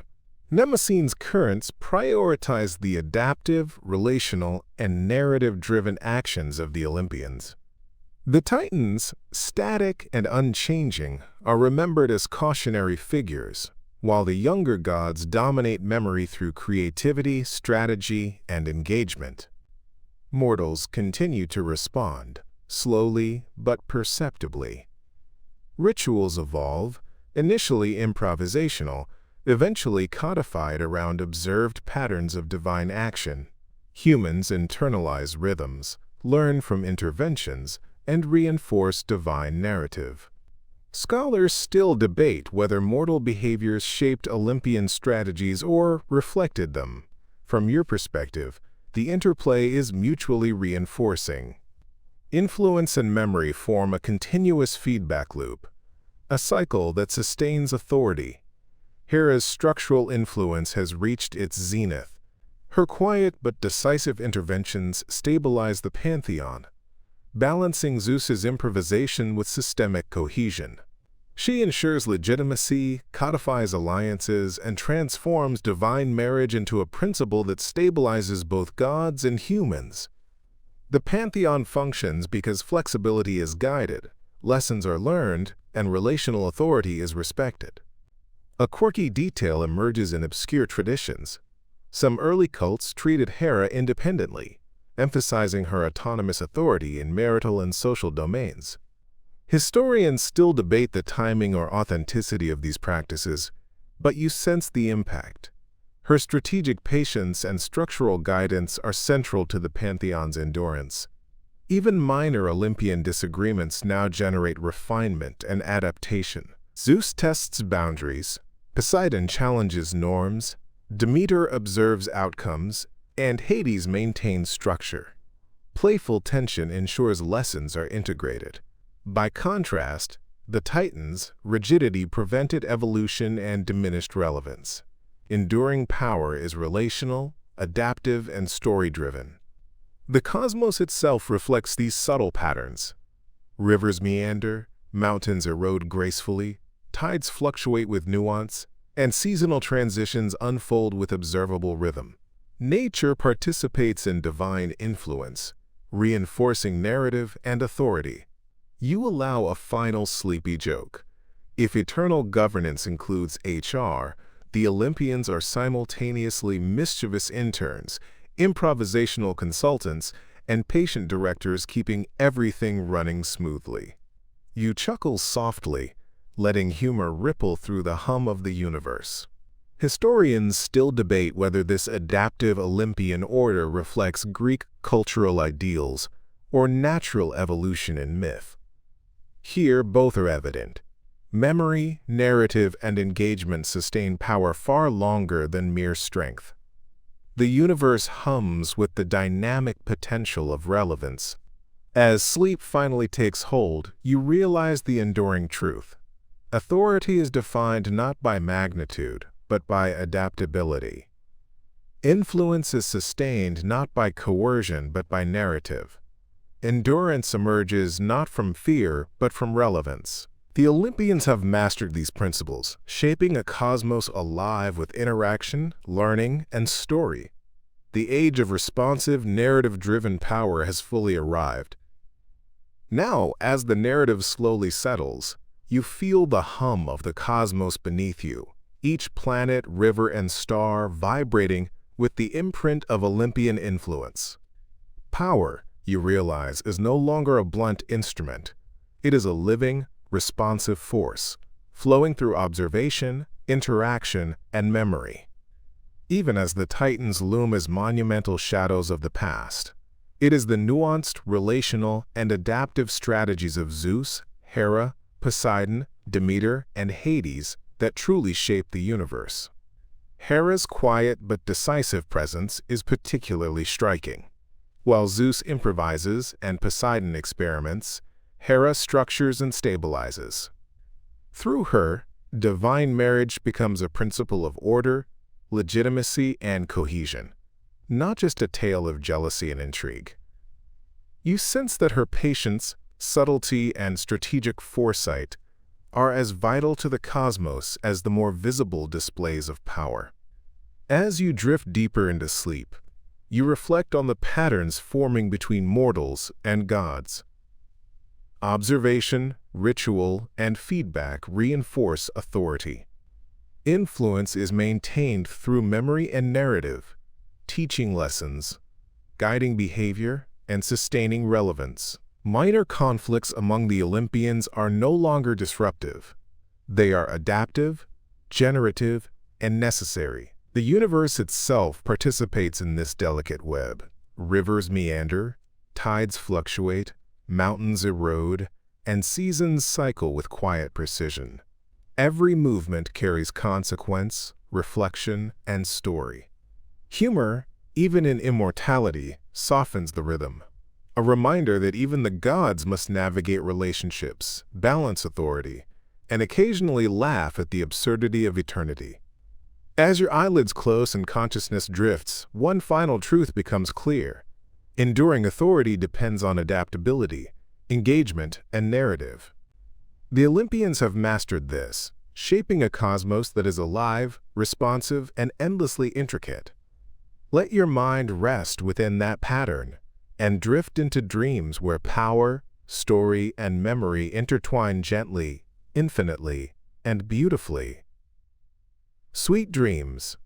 Mnemosyne's currents prioritize the adaptive, relational, and narrative-driven actions of the Olympians. The Titans, static and unchanging, are remembered as cautionary figures, while the younger gods dominate memory through creativity, strategy, and engagement. Mortals continue to respond, slowly but perceptibly. Rituals evolve, initially improvisational, eventually codified around observed patterns of divine action. Humans internalize rhythms, learn from interventions, and reinforce divine narrative. Scholars still debate whether mortal behaviors shaped Olympian strategies or reflected them. From your perspective, the interplay is mutually reinforcing. Influence and memory form a continuous feedback loop, a cycle that sustains authority. Hera's structural influence has reached its zenith. Her quiet but decisive interventions stabilize the pantheon, balancing Zeus's improvisation with systemic cohesion. She ensures legitimacy, codifies alliances, and transforms divine marriage into a principle that stabilizes both gods and humans. The pantheon functions because flexibility is guided, lessons are learned, and relational authority is respected. A quirky detail emerges in obscure traditions. Some early cults treated Hera independently, emphasizing her autonomous authority in marital and social domains. Historians still debate the timing or authenticity of these practices, but you sense the impact. Her strategic patience and structural guidance are central to the pantheon's endurance. Even minor Olympian disagreements now generate refinement and adaptation. Zeus tests boundaries, Poseidon challenges norms, Demeter observes outcomes, and Hades maintains structure. Playful tension ensures lessons are integrated. By contrast, the Titans' rigidity prevented evolution and diminished relevance. Enduring power is relational, adaptive, and story-driven. The cosmos itself reflects these subtle patterns. Rivers meander, mountains erode gracefully, tides fluctuate with nuance, and seasonal transitions unfold with observable rhythm. Nature participates in divine influence, reinforcing narrative and authority. You allow a final sleepy joke. If eternal governance includes HR, the Olympians are simultaneously mischievous interns, improvisational consultants, and patient directors keeping everything running smoothly. You chuckle softly, letting humor ripple through the hum of the universe. Historians still debate whether this adaptive Olympian order reflects Greek cultural ideals or natural evolution in myth. Here, both are evident. Memory, narrative, and engagement sustain power far longer than mere strength. The universe hums with the dynamic potential of relevance. As sleep finally takes hold, you realize the enduring truth. Authority is defined not by magnitude, but by adaptability. Influence is sustained not by coercion, but by narrative. Endurance emerges not from fear, but from relevance. The Olympians have mastered these principles, shaping a cosmos alive with interaction, learning, and story. The age of responsive, narrative-driven power has fully arrived. Now, as the narrative slowly settles, you feel the hum of the cosmos beneath you, each planet, river, and star vibrating with the imprint of Olympian influence. Power, you realize, is no longer a blunt instrument. It is a living, responsive force, flowing through observation, interaction, and memory. Even as the Titans loom as monumental shadows of the past, it is the nuanced, relational, and adaptive strategies of Zeus, Hera, Poseidon, Demeter, and Hades that truly shape the universe. Hera's quiet but decisive presence is particularly striking. While Zeus improvises and Poseidon experiments, Hera structures and stabilizes. Through her, divine marriage becomes a principle of order, legitimacy, and cohesion, not just a tale of jealousy and intrigue. You sense that her patience, subtlety, and strategic foresight are as vital to the cosmos as the more visible displays of power. As you drift deeper into sleep, you reflect on the patterns forming between mortals and gods. Observation, ritual, and feedback reinforce authority. Influence is maintained through memory and narrative, teaching lessons, guiding behavior, and sustaining relevance. Minor conflicts among the Olympians are no longer disruptive. They are adaptive, generative, and necessary. The universe itself participates in this delicate web. Rivers meander, tides fluctuate, mountains erode, and seasons cycle with quiet precision. Every movement carries consequence, reflection, and story. Humor, even in immortality, softens the rhythm. A reminder that even the gods must navigate relationships, balance authority, and occasionally laugh at the absurdity of eternity. As your eyelids close and consciousness drifts, one final truth becomes clear. Enduring authority depends on adaptability, engagement, and narrative. The Olympians have mastered this, shaping a cosmos that is alive, responsive, and endlessly intricate. Let your mind rest within that pattern and drift into dreams where power, story, and memory intertwine gently, infinitely, and beautifully. Sweet dreams.